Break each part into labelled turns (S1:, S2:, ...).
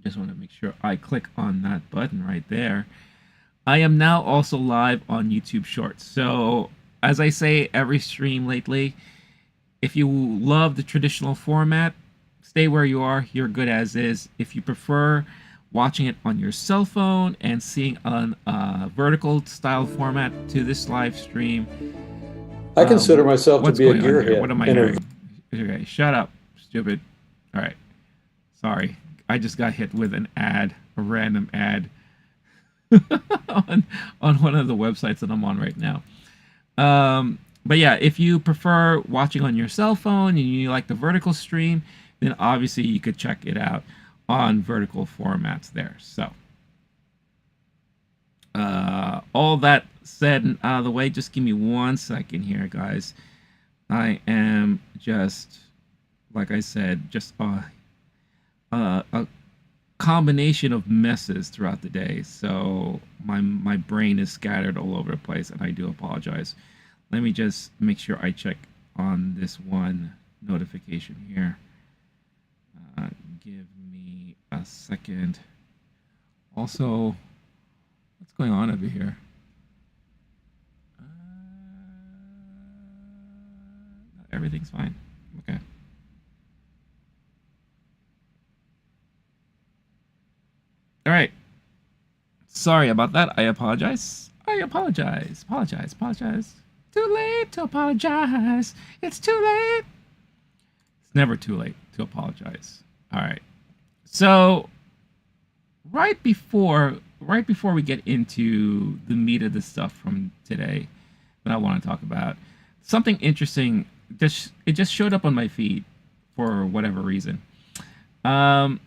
S1: Just want to make sure I click on that button right there. I am now also live on YouTube Shorts. So, as I say every stream lately, if you love the traditional format, stay where you are. You're good as is. If you prefer watching it on your cell phone and seeing on a vertical style format to this live stream,
S2: I consider myself to
S1: what's
S2: be a
S1: going on here? What
S2: gearhead
S1: am I
S2: and a
S1: hearing? Okay, shut up, stupid. All right, sorry. I just got hit with an ad, a random ad on one of the websites that I'm on right now. But yeah, if you prefer watching on your cell phone and you like the vertical stream, then obviously you could check it out on vertical formats there. So, all that said and out of the way, just give me 1 second here, guys. I am just, like I said, just a combination of messes throughout the day. So my brain is scattered all over the place, and I do apologize. Let me just make sure I check on this one notification here. Give me a second. Also, what's going on over here? Everything's fine. Okay. All right. Sorry about that. I apologize. I apologize. Apologize. Apologize. Too late to apologize. It's too late. It's never too late to apologize. All right. So right before we get into the meat of the stuff from today that I want to talk about, something interesting just showed up on my feed for whatever reason. Um,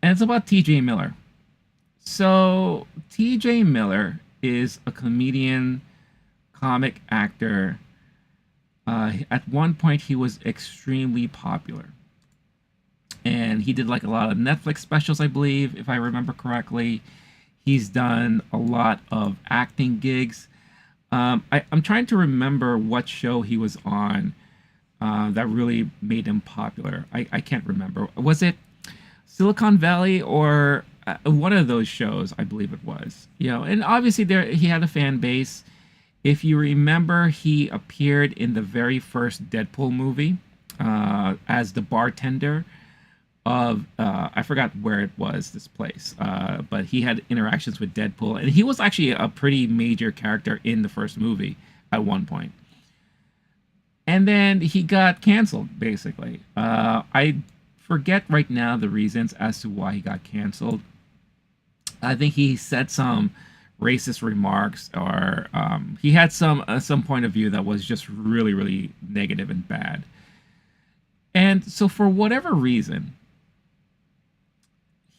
S1: and it's about T.J. Miller. So T.J. Miller is a comedian, comic actor. At one point, he was extremely popular, and he did like a lot of Netflix specials, I believe, if I remember correctly. He's done a lot of acting gigs. I'm trying to remember what show he was on that really made him popular. I can't remember. Was it Silicon Valley or one of those shows? I believe it was. And obviously there he had a fan base. If you remember, he appeared in the very first Deadpool movie as the bartender of I forgot where it was, this place, but he had interactions with Deadpool, and he was actually a pretty major character in the first movie at one point. And then he got canceled, basically. I forget right now the reasons as to why he got canceled. I think he said some racist remarks, or he had some point of view that was just really, really negative and bad. And so, for whatever reason,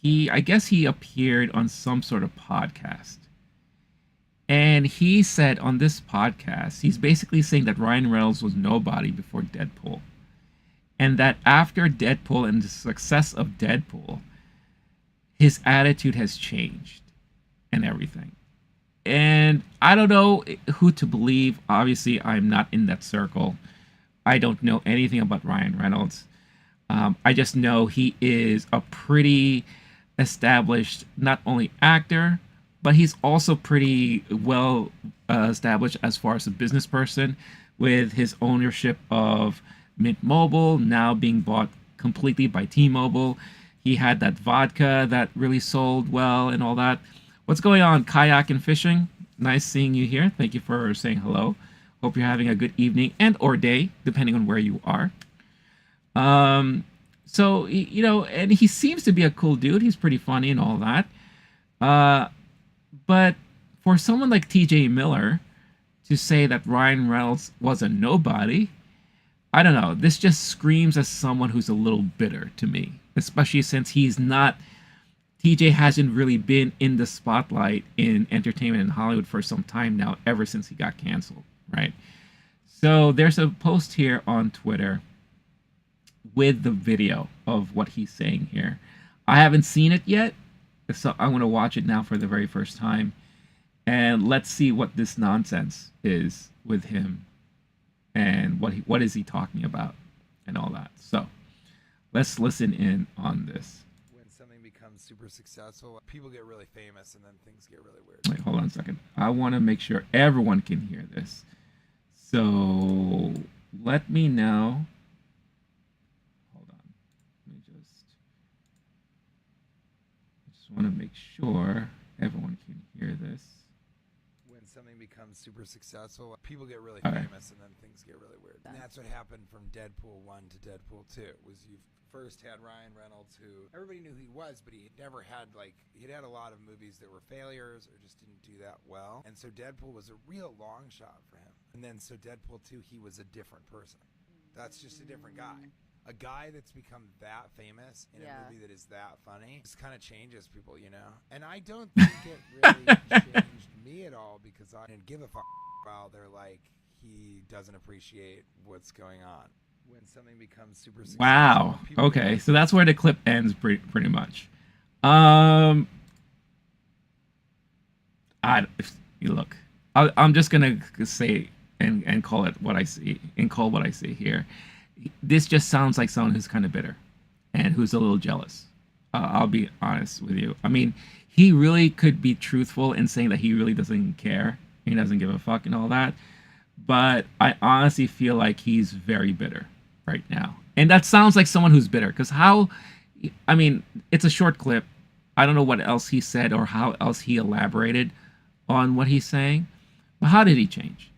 S1: I guess he appeared on some sort of podcast. And he said on this podcast, he's basically saying that Ryan Reynolds was nobody before Deadpool. And that after Deadpool and the success of Deadpool, his attitude has changed and everything. And I don't know who to believe. Obviously, I'm not in that circle. I don't know anything about Ryan Reynolds. I just know he is a pretty established, not only actor, but he's also pretty well established as far as a business person, with his ownership of Mint Mobile now being bought completely by T-Mobile. He had that vodka that really sold well and all that. What's going on, kayak and fishing? Nice seeing you here. Thank you for saying hello. Hope you're having a good evening and or day, depending on where you are. So and he seems to be a cool dude. He's pretty funny and all that. Uh, but for someone like T.J. Miller to say that Ryan Reynolds was a nobody, I don't know. This just screams as someone who's a little bitter to me, especially since he's not. TJ hasn't really been in the spotlight in entertainment in Hollywood for some time now, ever since he got canceled, right? So there's a post here on Twitter with the video of what he's saying here. I haven't seen it yet, so I'm going to watch it now for the very first time. And let's see what this nonsense is with him and what is he talking about and all that. So let's listen in on this.
S3: something becomes super successful, people get really famous and then things get really weird.
S1: Wait, hold on a second. I want to make sure everyone can hear this. So let me know. Hold on. Let me just want to make sure everyone can hear this.
S3: When something becomes super successful, people get really
S1: Okay.
S3: famous and then things get really weird. And that's what happened from Deadpool 1 to Deadpool 2, was you first had Ryan Reynolds, who everybody knew who he was, but he never had, like, he'd had a lot of movies that were failures or just didn't do that well. And so Deadpool was a real long shot for him. And then so Deadpool 2, he was a different person. That's just a different guy. A guy that's become that famous in a movie that is that funny just kind of changes people, you know? And I don't think it really changed me at all, because I didn't give a fuck while they're like, he doesn't appreciate what's going on. When something becomes super successful.
S1: Wow. Okay, so that's where the clip ends pretty much. I'm just gonna say and call it what I see and call what I see here. This just sounds like someone who's kind of bitter and who's a little jealous. I'll be honest with you. I mean, he really could be truthful in saying that he really doesn't care, he doesn't give a fuck and all that. But I honestly feel like he's very bitter right now. And that sounds like someone who's bitter, because I mean, it's a short clip. I don't know what else he said or how else he elaborated on what he's saying. But how did he change?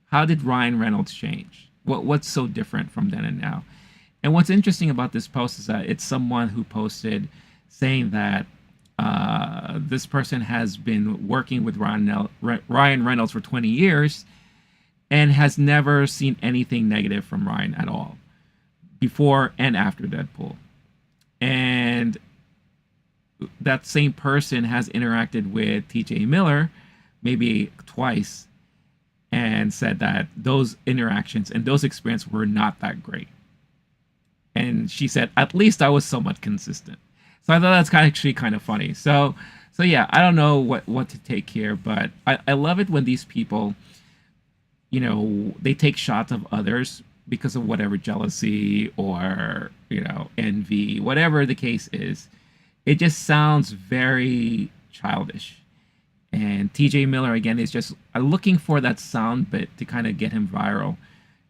S1: How did Ryan Reynolds change? What's so different from then and now? And what's interesting about this post is that it's someone who posted saying that this person has been working with Ryan Reynolds for 20 years and has never seen anything negative from Ryan at all, before and after Deadpool. And that same person has interacted with TJ Miller maybe twice and said that those interactions and those experiences were not that great. And she said, at least I was somewhat consistent. So I thought that's actually kind of funny. So yeah, I don't know what to take here, but I love it when these people, you know, they take shots of others because of whatever jealousy or, you know, envy, whatever the case is. It just sounds very childish. And TJ Miller, again, is just looking for that sound bit to kind of get him viral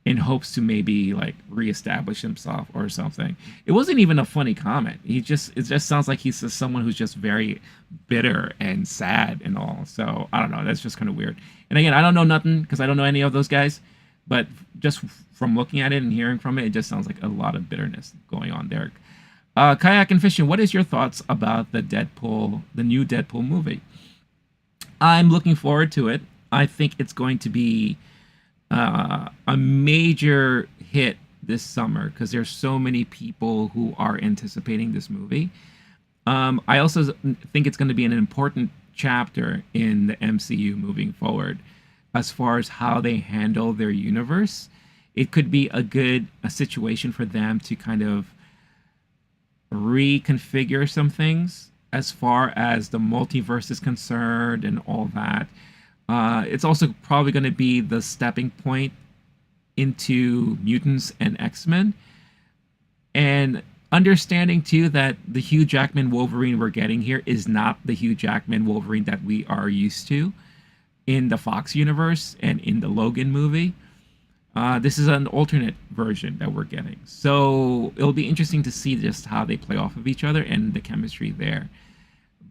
S1: in hopes to maybe like reestablish himself or something. It wasn't even a funny comment. It just sounds like he's just someone who's just very bitter and sad and all. So I don't know. That's just kind of weird. And again, I don't know nothing because I don't know any of those guys. But just from looking at it and hearing from it, it just sounds like a lot of bitterness going on there. Kayak and Fishing, what is your thoughts about the new Deadpool movie? I'm looking forward to it. I think it's going to be a major hit this summer because there's so many people who are anticipating this movie. I also think it's going to be an important chapter in the MCU moving forward as far as how they handle their universe. It could be a situation for them to kind of reconfigure some things as far as the multiverse is concerned and all that. It's also probably going to be the stepping point into mutants and X-Men. And understanding, too, that the Hugh Jackman Wolverine we're getting here is not the Hugh Jackman Wolverine that we are used to in the Fox universe and in the Logan movie. This is an alternate version that we're getting. So it'll be interesting to see just how they play off of each other and the chemistry there.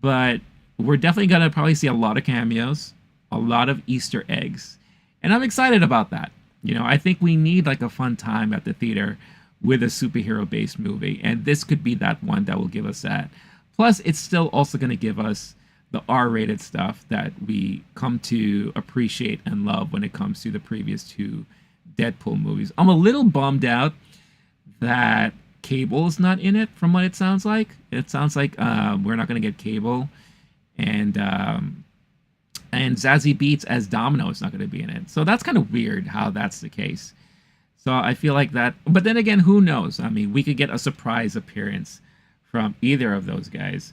S1: But we're definitely going to probably see a lot of cameos, a lot of Easter eggs. And I'm excited about that. You know, I think we need like a fun time at the theater with a superhero-based movie. And this could be that one that will give us that. Plus, it's still also going to give us the R-rated stuff that we come to appreciate and love when it comes to the previous two Deadpool movies. I'm a little bummed out that Cable is not in it, from what it sounds like. It sounds like we're not going to get Cable, and Zazie Beetz as Domino is not going to be in it. So that's kind of weird how that's the case. So I feel like that, but then again, who knows? I mean, we could get a surprise appearance from either of those guys.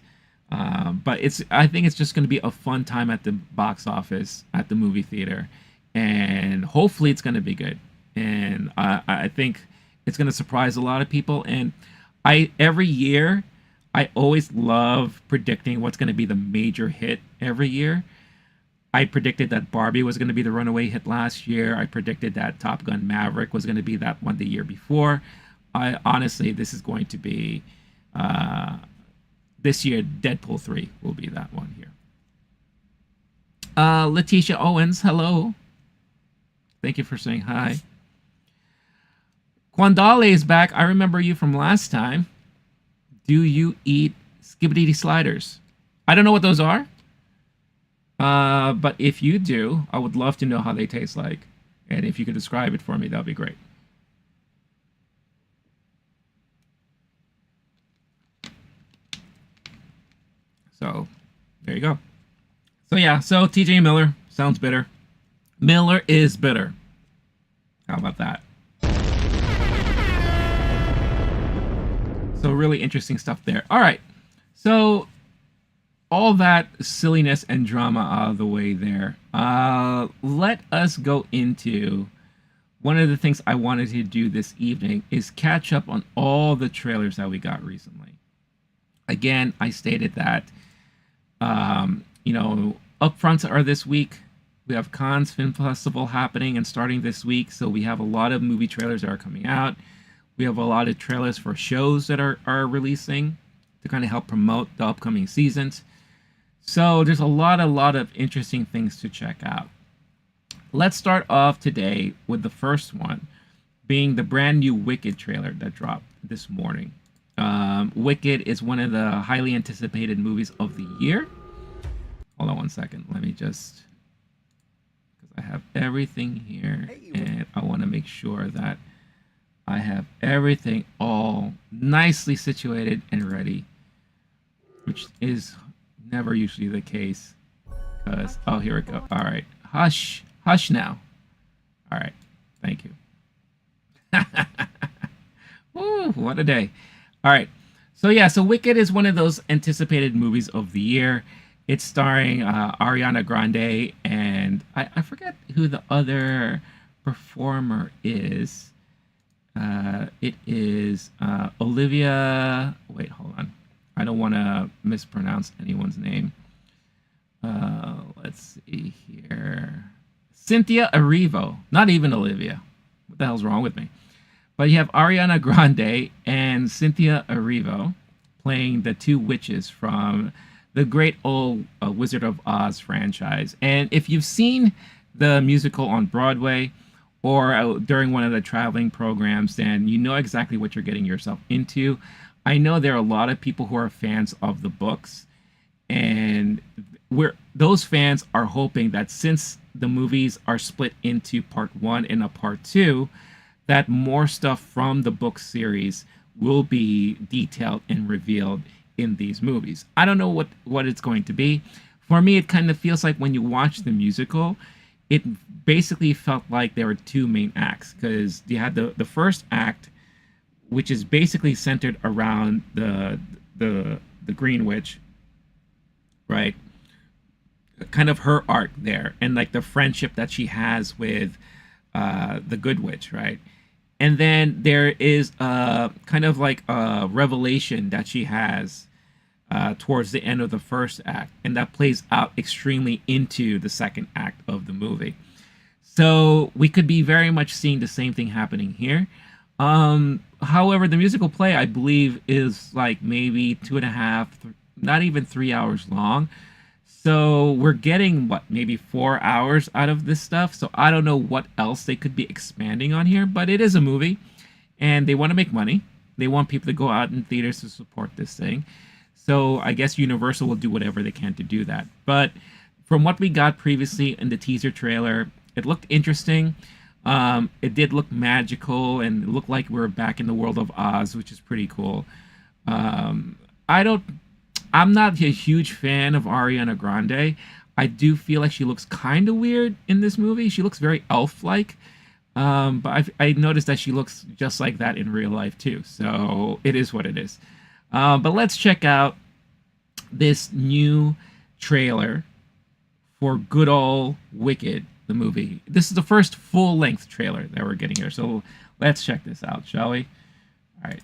S1: But I think it's just going to be a fun time at the box office, at the movie theater, and hopefully it's going to be good. And I think it's going to surprise a lot of people. And every year I always love predicting what's going to be the major hit every year. I predicted that Barbie was going to be the runaway hit last year. I predicted that Top Gun Maverick was going to be that one the year before. I honestly, this is going to be this year. Deadpool 3 will be that one here. Letitia Owens, hello. Thank you for saying hi. Quandale is back. I remember you from last time. Do you eat skibidi sliders? I don't know what those are. But if you do, I would love to know how they taste like. And if you could describe it for me, that would be great. So, there you go. So yeah, so TJ Miller sounds bitter. Miller is bitter. How about that? So really interesting stuff there. All right. So all that silliness and drama out of the way there. Let us go into one of the things I wanted to do this evening is catch up on all the trailers that we got recently. Again, I stated that, upfronts are this week. We have Cannes Film Festival happening and starting this week. So we have a lot of movie trailers that are coming out. We have a lot of trailers for shows that are releasing to kind of help promote the upcoming seasons. So there's a lot of interesting things to check out. Let's start off today with the first one, being the brand new Wicked trailer that dropped this morning. Wicked is one of the highly anticipated movies of the year. Hold on one second. Let me just, because I have everything here, and I want to make sure that I have everything all nicely situated and ready, which is never usually the case. Because, oh, here we go. All right. Hush now. All right. Thank you. Woo, what a day. All right. So, yeah, so Wicked is one of those anticipated movies of the year. It's starring Ariana Grande, and I forget who the other performer is. It is Olivia. Wait, hold on. I don't want to mispronounce anyone's name. Let's see here. Cynthia Erivo. Not even Olivia. What the hell's wrong with me? But you have Ariana Grande and Cynthia Erivo playing the two witches from the great old Wizard of Oz franchise. And if you've seen the musical on Broadway or during one of the traveling programs, then you know exactly what you're getting yourself into. I know there are a lot of people who are fans of the books, and those fans are hoping that since the movies are split into part 1 and a part 2, that more stuff from the book series will be detailed and revealed in these movies. I don't know what it's going to be. For me, it kind of feels like when you watch the musical, it basically felt like there were two main acts, because you had the first act, which is basically centered around the Green Witch, right? Kind of her arc there, and like the friendship that she has with the Good Witch, right? And then there is kind of like a revelation that she has towards the end of the first act, and that plays out extremely into the second act of the movie. So we could be very much seeing the same thing happening here. However, the musical play, I believe, is like maybe 2.5, not even 3 hours long. So we're getting, maybe 4 hours out of this stuff. So I don't know what else they could be expanding on here, but it is a movie, and they want to make money. They want people to go out in theaters to support this thing. So I guess Universal will do whatever they can to do that. But from what we got previously in the teaser trailer, it looked interesting. It did look magical, and it looked like we were back in the world of Oz, which is pretty cool. I'm not a huge fan of Ariana Grande. I do feel like she looks kind of weird in this movie. She looks very elf-like. But I noticed that she looks just like that in real life too. So it is what it is. But let's check out this new trailer for good old Wicked, the movie. This is the first full-length trailer that we're getting here. So let's check this out, shall we? All right.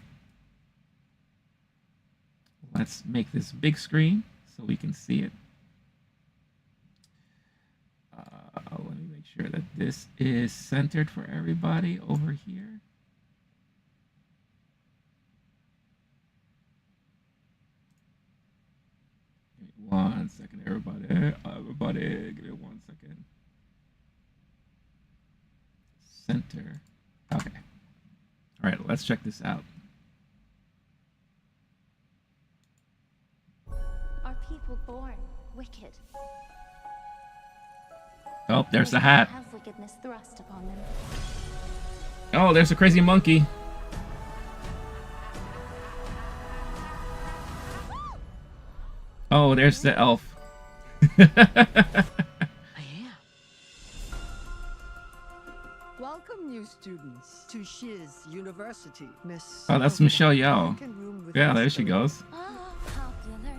S1: Let's make this big screen so we can see it. Let me make sure that this is centered for everybody over here. Give me 1 second, everybody. Everybody, give me 1 second. Center. Okay. All right, let's check this out.
S4: Are people born wicked?
S1: Oh, there's the hat.
S4: Have wickedness thrust upon them.
S1: Oh, there's a crazy monkey. Oh, there's the elf.
S5: Welcome, new students, to Shiz University, Miss.
S1: Oh, that's Michelle Yeoh. Yeah, there she goes.
S4: Oh, popular.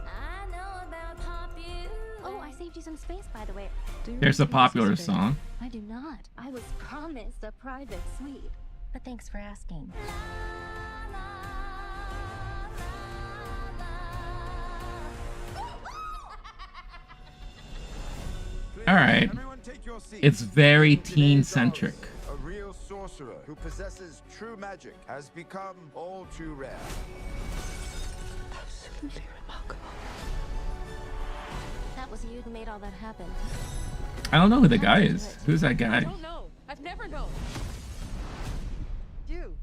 S4: I know about popular. Oh, I saved you some space, by the way.
S1: There's a popular song.
S4: I do not. I was promised a private suite. But thanks for asking.
S1: All right. It's very teen-centric.
S6: A real sorcerer who possesses true magic has become all too rare.
S5: Absolutely remarkable.
S4: That was you who made all that happen.
S1: I don't know who the guy is. Who's that guy?
S5: I don't know. I've never known. You.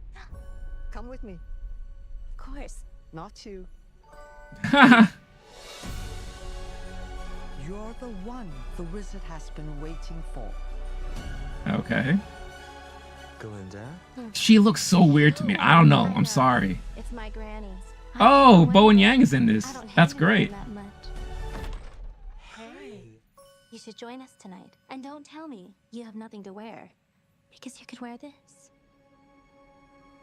S5: Come with me.
S4: Of course.
S5: Not you.
S1: Haha.
S5: You're the one the wizard has been waiting for.
S1: Okay.
S6: Glinda?
S1: She looks so weird to me. I don't know. I'm sorry.
S4: It's my granny's.
S1: Oh, Bo and Yang is in this.
S4: I don't
S1: That's
S4: hang around
S1: great.
S4: that much.
S5: Hey.
S4: You should join us tonight. And don't tell me you have nothing to wear. Because you could wear this.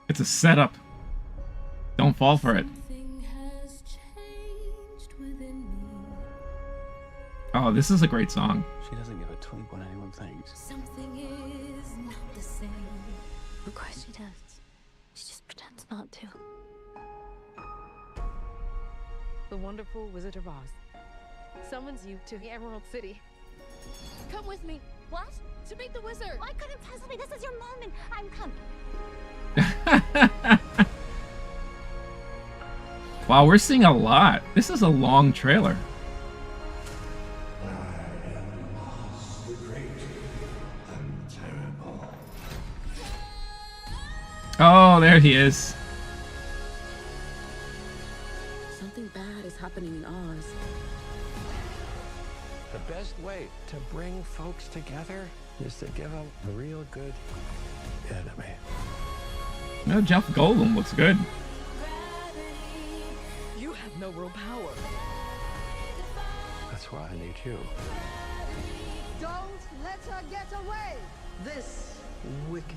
S1: It's a setup. Don't fall for it. Oh, this is a great song.
S7: She doesn't give a twink what anyone thinks.
S4: Something is not the same. Of course she does. She just pretends not to.
S8: The wonderful Wizard of Oz summons you to the Emerald City. Come with me.
S4: What?
S8: To meet the wizard.
S4: I couldn't possibly. This is your moment. I'm coming.
S1: Wow, we're seeing a lot. This is a long trailer. Oh, there he is.
S8: Something bad is happening in Oz.
S7: The best way to bring folks together is to give them a real good enemy.
S1: No, Jeff Goldblum looks good.
S8: You have no real power.
S7: That's why I need you.
S5: Don't let her get away. This wicked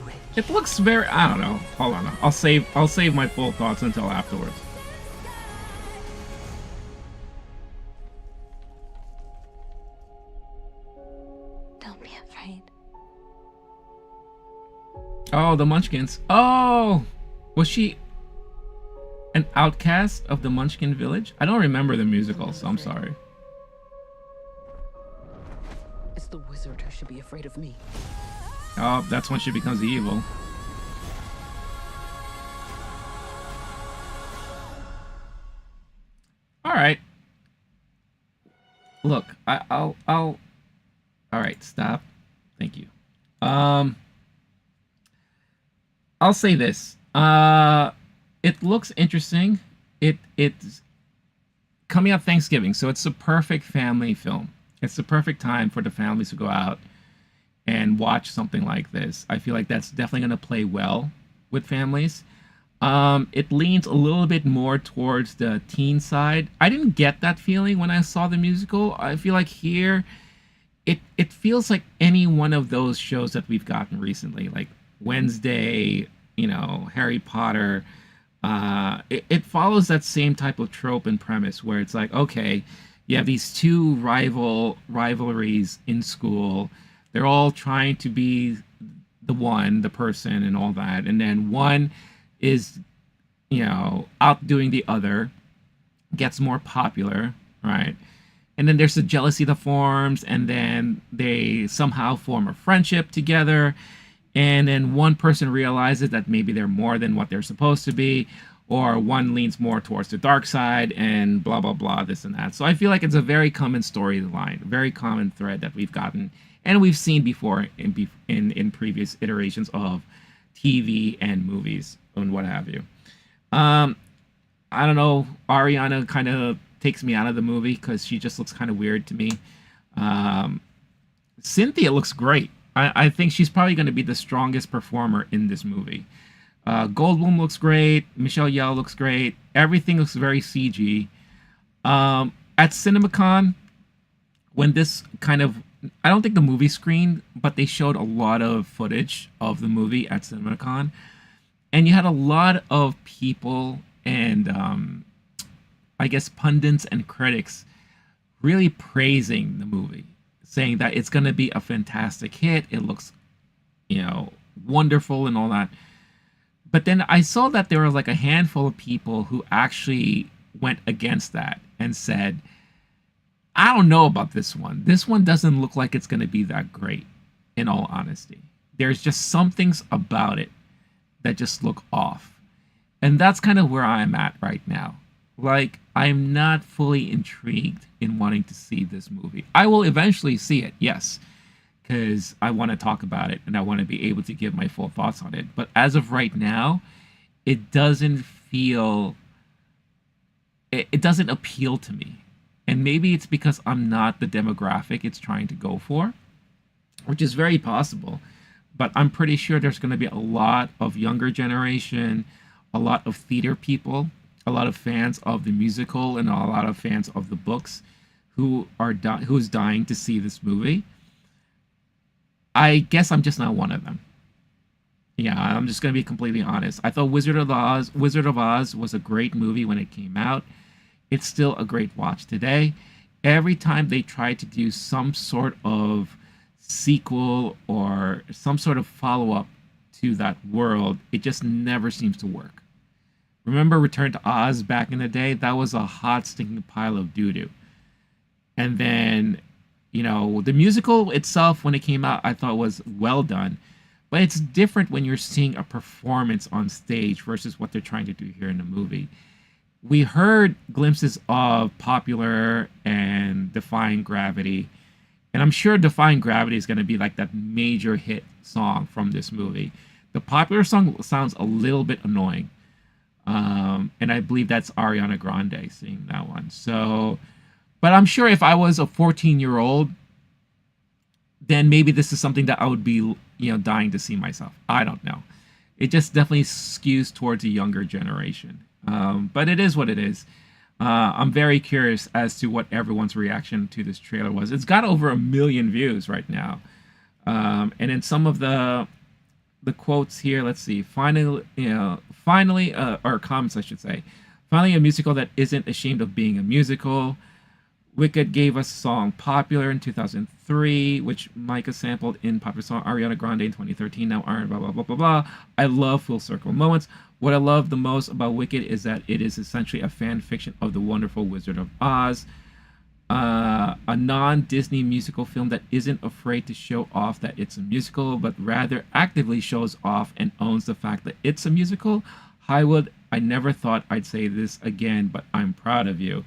S5: witch.
S1: It looks very. I don't know. Hold on. I'll save my full thoughts until afterwards.
S4: Don't be afraid.
S1: Oh, the Munchkins. Oh, was she an outcast of the Munchkin village? I don't remember the musical, so I'm sorry.
S8: It's the wizard who should be afraid of me.
S1: Oh, that's when she becomes evil. All right. Look, I'll. All right, stop. Thank you. I'll say this. It looks interesting. It's coming up Thanksgiving, so it's a perfect family film. It's the perfect time for the families to go out and watch something like this. I feel like that's definitely going to play well with families. It leans a little bit more towards the teen side. I didn't get that feeling when I saw the musical. I feel like here, it feels like any one of those shows that we've gotten recently, like Wednesday, Harry Potter. It follows that same type of trope and premise where it's like, okay, you have these two rivalries in school. They're all trying to be the person and all that. And then one is outdoing the other, gets more popular, right? And then there's the jealousy that forms, and then they somehow form a friendship together. And then one person realizes that maybe they're more than what they're supposed to be, or one leans more towards the dark side, and blah, blah, blah, this and that. So I feel like it's a very common storyline, very common thread that we've gotten, and we've seen before in previous iterations of TV and movies and what have you. I don't know. Ariana kind of takes me out of the movie because she just looks kind of weird to me. Cynthia looks great. I think she's probably going to be the strongest performer in this movie. Goldblum looks great. Michelle Yeoh looks great. Everything looks very CG. At CinemaCon, when this kind of... I don't think the movie screened, but they showed a lot of footage of the movie at CinemaCon. And you had a lot of people and I guess pundits and critics really praising the movie, saying that it's going to be a fantastic hit. It looks, wonderful and all that. But then I saw that there was like a handful of people who actually went against that and said, I don't know about this one. This one doesn't look like it's going to be that great, in all honesty. There's just some things about it that just look off. And that's kind of where I'm at right now. Like, I'm not fully intrigued in wanting to see this movie. I will eventually see it, yes, because I want to talk about it and I want to be able to give my full thoughts on it. But as of right now, it doesn't feel... It doesn't appeal to me. And maybe it's because I'm not the demographic it's trying to go for, which is very possible. But I'm pretty sure there's going to be a lot of younger generation, a lot of theater people, a lot of fans of the musical, and a lot of fans of the books who's dying to see this movie. I guess I'm just not one of them. Yeah, I'm just going to be completely honest. I thought Wizard of Oz was a great movie when it came out. It's still a great watch today. Every time they try to do some sort of sequel or some sort of follow-up to that world, it just never seems to work. Remember Return to Oz back in the day? That was a hot, stinking pile of doo-doo. And then, the musical itself, when it came out, I thought was well done. But it's different when you're seeing a performance on stage versus what they're trying to do here in the movie. We heard glimpses of Popular and Defying Gravity. And I'm sure Defying Gravity is going to be like that major hit song from this movie. The Popular song sounds a little bit annoying. And I believe that's Ariana Grande singing that one. So, but I'm sure if I was a 14-year-old, then maybe this is something that I would be, dying to see myself. I don't know. It just definitely skews towards a younger generation. But it is what it is. I'm very curious as to what everyone's reaction to this trailer was. It's got over 1 million views right now. And in some of the quotes here, let's see. Finally, or comments, I should say. Finally, a musical that isn't ashamed of being a musical. Wicked gave us a song Popular in 2003, which Micah sampled in popular song Ariana Grande in 2013. Now Iron, blah, blah, blah, blah, blah. I love full circle moments. What I love the most about Wicked is that it is essentially a fan fiction of the wonderful Wizard of Oz. A non-Disney musical film that isn't afraid to show off that it's a musical, but rather actively shows off and owns the fact that it's a musical. Highwood, I never thought I'd say this again, but I'm proud of you.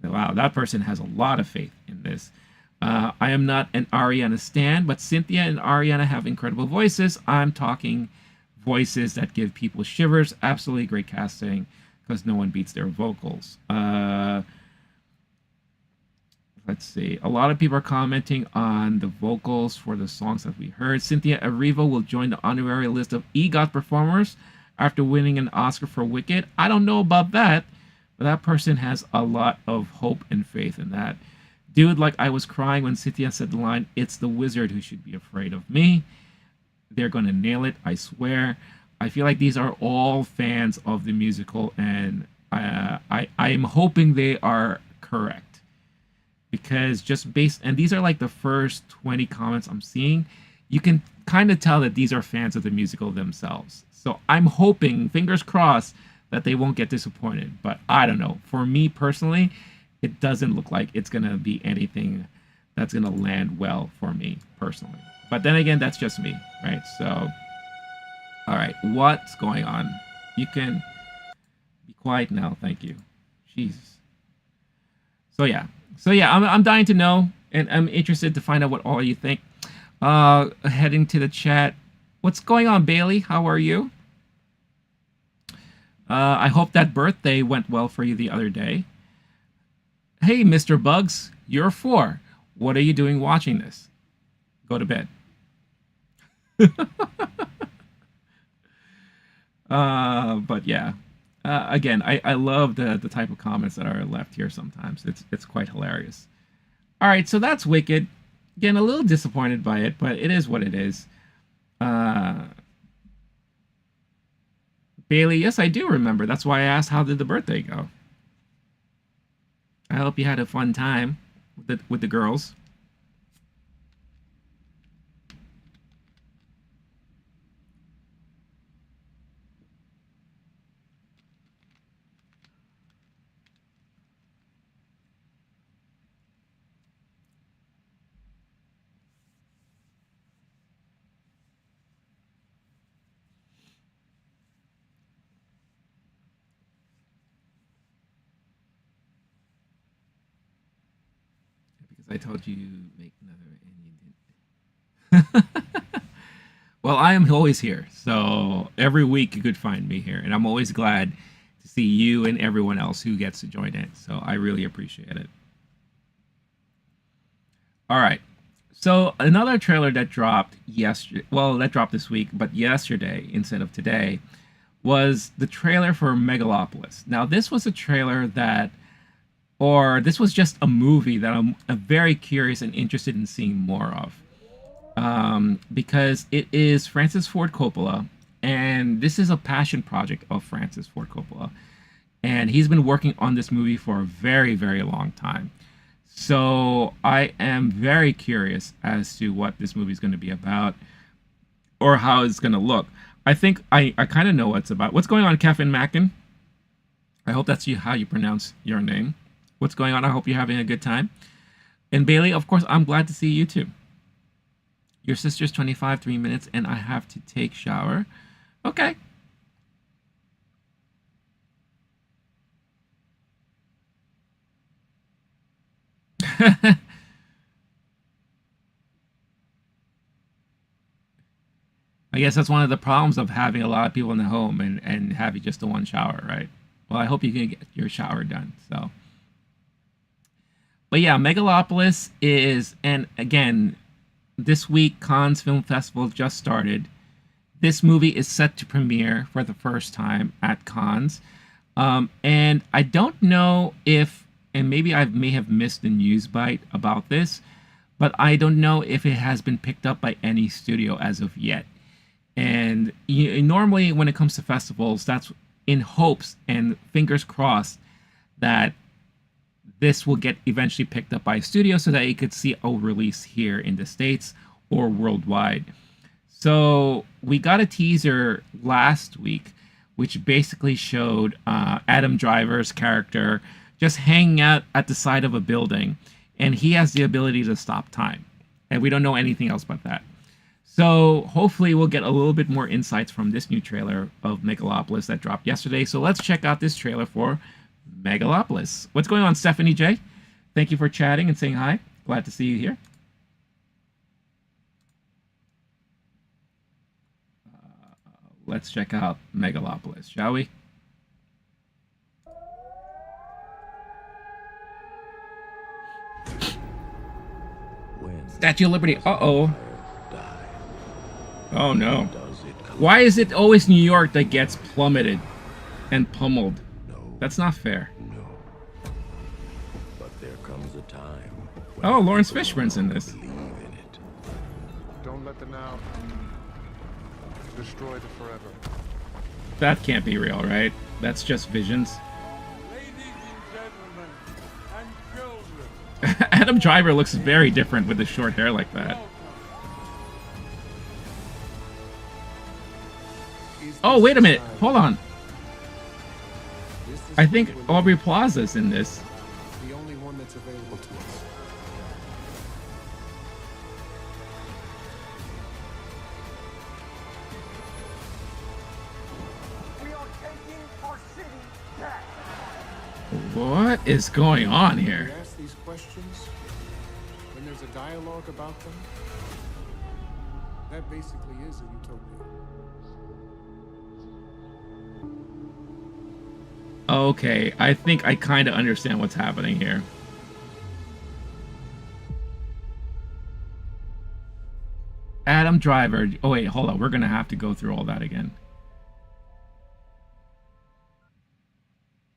S1: Wow, that person has a lot of faith in this. I am not an Ariana stan, but Cynthia and Ariana have incredible voices. I'm talking voices that give people shivers. Absolutely great casting, because no one beats their vocals. Let's see. A lot of people are commenting on the vocals for the songs that we heard. Cynthia Erivo will join the honorary list of EGOT performers after winning an Oscar for Wicked. I don't know about that, but that person has a lot of hope and faith in that. Dude, like I was crying when Cynthia said the line, "It's the wizard who should be afraid of me." They're going to nail it, I swear. I feel like these are all fans of the musical, and I'm hoping they are correct. Because just based, and these are like the first 20 comments I'm seeing, you can kind of tell that these are fans of the musical themselves. So I'm hoping, fingers crossed, that they won't get disappointed. But I don't know. For me personally, it doesn't look like it's going to be anything that's going to land well for me personally. But then again, that's just me, right? So, all right, what's going on? You can be quiet now. Thank you. Jesus. So yeah, I'm dying to know, and I'm interested to find out what all you think. Heading to the chat. What's going on, Bailey? How are you? I hope that birthday went well for you the other day. Hey, Mr. Bugs, you're 4. What are you doing watching this? Go to bed. But yeah, again, I love the type of comments that are left here sometimes. It's quite hilarious. All right, so that's Wicked. Again, a little disappointed by it, but it is what it is. Bailey, yes, I do remember. That's why I asked, how did the birthday go? I hope you had a fun time with the girls. I told you make another and you didn't. Well, I am always here, so every week you could find me here, and I'm always glad to see you and everyone else who gets to join in. So I really appreciate it. All right, so another trailer that dropped yesterday, well, that dropped this week, but yesterday instead of today, was the trailer for Megalopolis. Now, this was a trailer that, or this was just a movie that I'm very curious and interested in seeing more of. Because it is Francis Ford Coppola, and this is a passion project of Francis Ford Coppola. And he's been working on this movie for a very, very long time. So I am very curious as to what this movie is going to be about, or how it's going to look. I think I kind of know what it's about. What's going on, Kevin Mackin? I hope that's how you pronounce your name. What's going on? I hope you're having a good time. And Bailey, of course, I'm glad to see you too. Your sister's 25, 3 minutes, and I have to take shower. Okay. I guess that's one of the problems of having a lot of people in the home and having just the one shower, right? Well, I hope you can get your shower done. So, but yeah, Megalopolis is, and again, this week Cannes Film Festival just started. This movie is set to premiere for the first time at Cannes, and I don't know if, and maybe I may have missed the news bite about this, but I don't know if it has been picked up by any studio as of yet. And normally when it comes to festivals, that's in hopes and fingers crossed that this will get eventually picked up by a studio so that you could see a release here in the States or worldwide. So we got a teaser last week, which basically showed Adam Driver's character just hanging out at the side of a building, and he has the ability to stop time. And we don't know anything else but that. So hopefully we'll get a little bit more insights from this new trailer of Megalopolis that dropped yesterday. So let's check out this trailer for Megalopolis. What's going on, Stephanie J? Thank you for chatting and saying hi. Glad to see you here. Let's check out Megalopolis, shall we? Statue of Liberty. Uh-oh. Oh no. Why is it always New York that gets plummeted and pummeled? That's not fair.
S7: But there comes a time.
S1: Oh, Lawrence Fishburne's in this.
S9: Don't let the now destroy the forever.
S1: That can't be real, right? That's just visions.
S9: Ladies and gentlemen and children.
S1: Adam Driver looks very different with his short hair like that. Oh, wait a minute. Hold on. I think Aubrey Plaza's in this.
S9: The only one that's available to us.
S6: We are taking our city back.
S1: What is going on
S9: When
S1: here?
S9: we ask these questions, when there's a dialogue about them, that basically is a utopia.
S1: Okay, I think I kind of understand what's happening here. Adam Driver. Oh wait, hold on. We're gonna have to go through all that again.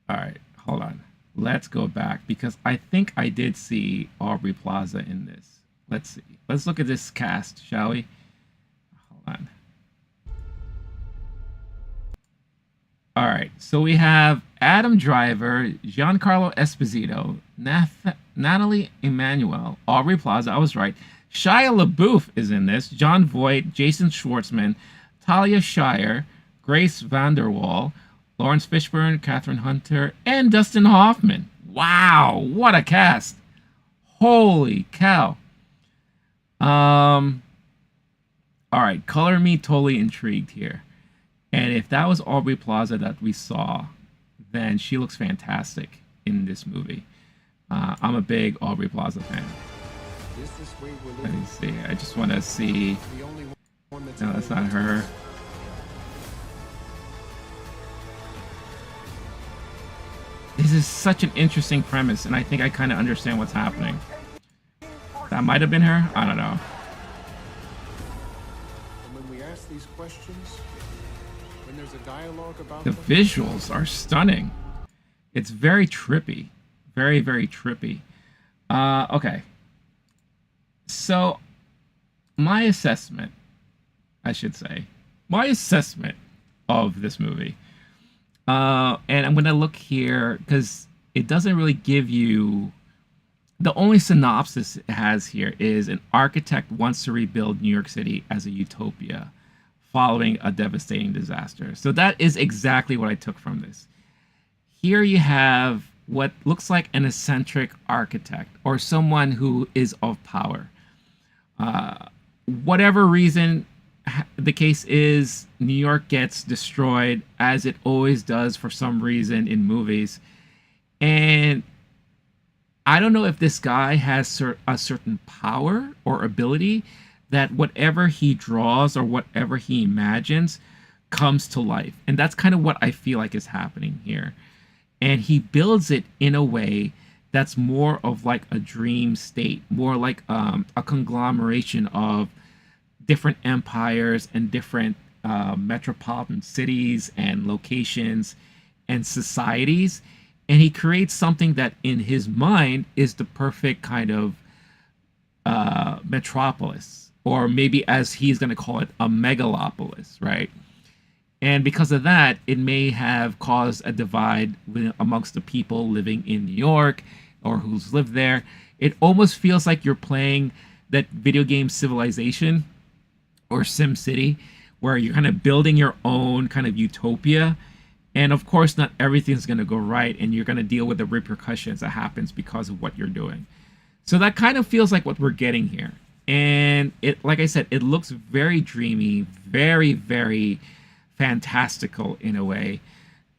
S1: All right, hold on. Let's go back because I think I did see Aubrey Plaza in this. Let's see. Let's look at this cast, shall we? Hold on. All right, so we have Adam Driver, Giancarlo Esposito, Natalie Emmanuel, Aubrey Plaza. I was right. Shia LaBeouf is in this. John Voight, Jason Schwartzman, Talia Shire, Grace Vanderwall, Lawrence Fishburne, Catherine Hunter, and Dustin Hoffman. Wow, what a cast! Holy cow! All right, color me totally intrigued here. And if that was Aubrey Plaza that we saw, then she looks fantastic in this movie. I'm a big Aubrey Plaza fan.
S9: Is this way we're
S1: Let
S9: living?
S1: me see. I just want to see.
S9: The only one that's
S1: No, that's not
S9: available to
S1: her.
S9: us.
S1: This is such an interesting premise, and I think I kind of understand what's happening. That might have been her. I don't know.
S9: And when we ask these questions, when there's a dialogue about
S1: The
S9: them,
S1: visuals are stunning. It's very trippy. Very, very trippy. Okay. So, my assessment, I should say, my assessment of this movie. And I'm going to look here because it doesn't really give you... The only synopsis it has here is an architect wants to rebuild New York City as a utopia following a devastating disaster. So that is exactly what I took from this. Here you have what looks like an eccentric architect or someone who is of power. Whatever reason the case is, New York gets destroyed, as it always does for some reason in movies. And I don't know if this guy has a certain power or ability that whatever he draws or whatever he imagines comes to life. And that's kind of what I feel like is happening here. And he builds it in a way that's more of like a dream state, more like a conglomeration of different empires and different metropolitan cities and locations and societies. And he creates something that in his mind is the perfect kind of metropolis, or maybe as he's going to call it, a megalopolis, right? And because of that, it may have caused a divide amongst the people living in New York or who's lived there. It almost feels like you're playing that video game Civilization or Sim City, where you're kind of building your own kind of utopia. And of course, not everything's going to go right, and you're going to deal with the repercussions that happens because of what you're doing. So that kind of feels like what we're getting here. And it, like I said, it looks very dreamy, very, very fantastical in a way.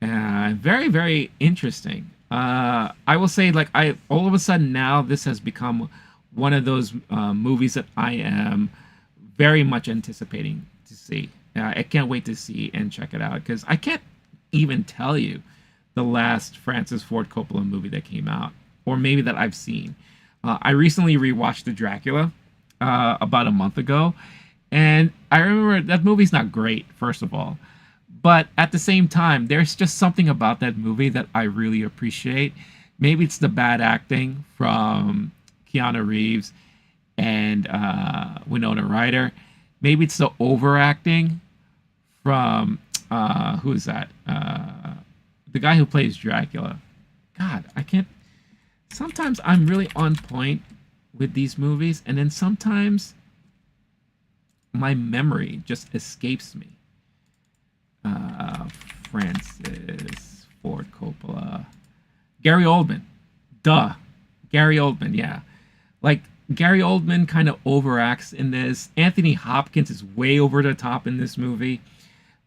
S1: Very, very interesting. I will say, like, all of a sudden now this has become one of those movies that I am very much anticipating to see. I can't wait to see and check it out, because I can't even tell you the last Francis Ford Coppola movie that came out, or maybe that I've seen. I recently rewatched The Dracula about a month ago, and I remember that movie's not great, first of all, but at the same time, there's just something about that movie that I really appreciate. Maybe it's the bad acting from Keanu Reeves and Winona Ryder. Maybe it's the overacting from who is that? The guy who plays Dracula. God, I can't. Sometimes I'm really on point with these movies, and then sometimes my memory just escapes me. Francis Ford Coppola. Gary Oldman. Duh. Gary Oldman, yeah. Like, Gary Oldman kind of overacts in this. Anthony Hopkins is way over the top in this movie.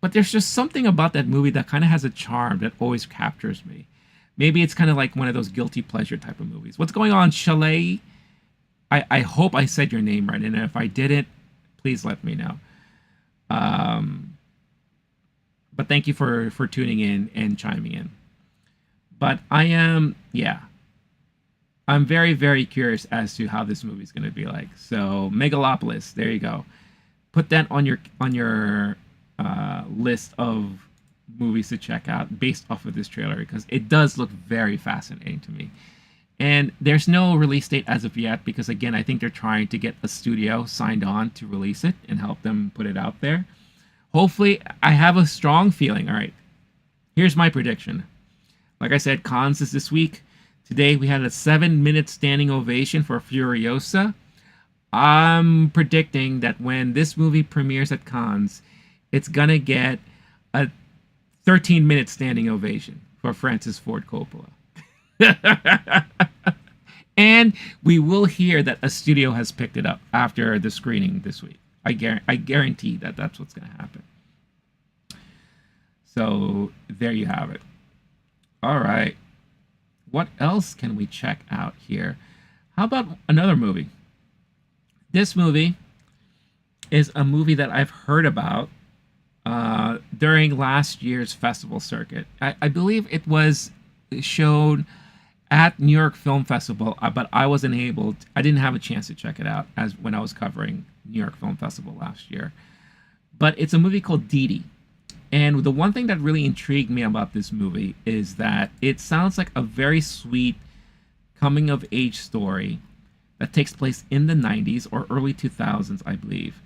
S1: But there's just something about that movie that kind of has a charm that always captures me. Maybe it's kind of like one of those guilty pleasure type of movies. What's going on, Chalet? I hope I said your name right, and if I didn't, please let me know. But thank you for tuning in and chiming in. But I'm very, very curious as to how this movie's going to be like. So Megalopolis, there you go. Put that on your list of movies to check out based off of this trailer, because it does look very fascinating to me. And there's no release date as of yet, because again, I think they're trying to get a studio signed on to release it and help them put it out there. Hopefully, I have a strong feeling. All right, here's my prediction. Like I said, Cannes is this week. Today, we had a 7-minute standing ovation for Furiosa. I'm predicting that when this movie premieres at Cannes, it's going to get a 13-minute standing ovation for Francis Ford Coppola. And we will hear that a studio has picked it up after the screening this week. I guarantee that that's what's going to happen. So there you have it. All right. What else can we check out here? How about another movie? This movie is a movie that I've heard about during last year's festival circuit. I believe it was shown at New York Film Festival, but I didn't have a chance to check it out as when I was covering New York Film Festival last year. But it's a movie called Dee Dee. And the one thing that really intrigued me about this movie is that it sounds like a very sweet coming-of-age story that takes place in the 90s or early 2000s, I believe,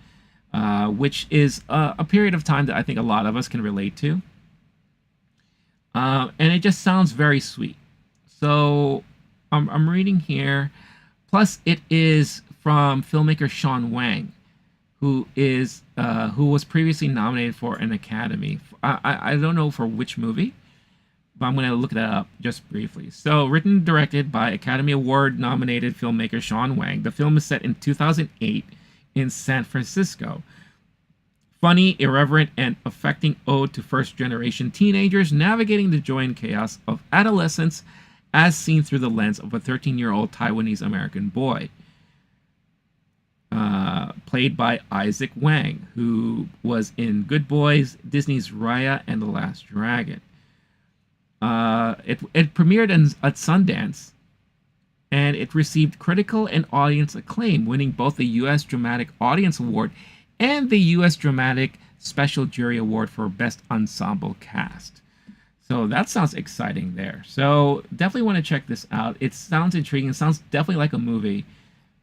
S1: which is a period of time that I think a lot of us can relate to. And it just sounds very sweet. So I'm reading here. Plus, it is from filmmaker Sean Wang, who was previously nominated for an Academy. I don't know for which movie, but I'm going to look that up just briefly. So, written and directed by Academy Award nominated filmmaker Sean Wang. The film is set in 2008 in San Francisco. Funny, irreverent, and affecting ode to first-generation teenagers navigating the joy and chaos of adolescence as seen through the lens of a 13-year-old Taiwanese-American boy. Played by Isaac Wang, who was in Good Boys, Disney's Raya, and The Last Dragon. It premiered at Sundance, and it received critical and audience acclaim, winning both the U.S. Dramatic Audience Award and the U.S. Dramatic Special Jury Award for Best Ensemble Cast. So that sounds exciting there. So definitely want to check this out. It sounds intriguing. It sounds definitely like a movie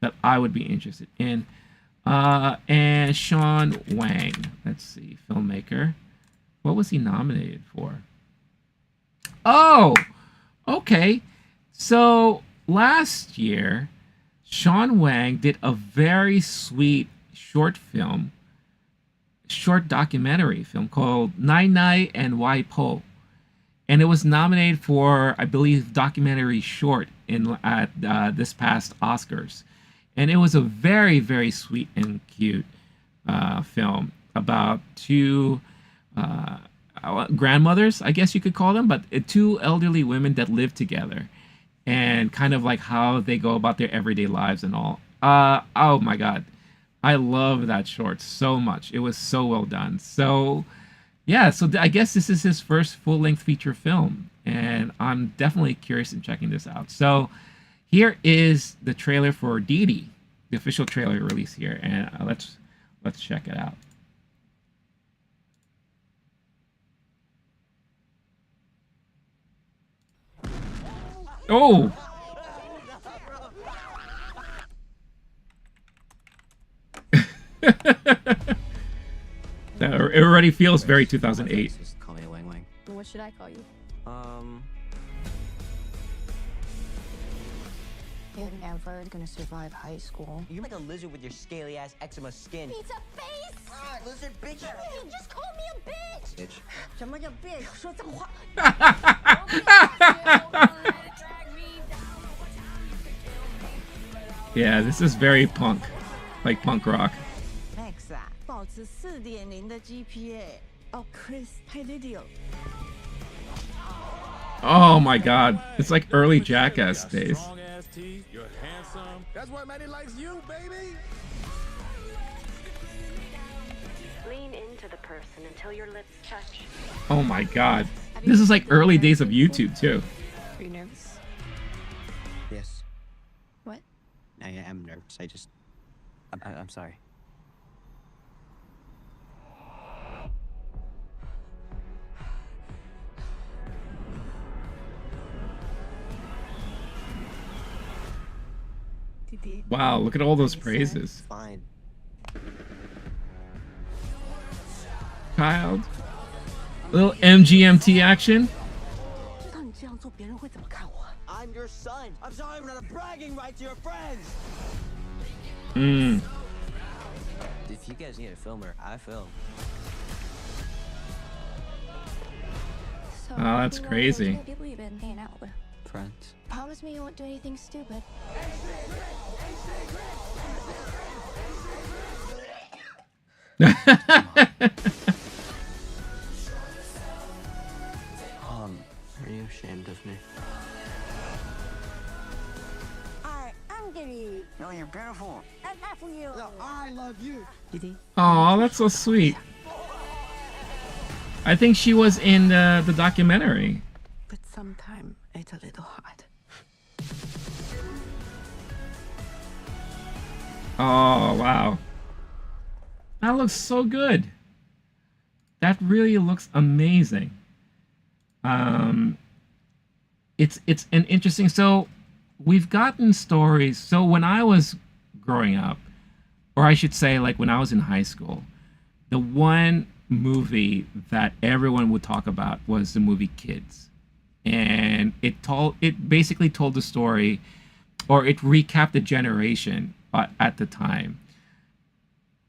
S1: that I would be interested in. And Sean Wang, let's see, filmmaker. What was he nominated for? Oh, okay. So last year, Sean Wang did a very sweet short documentary film called Nai Nai and Wai Po. And it was nominated for, I believe, documentary short at this past Oscars. And it was a very, very sweet and cute film about two grandmothers, I guess you could call them, but two elderly women that live together and kind of like how they go about their everyday lives and all. Oh my God. I love that short so much. It was so well done. So yeah, so I guess this is his first full-length feature film, and I'm definitely curious in checking this out. So here is the trailer for Dee Dee, the official trailer release here, and let's check it out. Oh! It already feels very 2008.
S10: Just call me Wang Wang.
S8: What should I call you?
S4: You're never gonna survive high school.
S10: You're like a lizard with your scaly ass eczema skin.
S4: Pizza face!
S10: Ah, lizard bitch!
S4: He just called me a bitch!
S10: bitch.
S4: 什么叫 bitch？说脏话！
S1: Yeah, this is very punk, like punk rock.
S5: Max 啊，保持4.0的 GPA。哦，Chris 拍 video。
S1: Oh my god, it's like early Jackass days.
S9: You're handsome. That's why Maddie likes you, baby.
S8: Lean into the person until your lips touch.
S1: Oh my god. This is like early days of YouTube too.
S8: Are you nervous?
S10: Yes.
S8: What?
S10: I am nervous. I'm sorry.
S1: Wow, look at all those praises.
S10: Fine.
S1: Child. Little MGMT action.
S5: 知道你这样做，别人会怎么看我？
S10: I'm your son. I'm sorry I'm not a bragging right to your friends. If you guys need a filmer, I film.
S4: So,
S1: Oh, that's
S4: who are those
S1: crazy.
S4: new people you've been hanging out with?
S10: Friends.
S4: Promise me you won't do anything stupid.
S10: Are you ashamed of me?
S5: I'm angry.
S10: No, you're beautiful.
S5: I love you.
S10: I love you.
S1: Oh, that's so sweet. I think she was in the documentary.
S5: But sometimes it's a little hard.
S1: Oh, wow. That looks so good. That really looks amazing. It's an interesting, so we've gotten stories. So when I was growing up, or I should say like when I was in high school, the one movie that everyone would talk about was the movie Kids. And it basically told the story, or it recapped the generation at the time.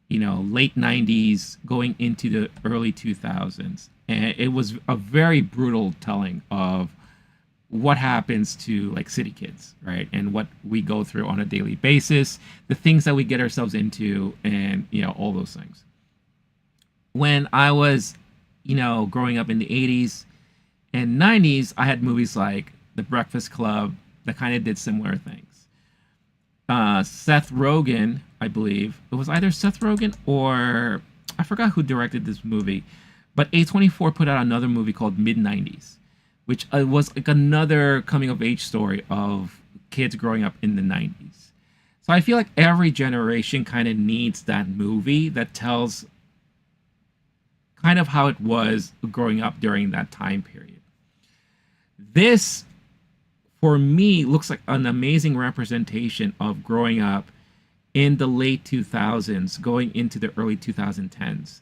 S1: You know, late 90s going into the early 2000s. And it was a very brutal telling of what happens to like city kids, right? And what we go through on a daily basis, the things that we get ourselves into, and, you know, all those things. When I was, you know, growing up in the 80s and 90s, I had movies like The Breakfast Club that kind of did similar things. Seth Rogen, I believe, it was either Seth Rogen or I forgot who directed this movie, but A24 put out another movie called Mid-90s, which was like another coming of age story of kids growing up in the 90s. So I feel like every generation kind of needs that movie that tells kind of how it was growing up during that time period. This, for me, looks like an amazing representation of growing up in the late 2000s, going into the early 2010s,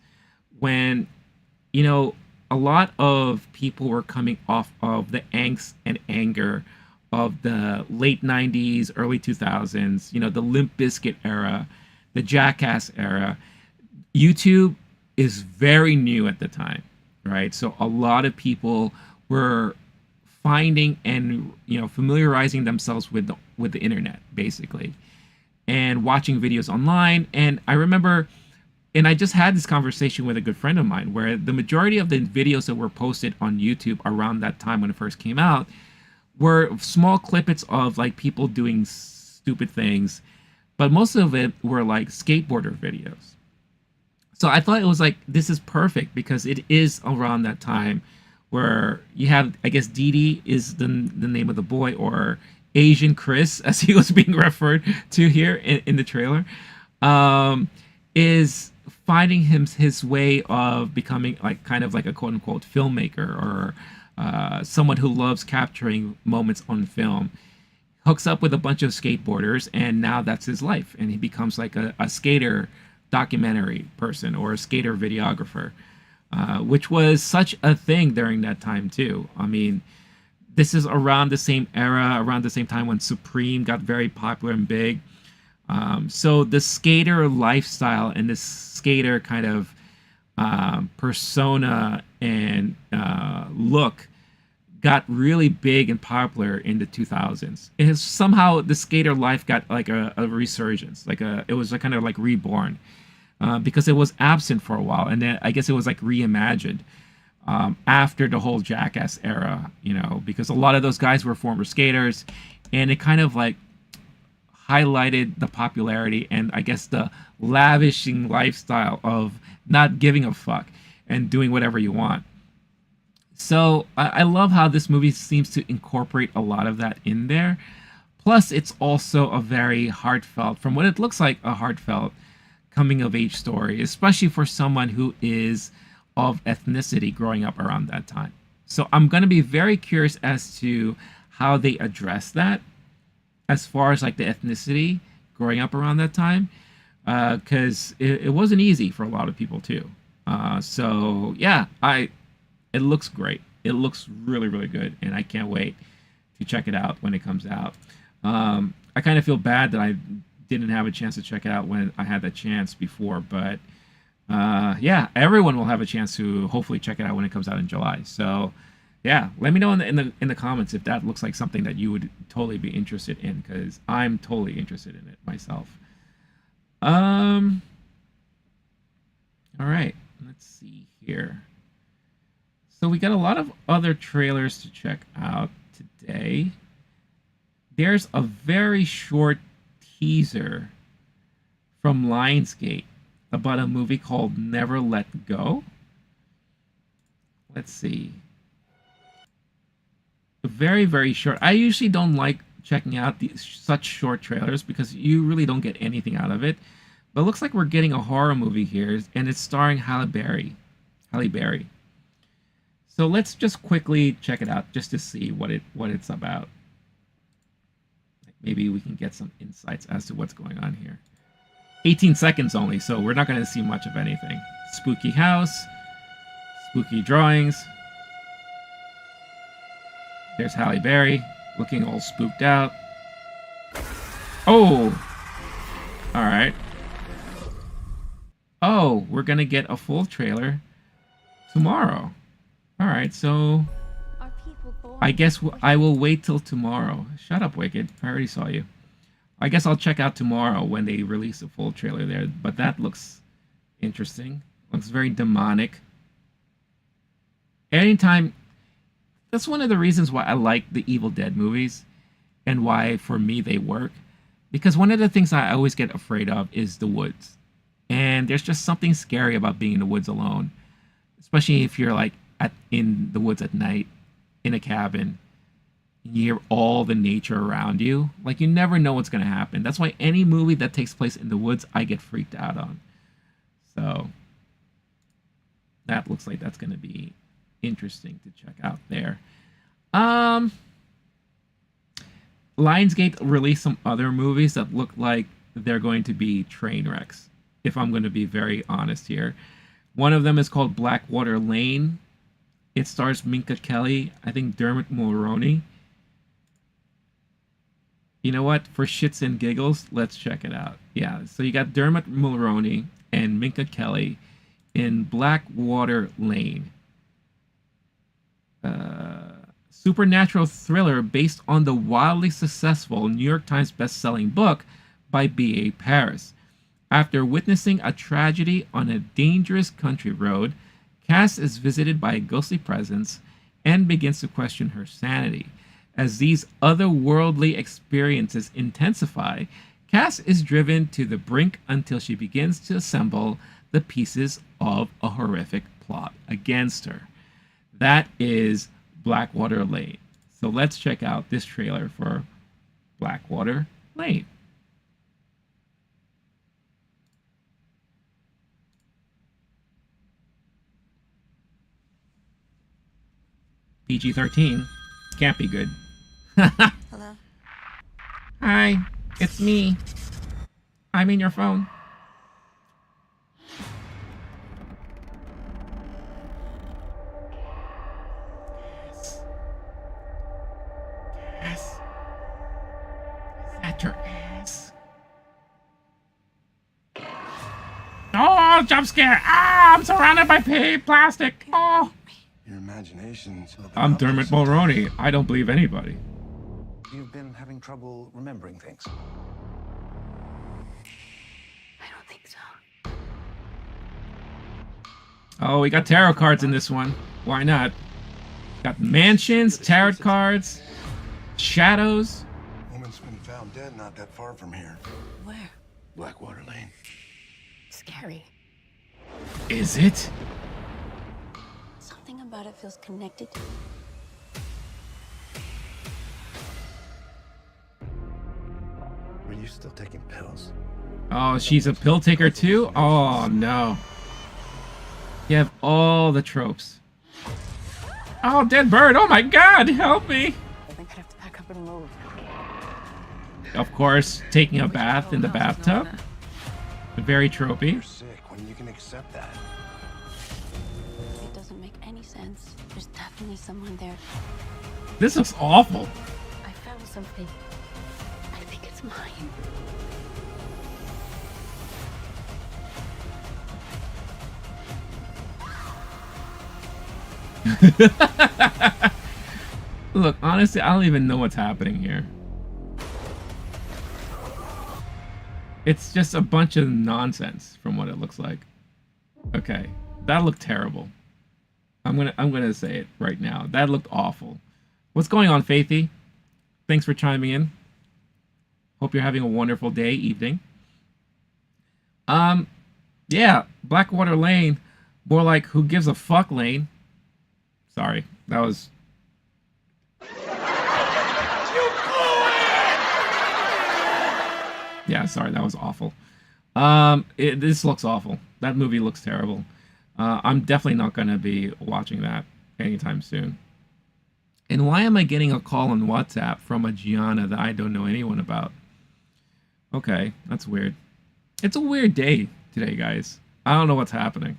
S1: when, you know, a lot of people were coming off of the angst and anger of the late 90s, early 2000s, you know, the Limp Bizkit era, the Jackass era. YouTube is very new at the time, right? So a lot of people were finding and, you know, familiarizing themselves with the internet, basically, and watching videos online. And I remember, and I just had this conversation with a good friend of mine, where the majority of the videos that were posted on YouTube around that time when it first came out were small clippets of like people doing stupid things, but most of it were like skateboarder videos. So I thought it was like, this is perfect because it is around that time where you have, I guess Didi is the name of the boy, or Asian Chris, as he was being referred to here in the trailer, is finding his way of becoming like kind of like a quote unquote filmmaker, or someone who loves capturing moments on film. Hooks up with a bunch of skateboarders, and now that's his life, and he becomes like a skater documentary person or a skater videographer, which was such a thing during that time too. I mean, this is around the same era, around the same time when Supreme got very popular and big. So the skater lifestyle and this skater kind of persona and look got really big and popular in the 2000s. It has somehow the skater life got like a resurgence, it was kind of like reborn, because it was absent for a while, and then I guess it was like reimagined after the whole Jackass era, because a lot of those guys were former skaters, and it kind of like highlighted the popularity and I guess the lavishing lifestyle of not giving a fuck and doing whatever you want. So I love how this movie seems to incorporate a lot of that in there. Plus, it's also a very heartfelt, from what it looks like, a heartfelt coming of age story, especially for someone who is of ethnicity growing up around that time. So I'm going to be very curious as to how they address that as far as like the ethnicity growing up around that time, because it wasn't easy for a lot of people too. So yeah, it looks great. It looks really, really good, and I can't wait to check it out when it comes out. I kind of feel bad that I didn't have a chance to check it out when I had the chance before, but yeah, everyone will have a chance to hopefully check it out when it comes out in July. So yeah, let me know in the comments if that looks like something that you would totally be interested in, because I'm totally interested in it myself. All right, let's see here. So we got a lot of other trailers to check out today. There's a very short teaser from Lionsgate about a movie called Never Let Go. Let's see. Very, very short. I usually don't like checking out such short trailers because you really don't get anything out of it. But it looks like we're getting a horror movie here, and it's starring Halle Berry. So let's just quickly check it out just to see what it's about. Maybe we can get some insights as to what's going on here. 18 seconds only, so we're not going to see much of anything. Spooky house, spooky drawings. There's Halle Berry, looking all spooked out. Oh! Alright. Oh, we're gonna get a full trailer tomorrow. Alright, so I guess I will wait till tomorrow. Shut up, Wicked. I already saw you. I guess I'll check out tomorrow when they release a full trailer there, but that looks interesting. Looks very demonic. Anytime... That's one of the reasons why I like the Evil Dead movies and why, for me, they work. Because one of the things I always get afraid of is the woods. And there's just something scary about being in the woods alone. Especially if you're like in the woods at night, in a cabin. You hear all the nature around you. Like, you never know what's going to happen. That's why any movie that takes place in the woods, I get freaked out on. So, that looks like that's going to be interesting to check out there. Lionsgate released some other movies that look like they're going to be train wrecks, if I'm going to be very honest here. One of them is called Blackwater Lane. It stars Minka Kelly, I think Dermot Mulroney. You know what? For shits and giggles, let's check it out. Yeah, so you got Dermot Mulroney and Minka Kelly in Blackwater Lane. Supernatural thriller based on the wildly successful New York Times best-selling book by B.A. Paris. After witnessing a tragedy on a dangerous country road, Cass is visited by a ghostly presence and begins to question her sanity. As these otherworldly experiences intensify, Cass is driven to the brink until she begins to assemble the pieces of a horrific plot against her. That is Blackwater Lane. So let's check out this trailer for Blackwater Lane. PG-13. Can't be good.
S4: Hello?
S1: Hi, it's me. I'm in your phone. Yes. Is that your ass? Oh, jump scare! Ah, I'm surrounded by plastic. Oh.
S6: Your imagination's...
S1: I'm Dermot Mulroney. I don't believe anybody.
S11: You've been having trouble remembering things.
S4: I don't think so.
S1: Oh, we got tarot cards in this one. Why not? Got mansions, tarot cards, shadows.
S6: Woman's been found dead not that far from here.
S4: Where?
S6: Blackwater Lane.
S4: Scary.
S1: Is it?
S4: Something about it feels connected.
S11: Are you still taking pills?
S1: Oh, she's a pill taker too? Oh, no. You have all the tropes. Oh, dead bird. Oh, my God. Help me.
S8: I think I'd have to pack up and move.
S1: Of course, taking a bath in the bathtub. Very tropey.
S6: You're sick when you can accept that.
S4: It doesn't make any sense. There's definitely someone there.
S1: This looks awful.
S4: I found something. I think it's mine.
S1: Look, honestly, I don't even know what's happening here. It's just a bunch of nonsense from what it looks like. Okay, that looked terrible. I'm gonna say it right now. That looked awful. What's going on, Faithy? Thanks for chiming in. Hope you're having a wonderful day, evening. Yeah, Blackwater Lane, more like who gives a fuck lane. Sorry, that was... Yeah, sorry, that was awful. This looks awful. That movie looks terrible. I'm definitely not going to be watching that anytime soon. And why am I getting a call on WhatsApp from a Gianna that I don't know anyone about? Okay, that's weird. It's a weird day today, guys. I don't know what's happening.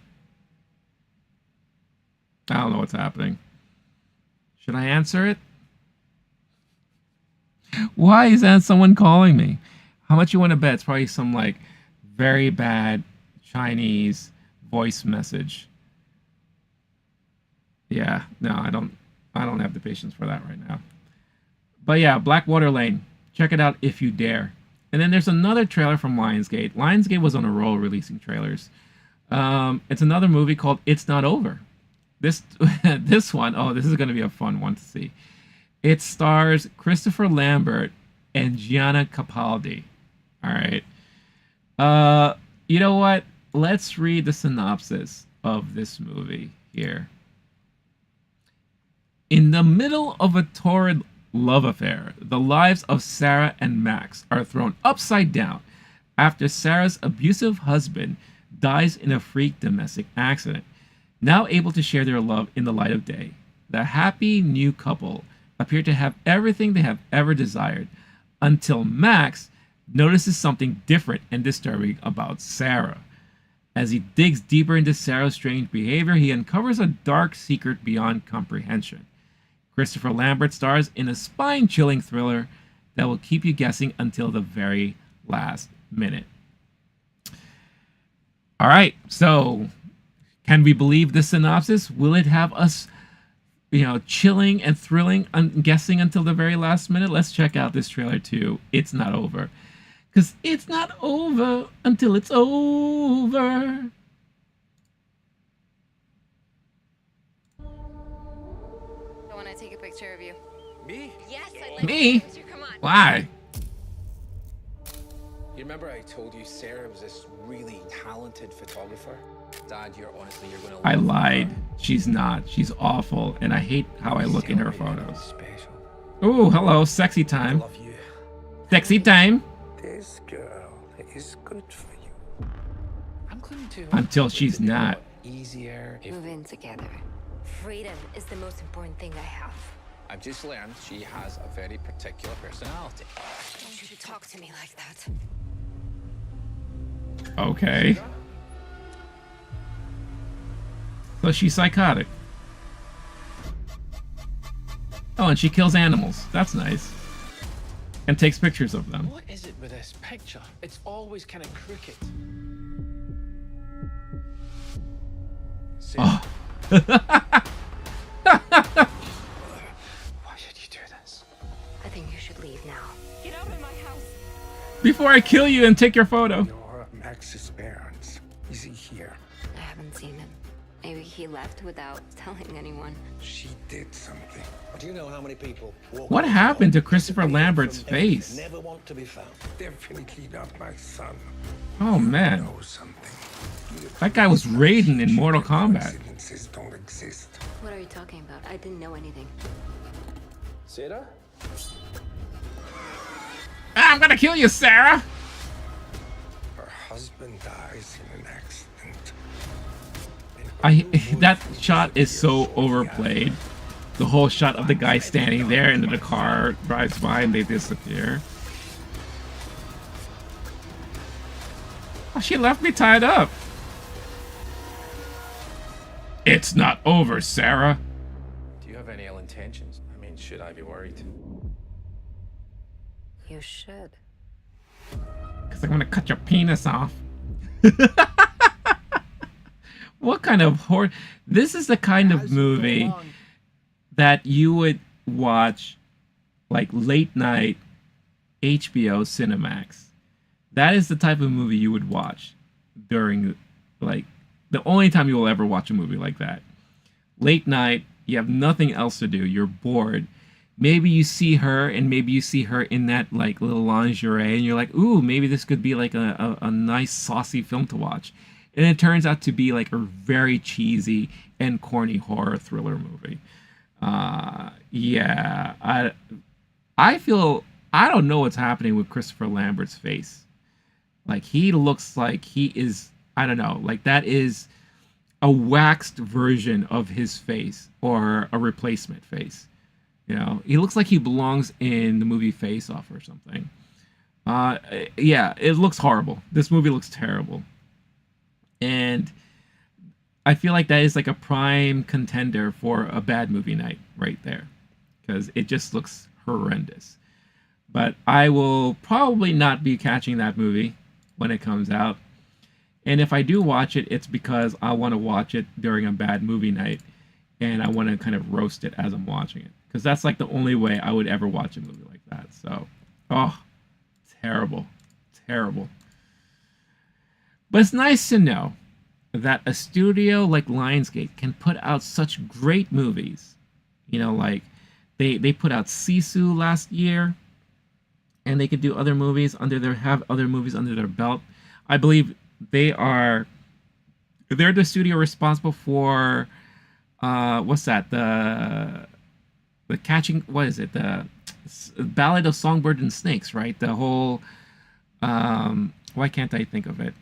S1: I don't know what's happening. Should I answer it? Why is that someone calling me? How much you want to bet? It's probably some like very bad Chinese voice message. Yeah, no, I don't have the patience for that right now. But yeah, Blackwater Lane. Check it out if you dare. And then there's another trailer from Lionsgate. Lionsgate was on a roll releasing trailers. It's another movie called It's Not Over. This one, oh, this is going to be a fun one to see. It stars Christopher Lambert and Gianna Capaldi. All right. You know what? Let's read the synopsis of this movie here. In the middle of a torrid love affair, the lives of Sarah and Max are thrown upside down after Sarah's abusive husband dies in a freak domestic accident. Now able to share their love in the light of day, the happy new couple appear to have everything they have ever desired until Max notices something different and disturbing about Sarah. As he digs deeper into Sarah's strange behavior, he uncovers a dark secret beyond comprehension. Christopher Lambert stars in a spine-chilling thriller that will keep you guessing until the very last minute. All right, so can we believe this synopsis? Will it have us, chilling and thrilling and guessing until the very last minute? Let's check out this trailer too. It's not over. Because it's not over until it's over.
S8: I want to take a picture of you.
S3: Me?
S8: Yes, I'd like
S1: Me?
S8: to. Come on.
S1: Why?
S12: You remember I told you Sarah was this really talented photographer? Dad, you're going to
S1: I lied. She's not. She's awful. And I hate how I look in her photos. Oh, hello. Sexy time.
S12: love you.
S1: Sexy time.
S11: This girl is good for you.
S12: I'm going to...
S1: Until she's not.
S12: Easier.
S8: Move in together. Freedom is the most important thing I have.
S12: I've just learned she has a very particular personality.
S8: Don't you talk to me like that.
S1: Okay. So she's psychotic. Oh, and she kills animals. That's nice. And takes pictures of them.
S7: What is it with this picture? It's always kind of crooked.
S1: Oh. Before I kill you and take your photo.
S11: You're Max's parents. Is he here?
S4: I haven't seen him. Maybe he left without telling anyone.
S11: She did something.
S10: Do you know how many people walk
S1: What happened to Christopher Lambert's face?
S10: never want to be found?
S11: Definitely not my son.
S1: Oh man,
S11: Know something.
S1: that guy was Raiden in Mortal Kombat.
S11: Coincidences don't exist.
S4: What are you talking about? I didn't know anything.
S10: Sarah?
S1: I'm gonna kill you, Sarah.
S11: Her husband dies in an accident.
S1: That shot is so overplayed. The whole shot of the guy standing there and then the car drives by and they disappear. Oh, she left me tied up. It's not over, Sarah.
S12: Do you have any ill intentions? I mean, should I be worried?
S4: You should.
S1: Because I'm gonna cut your penis off. What kind of horror? This is the kind of movie that you would watch like late night HBO Cinemax. That is the type of movie you would watch during like the only time you will ever watch a movie like that. Late night, you have nothing else to do, you're bored. Maybe you see her and maybe you see her in that like little lingerie and you're like, ooh, maybe this could be like a nice saucy film to watch. And it turns out to be like a very cheesy and corny horror thriller movie. Yeah, I feel, I don't know what's happening with Christopher Lambert's face. Like he looks like he is, I don't know, like that is a waxed version of his face or a replacement face. You know, he looks like he belongs in the movie Face Off or something. Yeah, it looks horrible. This movie looks terrible. And I feel like that is like a prime contender for a bad movie night right there. Because it just looks horrendous. But I will probably not be catching that movie when it comes out. And if I do watch it, it's because I want to watch it during a bad movie night. And I want to kind of roast it as I'm watching it. Because that's like the only way I would ever watch a movie like that. So, oh, terrible. Terrible. But it's nice to know that a studio like Lionsgate can put out such great movies. You know, like they put out Sisu last year. And they could do other movies have other movies under their belt. I believe they're the studio responsible for what's that? The catching, what is it? The Ballad of Songbirds and Snakes, right? The whole why can't I think of it?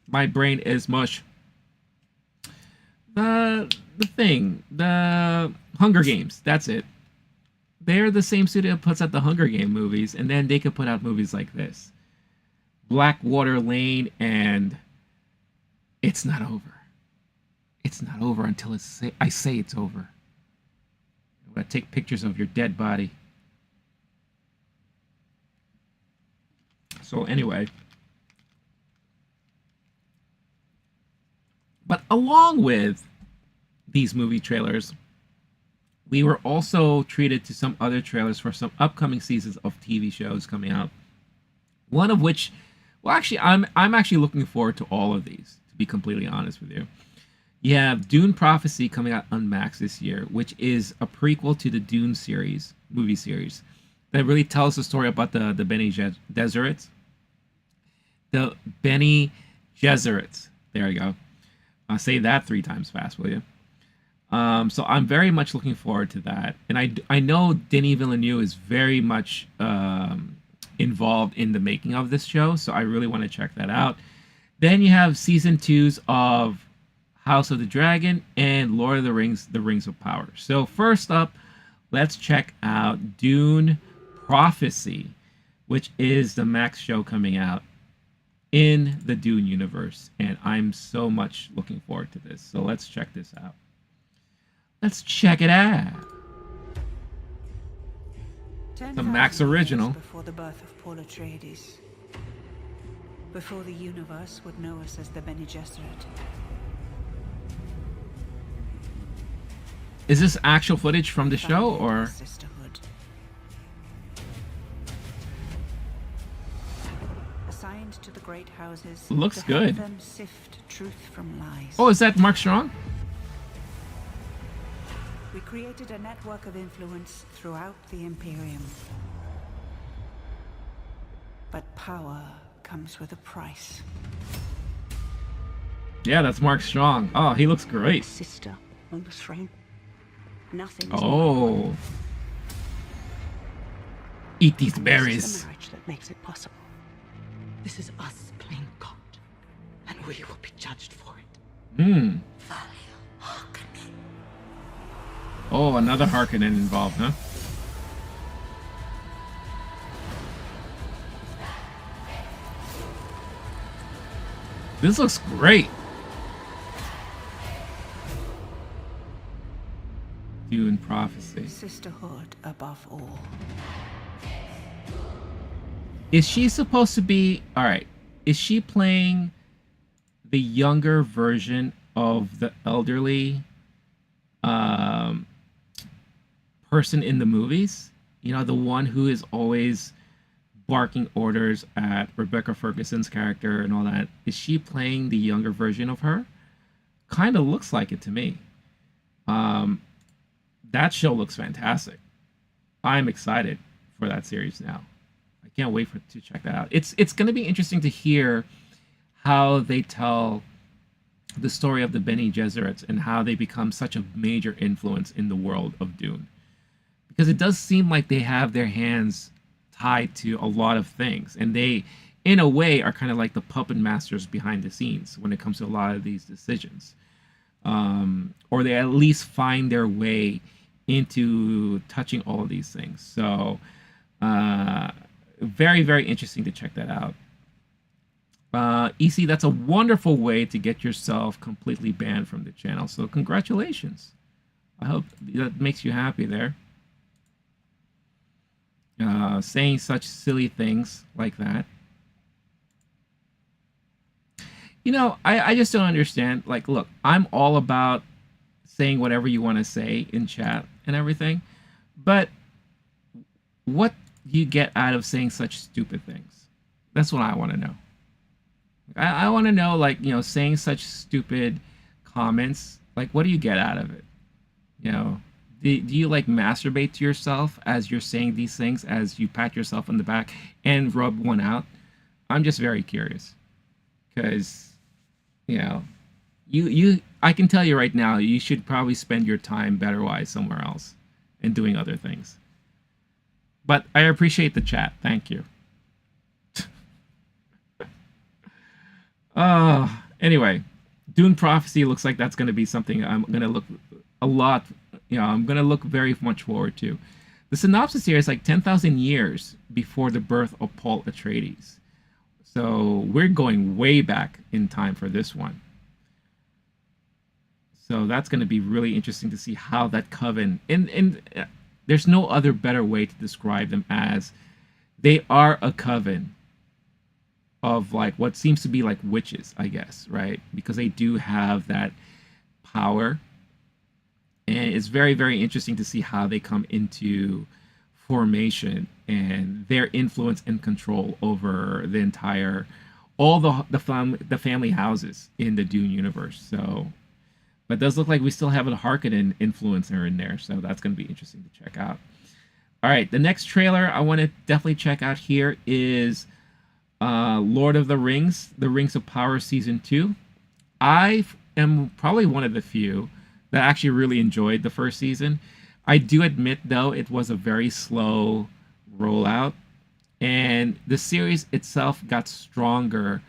S1: My brain is mush. The Hunger Games, that's it. They're the same studio that puts out the Hunger Game movies, and then they could put out movies like this. Blackwater Lane and It's Not Over. It's not over until I say it's over. I'm going to take pictures of your dead body. So anyway. But along with these movie trailers, we were also treated to some other trailers for some upcoming seasons of TV shows coming out. One of which, well, actually, I'm actually looking forward to all of these, to be completely honest with you. You have Dune Prophecy coming out on Max this year, which is a prequel to the Dune series, movie series, that really tells the story about the Bene Gesserits. The Bene Gesserits. There you go. I'll say that 3 times fast, will you? So I'm very much looking forward to that. And I know Denis Villeneuve is very much involved in the making of this show, so I really want to check that out. Then you have season 2s of House of the Dragon and Lord of the Rings, The Rings of Power. So first up, let's check out Dune Prophecy, which is the Max show coming out in the Dune universe. And I'm so much looking forward to this. So let's check this out. Let's check it out. The Max original.
S13: Before the birth of Paul Atreides. Before the universe would know us as the Bene Gesserit.
S1: Is this actual footage from the show, or?
S13: assigned to the great houses
S1: Looks
S13: to
S1: good.
S13: help them sift truth from lies.
S1: Oh, is that Mark Strong?
S13: We created a network of influence throughout the Imperium. But power comes with a price.
S1: Yeah, that's Mark Strong. Oh, he looks great.
S14: Sister on the throne. Nothing.
S1: Oh. Eat these
S14: This is
S1: berries.
S14: the marriage that makes it possible. This is us playing God, and we will be judged for it.
S1: Hmm. Oh, another Harkonnen involved, huh? This looks great. Dune Prophecy.
S13: Sisterhood above all.
S1: Is she supposed to be... Alright. Is she playing the younger version of the elderly person in the movies? You know, the one who is always barking orders at Rebecca Ferguson's character and all that. Is she playing the younger version of her? Kind of looks like it to me. That show looks fantastic. I'm excited for that series now. I can't wait to check that out. It's going to be interesting to hear how they tell the story of the Bene Gesserits and how they become such a major influence in the world of Dune. Because it does seem like they have their hands tied to a lot of things. And they, in a way, are kind of like the puppet masters behind the scenes when it comes to a lot of these decisions. Or they at least find their way into touching all of these things. So, very, very interesting to check that out. EC, that's a wonderful way to get yourself completely banned from the channel. So congratulations. I hope that makes you happy there. Saying such silly things like that. You know, I just don't understand. Like, look, I'm all about saying whatever you want to say in chat and everything. But what do you get out of saying such stupid things? That's what I want to know. I want to know, like, you know, saying such stupid comments, like, what do you get out of it? You know, do you, like, masturbate to yourself as you're saying these things, as you pat yourself on the back and rub one out? I'm just very curious. Because, you know, I can tell you right now, you should probably spend your time better-wise somewhere else and doing other things. But I appreciate the chat. Thank you. Anyway, Dune Prophecy looks like that's going to be something I'm going to look a lot, you know, I'm going to look very much forward to. The synopsis here is like 10,000 years before the birth of Paul Atreides. So we're going way back in time for this one. So that's going to be really interesting to see how that coven, and there's no other better way to describe them, as they are a coven of like what seems to be like witches, I guess, right? Because they do have that power. And it's very, very interesting to see how they come into formation and their influence and control over the entire, all the family houses in the Dune universe. So, but it does look like we still have a Harkonnen influencer in there. So that's going to be interesting to check out. All right, the next trailer I want to definitely check out here is Lord of the Rings of Power Season 2. I am probably one of the few that actually really enjoyed the first season. I do admit, though, it was a very slow rollout, and the series itself got stronger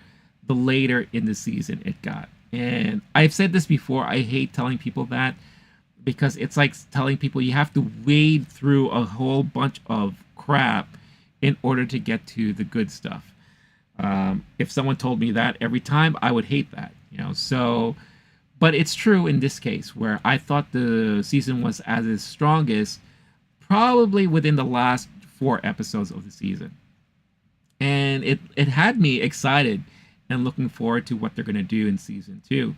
S1: the later in the season it got. And I've said this before, I hate telling people that, because it's like telling people you have to wade through a whole bunch of crap in order to get to the good stuff. If someone told me that every time, I would hate that, you know. So, but it's true in this case, where I thought the season was at its strongest probably within the last 4 episodes of the season, and it had me excited and looking forward to what they're going to do in season 2.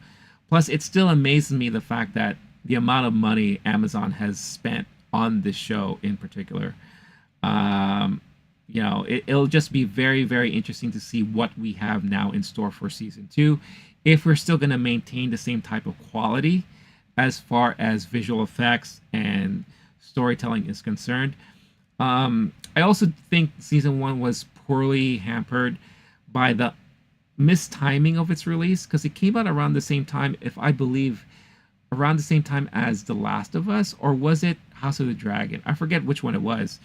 S1: Plus, it still amazes me the fact that the amount of money Amazon has spent on this show in particular. you know, it'll just be very, very interesting to see what we have now in store for season 2, if we're still going to maintain the same type of quality as far as visual effects and storytelling is concerned. I also think season 1 was poorly hampered by the mistiming of its release, because it came out around the same time, if I believe, around the same time as The Last of Us, or was it House of the Dragon? I forget which one it was.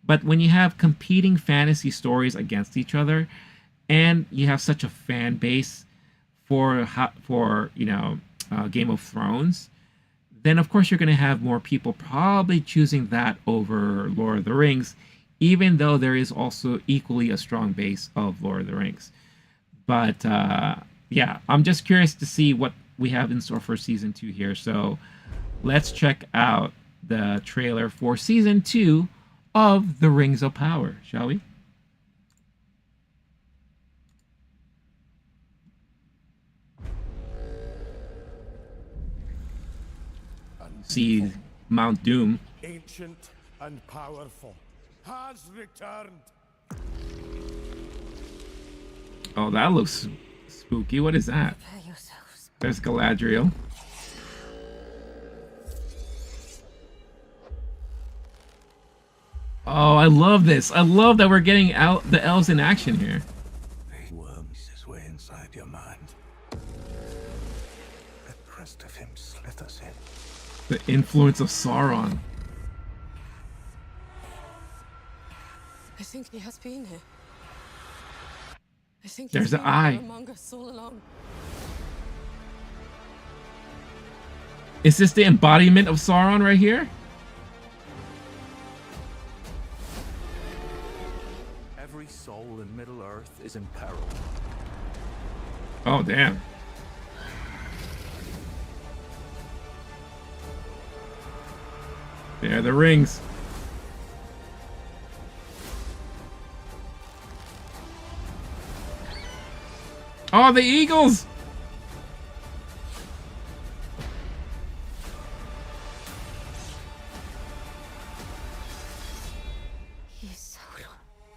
S1: But when you have competing fantasy stories against each other, and you have such a fan base for Game of Thrones, then of course you're going to have more people probably choosing that over Lord of the Rings, even though there is also equally a strong base of Lord of the Rings. But yeah, I'm just curious to see what we have in store for season 2 here. So let's check out the trailer for season 2 of The Rings of Power, shall we? See Mount Doom.
S15: Ancient and powerful, has returned.
S1: Oh, that looks spooky. What is that? There's Galadriel. Oh, I love this. I love that we're getting out the elves in action here.
S11: Worms his way inside your mind. The crest of him slithers in.
S1: The influence of Sauron.
S8: I think he has been here. I think
S1: there's
S8: the
S1: eye.
S8: Among us all along.
S1: Is this the embodiment of Sauron right here?
S11: Every soul in Middle-earth is in peril.
S1: Oh, damn. There are the rings. Oh, the eagles!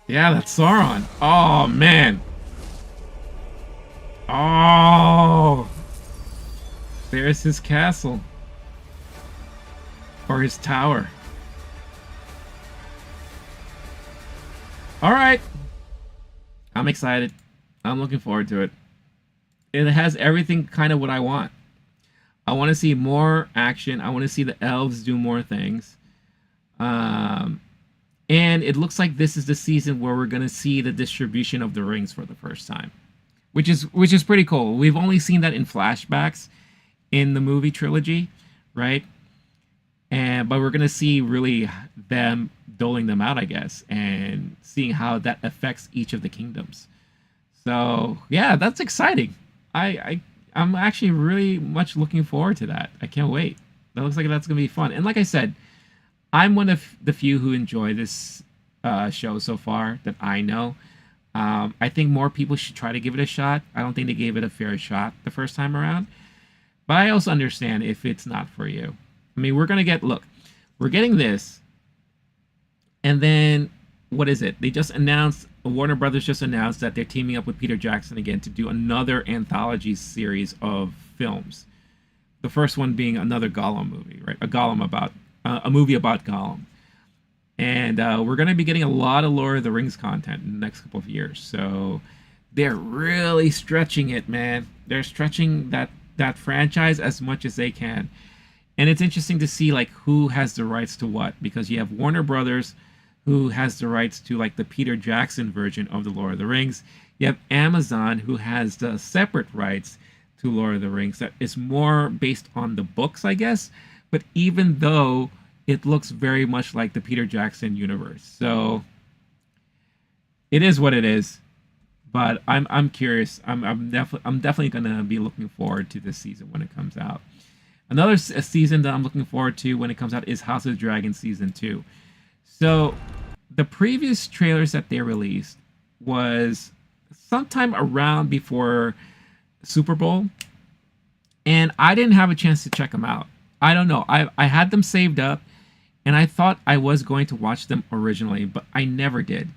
S1: Yeah, that's Sauron. Oh, man. Oh. There's his castle. Or his tower. All right. I'm excited. I'm looking forward to it. It has everything kind of what I want. I want to see more action. I want to see the elves do more things. And it looks like this is the season where we're going to see the distribution of the rings for the first time, which is pretty cool. We've only seen that in flashbacks in the movie trilogy, right? But we're going to see really them doling them out, I guess, and seeing how that affects each of the kingdoms. So yeah, that's exciting. I'm actually really much looking forward to that. I can't wait. That looks like that's going to be fun. And like I said, I'm one of the few who enjoy this show so far that I know. I think more people should try to give it a shot. I don't think they gave it a fair shot the first time around. But I also understand if it's not for you. I mean, we're getting this. And then, what is it? Warner Brothers just announced that they're teaming up with Peter Jackson again to do another anthology series of films. The first one being another Gollum movie, right? A movie about Gollum. And we're going to be getting a lot of Lord of the Rings content in the next couple of years. So they're really stretching it, man. They're stretching that franchise as much as they can. And it's interesting to see like who has the rights to what, because you have Warner Brothers who has the rights to like the Peter Jackson version of the Lord of the Rings. You have Amazon who has the separate rights to Lord of the Rings that is more based on the books, I guess. But even though it looks very much like the Peter Jackson universe, so it is what it is. But I'm curious. I'm definitely gonna be looking forward to this season when it comes out. Another season that I'm looking forward to when it comes out is House of the Dragon season 2. So the previous trailers that they released was sometime around before Super Bowl, and I didn't have a chance to check them out. I don't know. I had them saved up, and I thought I was going to watch them originally, but I never did.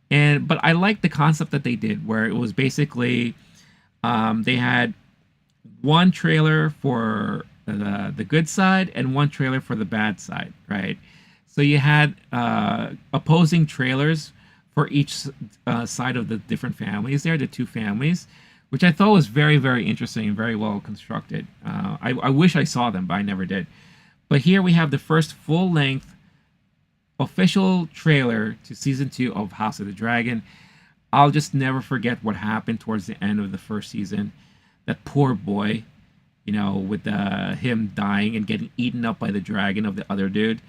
S1: But I like the concept that they did, where it was basically they had one trailer for the good side and one trailer for the bad side, right? So you had opposing trailers for each side of the different families there, the two families, which I thought was very, very interesting and very well constructed. I wish I saw them, but I never did. But here we have the first full-length official trailer to season 2 of House of the Dragon. I'll just never forget what happened towards the end of the first season. That poor boy, you know, with him dying and getting eaten up by the dragon of the other dude.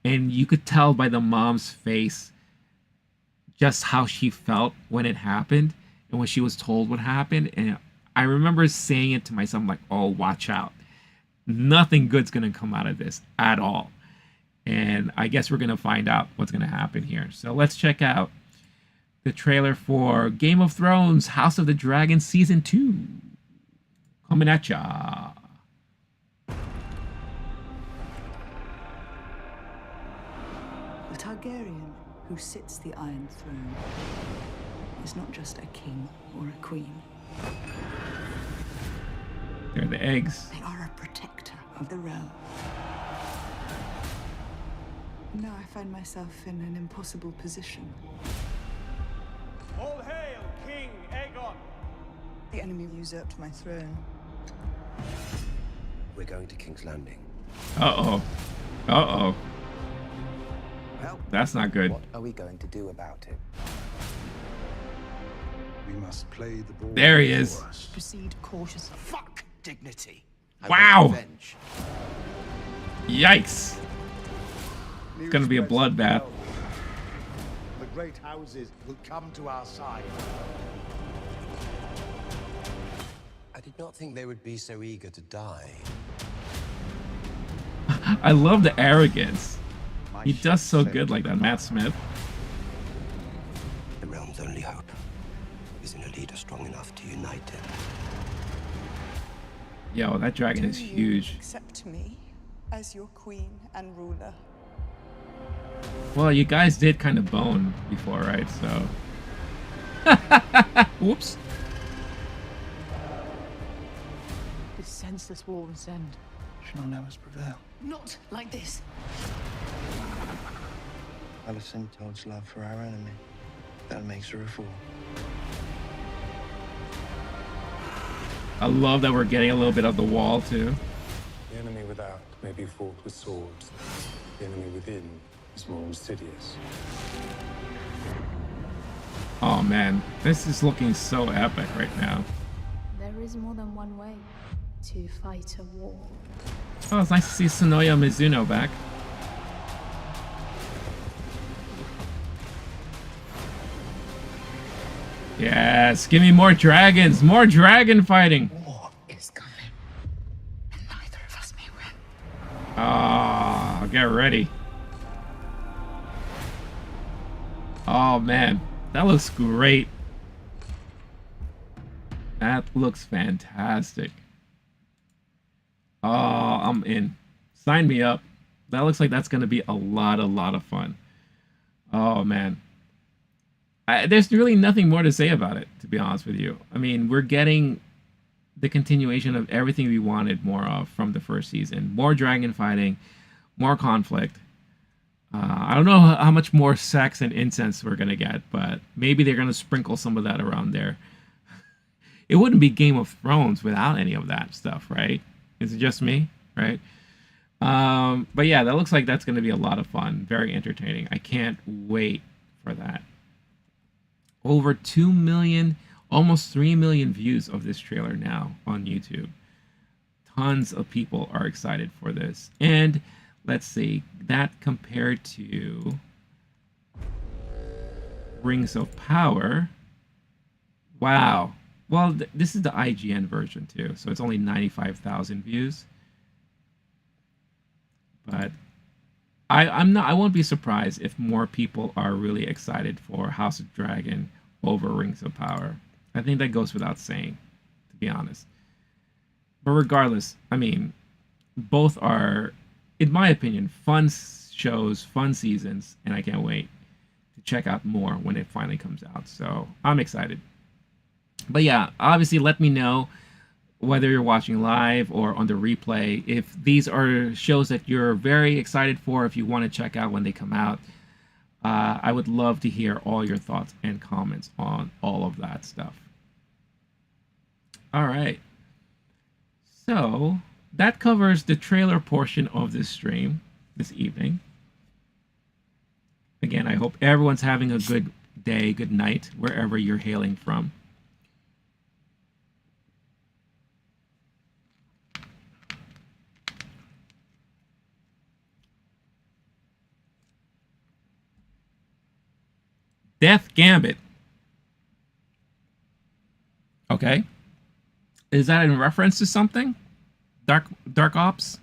S1: And you could tell by the mom's face just how she felt when it happened and when she was told what happened. And I remember saying it to myself, like, oh, watch out. Nothing good's going to come out of this at all. And I guess we're going to find out what's going to happen here. So let's check out the trailer for Game of Thrones House of the Dragon Season 2. Coming at ya.
S13: The Targaryen who sits the Iron Throne is not just a king or a queen.
S1: They're the eggs.
S13: They are a protector of the realm. Now I find myself in an impossible position.
S15: All hail, King Aegon!
S13: The enemy usurped my throne.
S11: We're going to King's Landing.
S1: Uh-oh. Uh-oh.
S11: Well,
S1: that's not good.
S11: What are we going to do about it?
S9: We must play the ball.
S1: There he is.
S13: Proceed cautiously.
S11: Fuck dignity.
S1: Wow. Yikes. It's gonna be a bloodbath.
S15: The great houses will come to our side.
S11: I did not think they would be so eager to die.
S1: I love the arrogance. He does so good like that, Matt Smith.
S11: The realm's only hope is in a leader strong enough to unite it.
S1: Yo, that dragon is huge.
S13: Accept me as your queen and ruler.
S1: Well, you guys did kind of bone before, right? So. Whoops.
S14: This senseless war's end
S7: Shall not let us prevail.
S14: Not like this.
S7: Alicent towards love for our enemy. That makes her a fool.
S1: I love that we're getting a little bit of the wall, too.
S9: The enemy without may be fought with swords. The enemy within is more insidious.
S1: Oh, man. This is looking so epic right now.
S4: There is more than one way to fight a war.
S1: Oh, it's nice to see Sonoya Mizuno back. Yes, give me more dragons, more dragon fighting.
S14: War is coming, and neither of us may win.
S1: Oh, get ready. Oh man, that looks great. That looks fantastic. Oh, I'm in. Sign me up. That looks like that's going to be a lot of fun. Oh man. There's really nothing more to say about it, to be honest with you. I mean, we're getting the continuation of everything we wanted more of from the first season. More dragon fighting, more conflict. I don't know how much more sex and incense we're going to get, but maybe they're going to sprinkle some of that around there. It wouldn't be Game of Thrones without any of that stuff, right? Is it just me, right? But yeah, that looks like that's going to be a lot of fun. Very entertaining. I can't wait for that. Over 2 million, almost 3 million views of this trailer now on YouTube. Tons of people are excited for this. And let's see, that compared to Rings of Power. Wow. Well, this is the IGN version too, so it's only 95,000 views. But I won't be surprised if more people are really excited for House of Dragon over Rings of Power. I think that goes without saying, to be honest. But regardless, I mean, both are, in my opinion, fun shows, fun seasons, and I can't wait to check out more when it finally comes out. So I'm excited. But yeah, obviously let me know whether you're watching live or on the replay, if these are shows that you're very excited for, if you want to check out when they come out. I would love to hear all your thoughts and comments on all of that stuff. All right. So that covers the trailer portion of this stream this evening. Again, I hope everyone's having a good day, good night, wherever you're hailing from. Death Gambit. Okay. Is that in reference to something? Dark Ops?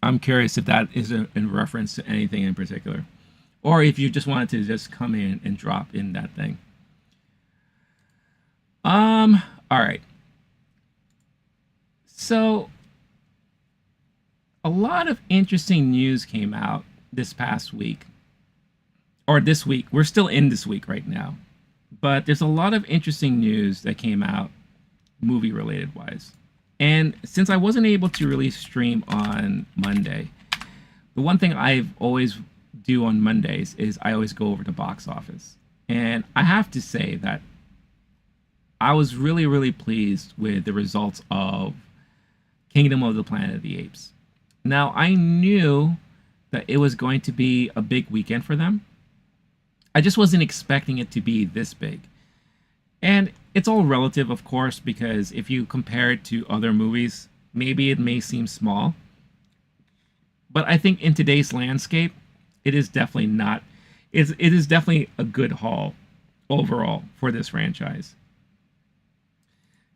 S1: I'm curious if that is in reference to anything in particular. Or if you just wanted to just come in and drop in that thing. All right. So a lot of interesting news came out this past week. Or this week. We're still in this week right now. But there's a lot of interesting news that came out movie related wise. And since I wasn't able to really stream on Monday, the one thing I always do on Mondays is I always go over to box office. And I have to say that I was really, really pleased with the results of Kingdom of the Planet of the Apes. Now, I knew that it was going to be a big weekend for them. I just wasn't expecting it to be this big. And it's all relative, of course, because if you compare it to other movies, maybe it may seem small. But I think in today's landscape, it is definitely not. It is definitely a good haul overall for this franchise.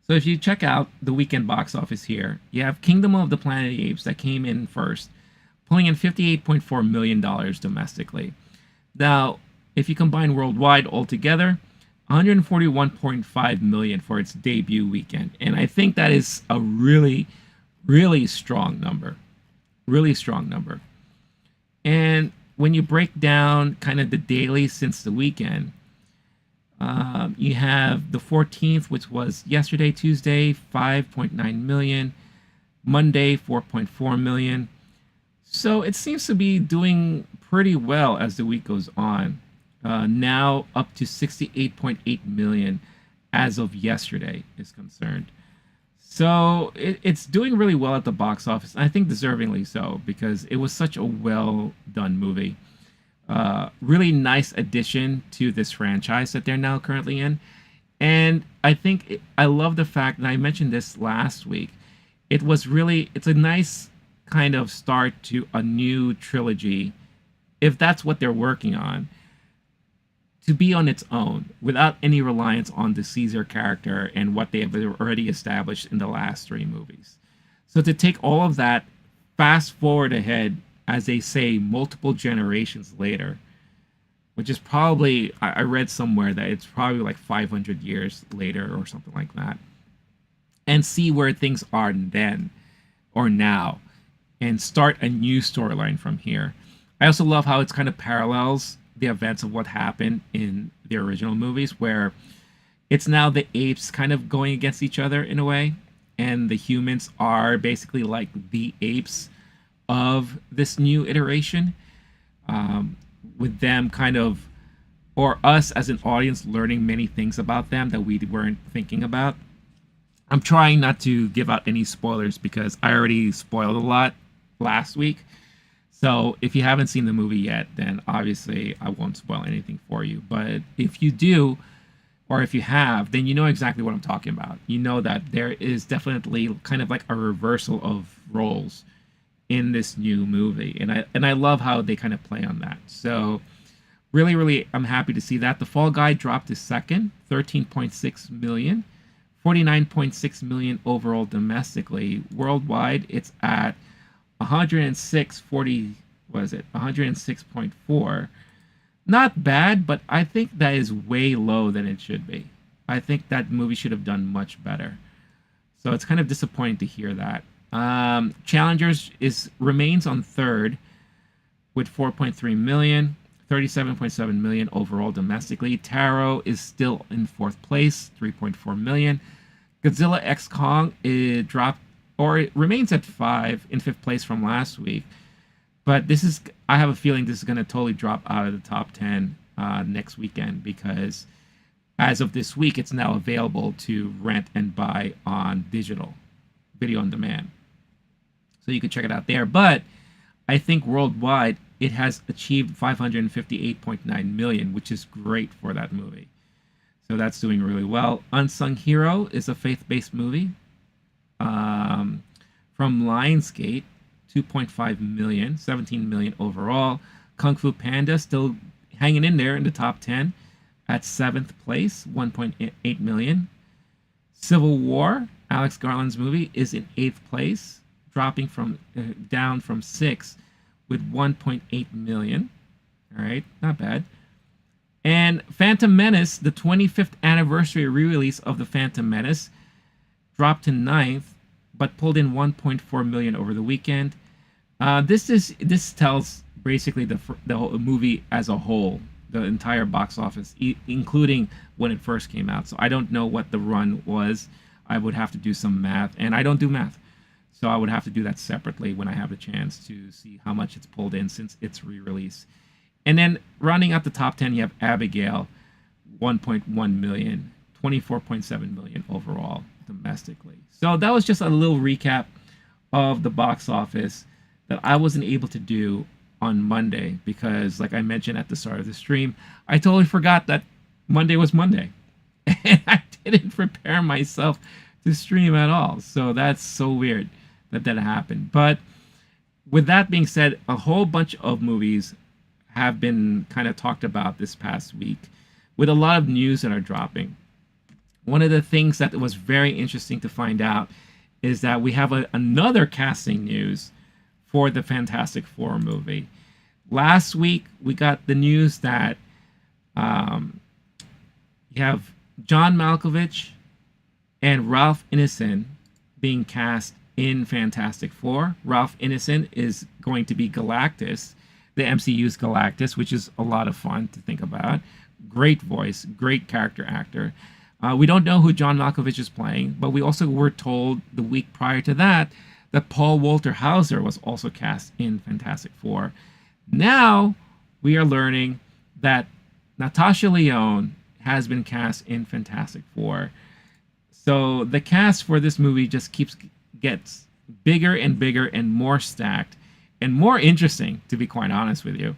S1: So if you check out the weekend box office here, you have Kingdom of the Planet of the Apes that came in first, pulling in $58.4 million domestically. Now, if you combine worldwide altogether, $141.5 million for its debut weekend. And I think that is a really, really strong number. Really strong number. And when you break down kind of the daily since the weekend, you have the 14th, which was yesterday, Tuesday, 5.9 million. Monday, 4.4 million. So it seems to be doing pretty well as the week goes on. Now up to 68.8 million as of yesterday is concerned. So it's doing really well at the box office. I think deservingly so, because it was such a well done movie. Really nice addition to this franchise that they're now currently in. And I think I love the fact, and I mentioned this last week, it's a nice kind of start to a new trilogy, if that's what they're working on, to be on its own without any reliance on the Caesar character and what they have already established in the last three movies. So to take all of that, fast forward ahead, as they say, multiple generations later, which is probably, I read somewhere that it's probably like 500 years later or something like that, and see where things are then or now and start a new storyline from here. I also love how it's kind of parallels the events of what happened in the original movies, where it's now the apes kind of going against each other in a way, and the humans are basically like the apes of this new iteration, with them kind of, or us as an audience, learning many things about them that we weren't thinking about. I'm trying not to give out any spoilers because I already spoiled a lot last week. So if you haven't seen the movie yet, then obviously I won't spoil anything for you. But if you do, or if you have, then you know exactly what I'm talking about. You know that there is definitely kind of like a reversal of roles in this new movie. And I love how they kind of play on that. So really, really, I'm happy to see that. The Fall Guy dropped to second, 13.6 million, 49.6 million overall domestically. Worldwide, it's at 106.4. Not bad, but I think that is way low than it should be. I think that movie should have done much better. So it's kind of disappointing to hear that. Challengers remains on third with 4.3 million, 37.7 million overall domestically. Taro is still in fourth place, 3.4 million. Godzilla X Kong, it dropped, or it remains at in fifth place from last week. But I have a feeling this is going to totally drop out of the top 10 next weekend, because as of this week, it's now available to rent and buy on digital, video on demand. So you can check it out there. But I think worldwide, it has achieved 558.9 million, which is great for that movie. So that's doing really well. Unsung Hero is a faith-based movie from Lionsgate, 2.5 million, 17 million overall. Kung Fu Panda still hanging in there in the top 10 at 7th place, 1.8 million. Civil War, Alex Garland's movie, is in 8th place, dropping down from 6th with 1.8 million. All right, not bad. And Phantom Menace, the 25th anniversary re-release of the Phantom Menace, dropped to 9th, but pulled in 1.4 million over the weekend. This tells basically the whole movie as a whole, the entire box office, including when it first came out. So I don't know what the run was. I would have to do some math, and I don't do math. So I would have to do that separately when I have a chance to see how much it's pulled in since its re-release. And then rounding out the top 10, you have Abigail, 1.1 million, 24.7 million overall domestically. So that was just a little recap of the box office that I wasn't able to do on Monday because, like I mentioned at the start of the stream, I totally forgot that Monday was Monday. And I didn't prepare myself to stream at all. So that's so weird that happened. But with that being said, a whole bunch of movies have been kind of talked about this past week with a lot of news that are dropping. One of the things that was very interesting to find out is that we have another casting news for the Fantastic Four movie. Last week, we got the news that you have John Malkovich and Ralph Ineson being cast in Fantastic Four. Ralph Ineson is going to be Galactus, the MCU's Galactus, which is a lot of fun to think about. Great voice, great character actor. We don't know who John Malkovich is playing, but we also were told the week prior to that Paul Walter Hauser was also cast in Fantastic Four. Now we are learning that Natasha Lyonne has been cast in Fantastic Four. So the cast for this movie just gets bigger and bigger and more stacked and more interesting, to be quite honest with you.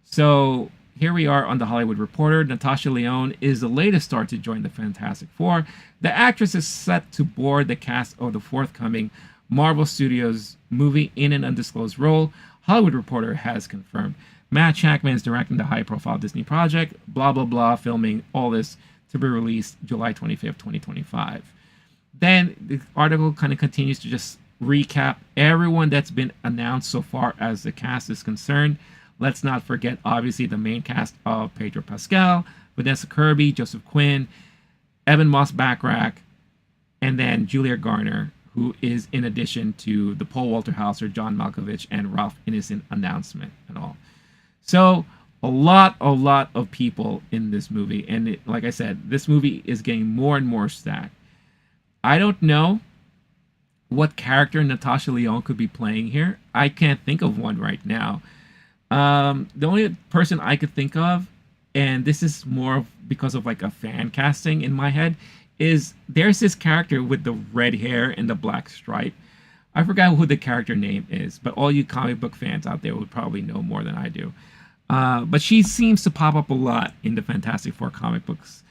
S1: So here we are on The Hollywood Reporter. Natasha Lyonne is the latest star to join the Fantastic Four. The actress is set to board the cast of the forthcoming Marvel Studios movie in an undisclosed role. Hollywood Reporter has confirmed. Matt Shackman is directing the high-profile Disney project, blah, blah, blah, filming all this to be released July 25th, 2025. Then the article kind of continues to just recap everyone that's been announced so far as the cast is concerned. Let's not forget, obviously, the main cast of Pedro Pascal, Vanessa Kirby, Joseph Quinn, Evan Moss-Backrack, and then Julia Garner, who is in addition to the Paul Walter Hauser, John Malkovich, and Ralph Ineson announcement and all. So a lot of people in this movie. And like I said, this movie is getting more and more stacked. I don't know what character Natasha Lyonne could be playing here. I can't think of one right now. The only person I could think of, and this is more because of like a fan casting in my head, is there's this character with the red hair and the black stripe. I forgot who the character name is, but all you comic book fans out there would probably know more than I do. But she seems to pop up a lot in the Fantastic Four comic books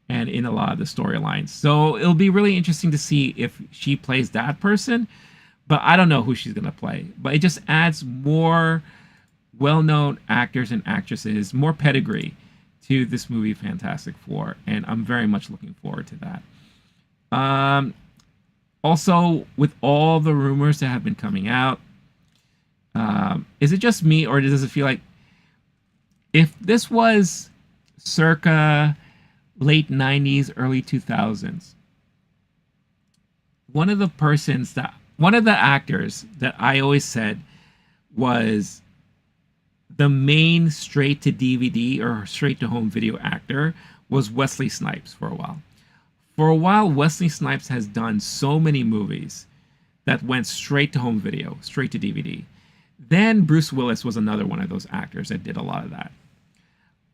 S1: and in a lot of the storylines. So it'll be really interesting to see if she plays that person, but I don't know who she's going to play. But it just adds more well-known actors and actresses, more pedigree to this movie Fantastic Four, and I'm very much looking forward to that. Also, with all the rumors that have been coming out, is it just me, or does it feel like if this was circa late 90s, early 2000s, one of the actors that I always said was the main straight to DVD or straight to home video actor was Wesley Snipes for a while. For a while, Wesley Snipes has done so many movies that went straight to home video, straight to DVD. Then Bruce Willis was another one of those actors that did a lot of that.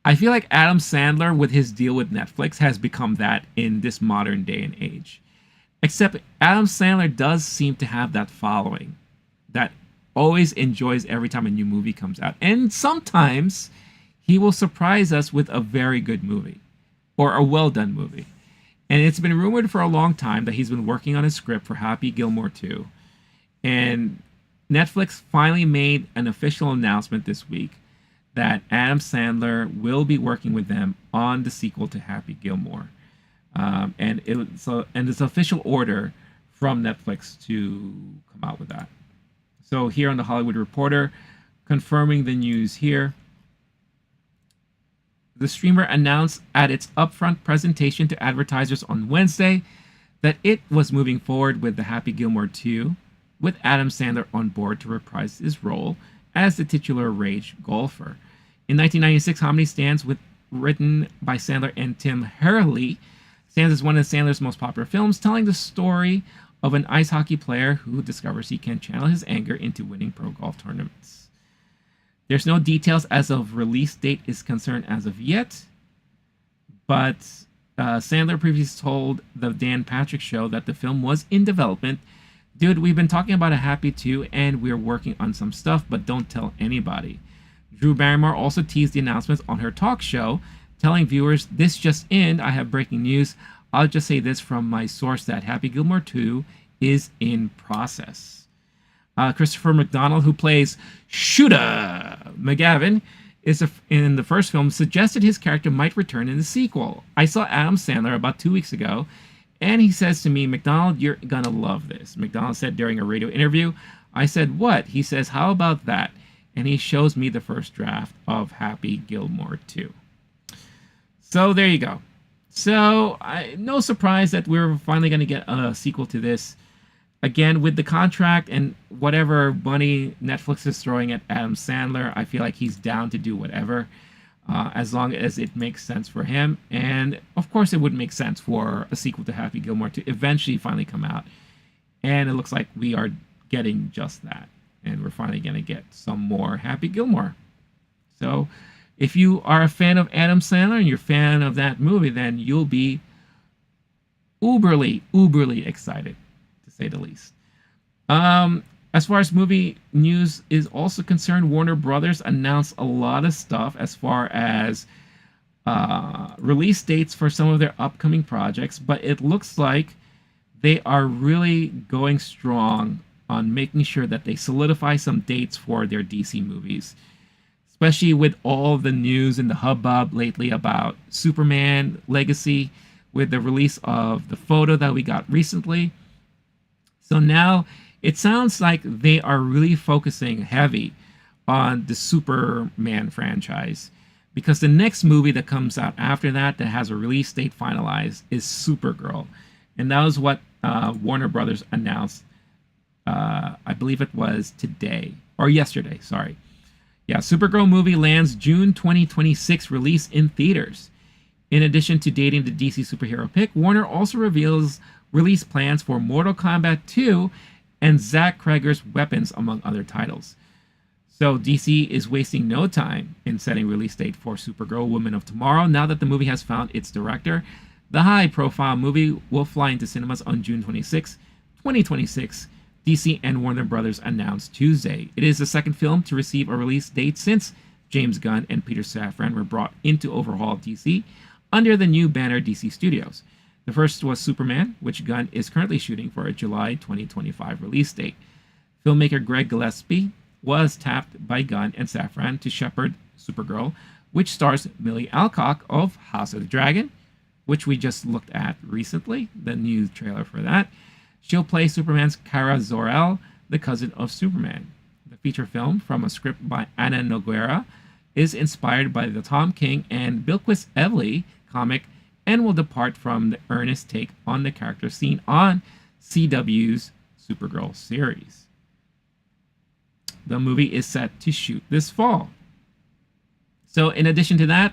S1: I feel like Adam Sandler, with his deal with Netflix, has become that in this modern day and age. Except Adam Sandler does seem to have that following that always enjoys every time a new movie comes out. And sometimes he will surprise us with a very good movie or a well-done movie. And it's been rumored for a long time that he's been working on a script for Happy Gilmore 2. And Netflix finally made an official announcement this week that Adam Sandler will be working with them on the sequel to Happy Gilmore. And it's an official order from Netflix to come out with that. So here on The Hollywood Reporter, confirming the news here, the streamer announced at its upfront presentation to advertisers on Wednesday that it was moving forward with the Happy Gilmore 2, with Adam Sandler on board to reprise his role as the titular rage golfer. In 1996, Hominy Stands, written by Sandler and Tim Hurley, stands as one of Sandler's most popular films, telling the story of an ice hockey player who discovers he can channel his anger into winning pro golf tournaments. There's no details as of release date is concerned as of yet, but Sandler previously told the Dan Patrick Show that the film was in development. Dude, we've been talking about a Happy 2 and we're working on some stuff, but don't tell anybody. Drew Barrymore also teased the announcements on her talk show, telling viewers, "This just in, I have breaking news. I'll just say this from my source that Happy Gilmore 2 is in process." Christopher McDonald, who plays Shooter McGavin, in the first film, suggested his character might return in the sequel. I saw Adam Sandler about 2 weeks ago, and he says to me, "McDonald, you're gonna love this." McDonald said during a radio interview. I said, "What?" He says, "How about that?" And he shows me the first draft of Happy Gilmore 2. So there you go. So no surprise that we're finally going to get a sequel to this. Again, with the contract and whatever money Netflix is throwing at Adam Sandler, I feel like he's down to do whatever, as long as it makes sense for him. And of course, it would make sense for a sequel to Happy Gilmore to eventually finally come out. And it looks like we are getting just that. And we're finally going to get some more Happy Gilmore. So if you are a fan of Adam Sandler and you're a fan of that movie, then you'll be uberly excited, to say the least. As far as movie news is also concerned, Warner Brothers announced a lot of stuff as far as release dates for some of their upcoming projects, but it looks like they are really going strong on making sure that they solidify some dates for their DC movies, especially with all the news and the hubbub lately about Superman Legacy, with the release of the photo that we got recently. So now it sounds like they are really focusing heavy on the Superman franchise, because the next movie that comes out after that has a release date finalized is Supergirl. And that was what Warner Brothers announced. I believe it was today or yesterday. Sorry. Yeah, Supergirl movie lands June 2026 release in theaters. In addition to dating the DC superhero pick, Warner also reveals release plans for Mortal Kombat 2 and Zack Cregger's Weapons, among other titles. So DC is wasting no time in setting release date for Supergirl Woman of Tomorrow now that the movie has found its director. The high-profile movie will fly into cinemas on June 26, 2026, DC and Warner Brothers announced Tuesday. It is the second film to receive a release date since James Gunn and Peter Safran were brought in to overhaul DC under the new banner DC Studios. The first was Superman, which Gunn is currently shooting for a July 2025 release date. Filmmaker Greg Gillespie was tapped by Gunn and Safran to shepherd Supergirl, which stars Millie Alcock of House of the Dragon, which we just looked at recently, the new trailer for that. She'll play Superman's Kara Zor-El, the cousin of Superman. The feature film, from a script by Ana Noguera, is inspired by the Tom King and Bilquis Evely comic and will depart from the earnest take on the character seen on CW's Supergirl series. The movie is set to shoot this fall. So in addition to that,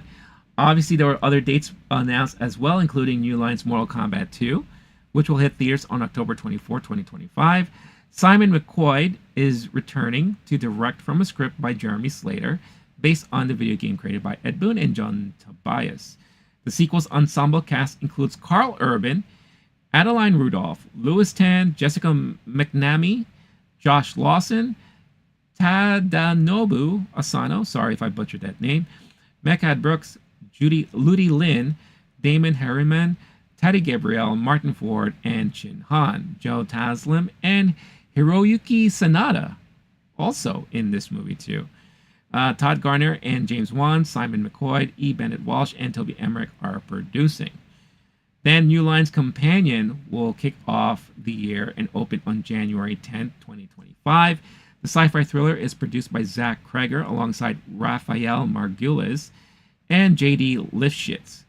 S1: obviously there were other dates announced as well, including New Line's Mortal Kombat 2, which will hit theaters on October 24, 2025. Simon McQuoid is returning to direct from a script by Jeremy Slater, based on the video game created by Ed Boon and John Tobias. The sequel's ensemble cast includes Carl Urban, Adeline Rudolph, Louis Tan, Jessica McNamee, Josh Lawson, Tadanobu Asano, sorry if I butchered that name, Mechad Brooks, Ludi Lin, Damon Harriman, Teddy Gabriel, Martin Ford, and Chin Han. Joe Taslim and Hiroyuki Sanada also in this movie too. Todd Garner and James Wan, Simon McQuoid, E. Bennett Walsh, and Toby Emmerich are producing. Then New Line's Companion will kick off the year and open on January 10th, 2025. The sci-fi thriller is produced by Zach Kreger alongside Raphael Margulies and J.D. Lifshitz.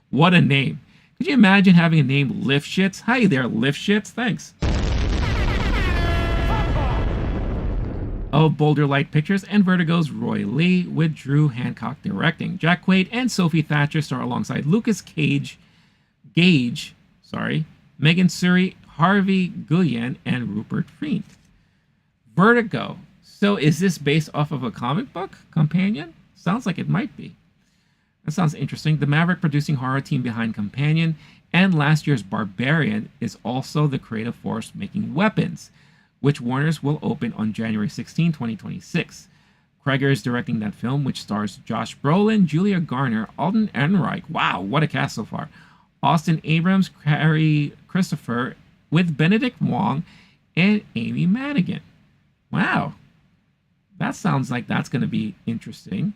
S1: What a name. Could you imagine having a name Lifshitz? Hi there, Lifshitz. Thanks. Of Boulder Light Pictures and Vertigo's Roy Lee, with Drew Hancock directing. Jack Quaid and Sophie Thatcher star alongside Lucas Gage, Megan Suri, Harvey Guillen, and Rupert Friend. Vertigo. So is this based off of a comic book companion? Sounds like it might be. That sounds interesting. The Maverick producing horror team behind Companion and last year's Barbarian is also the creative force making Weapons, which Warner's will open on January 16, 2026. Kreger is directing that film, which stars Josh Brolin, Julia Garner, Alden Ehrenreich. Wow, what a cast so far. Austin Abrams, Carrie Christopher, with Benedict Wong and Amy Madigan. Wow. That sounds like that's going to be interesting.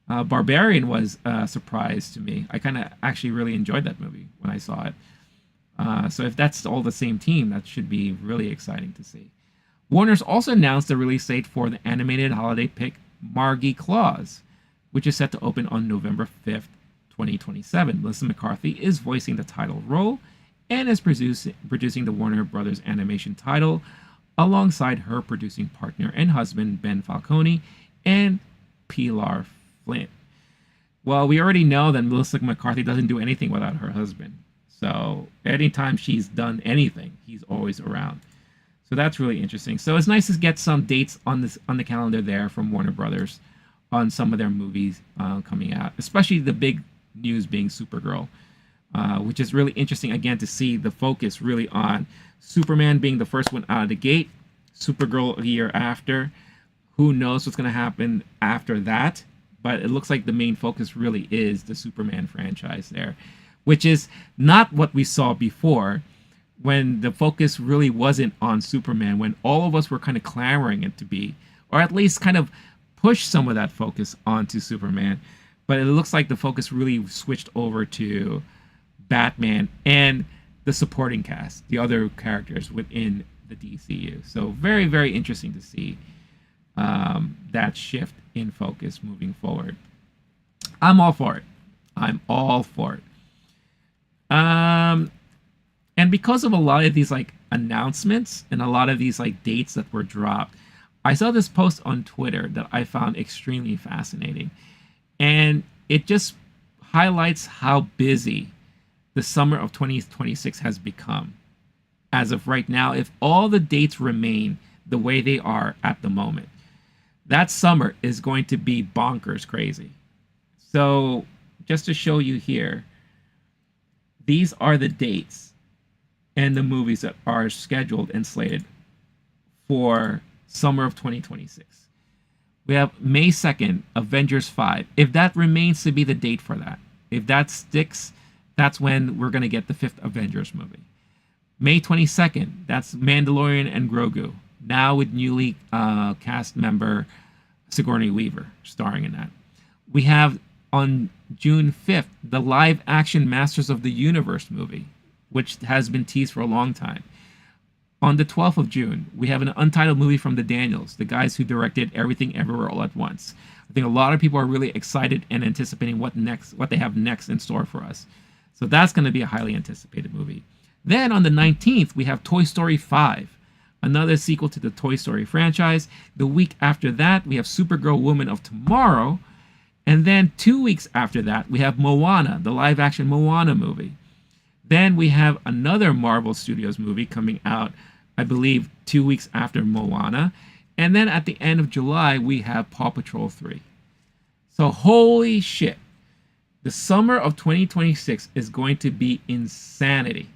S1: Barbarian was a surprise to me. I kind of actually really enjoyed that movie when I saw it. So if that's all the same team, that should be really exciting to see. Warner's also announced the release date for the animated holiday pick Margie Claus, which is set to open on November 5th, 2027. Melissa McCarthy is voicing the title role and is producing the Warner Brothers animation title alongside her producing partner and husband Ben Falcone and Pilar Flynn. Well, we already know that Melissa McCarthy doesn't do anything without her husband. So anytime she's done anything, he's always around. So that's really interesting. So it's nice to get some dates on the calendar there from Warner Brothers on some of their movies coming out, especially the big news being Supergirl, which is really interesting, again, to see the focus really on Superman being the first one out of the gate, Supergirl a year after. Who knows what's going to happen after that? But it looks like the main focus really is the Superman franchise there, which is not what we saw before, when the focus really wasn't on Superman, when all of us were kind of clamoring it to be, or at least kind of push some of that focus onto Superman. But it looks like the focus really switched over to Batman and the supporting cast, the other characters within the DCU. So very, very interesting to see that shift in focus moving forward. I'm all for it. I'm all for it. And because of a lot of these like announcements and a lot of these like dates that were dropped, I saw this post on Twitter that I found extremely fascinating. And it just highlights how busy the summer of 2026 has become. As of right now, if all the dates remain the way they are at the moment, that summer is going to be bonkers crazy. So just to show you here, these are the dates and the movies that are scheduled and slated for summer of 2026. We have May 2nd, Avengers 5. If that remains to be the date for that, if that sticks, that's when we're going to get the 5th Avengers movie. May 22nd, that's Mandalorian and Grogu, now with newly cast member Sigourney Weaver starring in that. We have on June 5th, the live-action Masters of the Universe movie, which has been teased for a long time. On the 12th of June, we have an untitled movie from the Daniels, the guys who directed Everything Everywhere All at Once. I think a lot of people are really excited and anticipating what they have next in store for us. So that's going to be a highly anticipated movie. Then on the 19th, we have Toy Story 5, another sequel to the Toy Story franchise. The week after that, we have Supergirl Woman of Tomorrow. And then 2 weeks after that, we have Moana, the live-action Moana movie. Then we have another Marvel Studios movie coming out, I believe, 2 weeks after Moana. And then at the end of July, we have Paw Patrol 3. So holy shit. The summer of 2026 is going to be insanity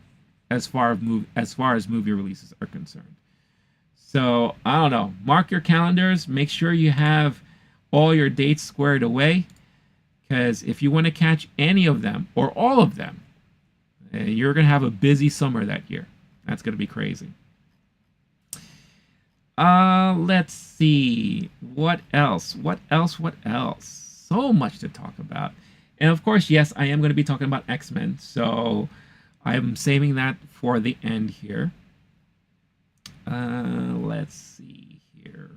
S1: as far as movie releases are concerned. So, I don't know. Mark your calendars. Make sure you have all your dates squared away. Because if you want to catch any of them or all of them, you're going to have a busy summer that year. That's going to be crazy. Let's see. What else? So much to talk about. And of course, yes, I am going to be talking about X-Men. So I'm saving that for the end here. Let's see here.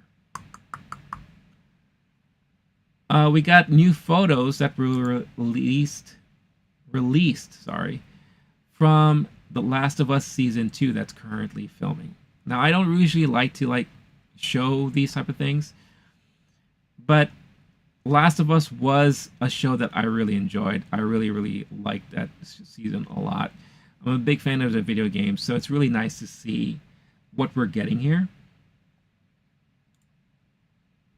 S1: We got new photos that were released, from The Last of Us Season 2 that's currently filming. Now, I don't usually like to show these type of things, but Last of Us was a show that I really enjoyed. I really liked that season a lot. I'm a big fan of the video game, so it's really nice to see what we're getting here.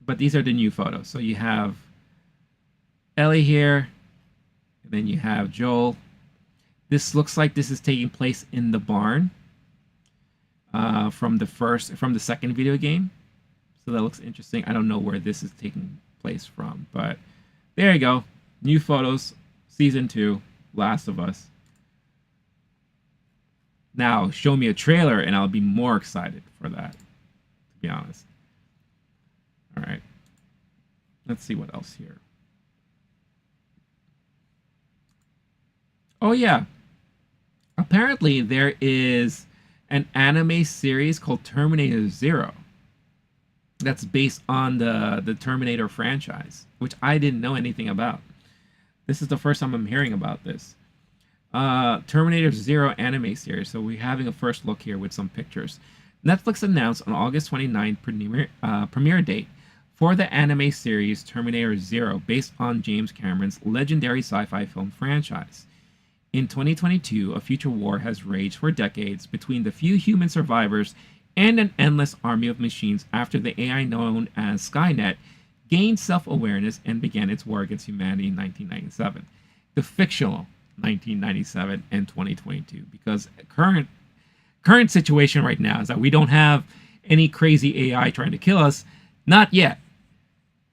S1: But these are the new photos. So you have Ellie here, and then you have Joel. This looks like this is taking place in the barn from the second video game. So that looks interesting. I don't know where this is taking place from, but there you go. New photos, season 2, Last of Us. Now, show me a trailer and I'll be more excited for that, to be honest. All right. Let's see what else here. Oh, yeah. Apparently, there is an anime series called Terminator Zero that's based on the Terminator franchise, which I didn't know anything about. This is the first time I'm hearing about this. Terminator Zero anime series. So we're having a first look here with some pictures. Netflix announced on August 29th premiere date for the anime series Terminator Zero, based on James Cameron's legendary sci-fi film franchise. In 2022, a future war has raged for decades between the few human survivors and an endless army of machines after the AI known as Skynet gained self-awareness and began its war against humanity in 1997. The fictional 1997 and 2022, because current situation right now is that we don't have any crazy AI trying to kill us. Not yet.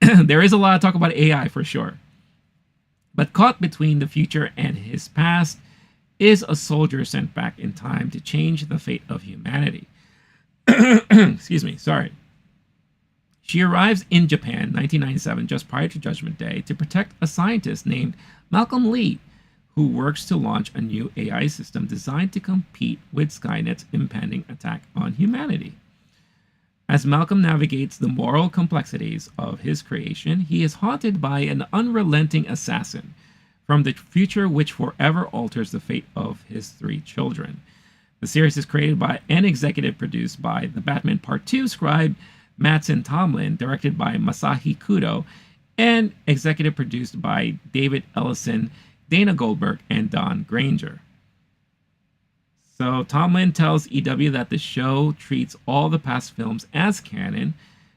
S1: There is a lot of talk about AI for sure. But caught between the future and his past is a soldier sent back in time to change the fate of humanity. Excuse me, sorry. She arrives in Japan, 1997, just prior to Judgment Day, to protect a scientist named Malcolm Lee, who works to launch a new AI system designed to compete with Skynet's impending attack on humanity. As Malcolm navigates the moral complexities of his creation, he is haunted by an unrelenting assassin from the future which forever alters the fate of his 3 children. The series is created by and executive produced by the Batman Part 2 scribe Mattson Tomlin, directed by Masahi Kudo, and executive produced by David Ellison, Dana Goldberg, and Don Granger. So Tomlin tells EW that the show treats all the past films as canon,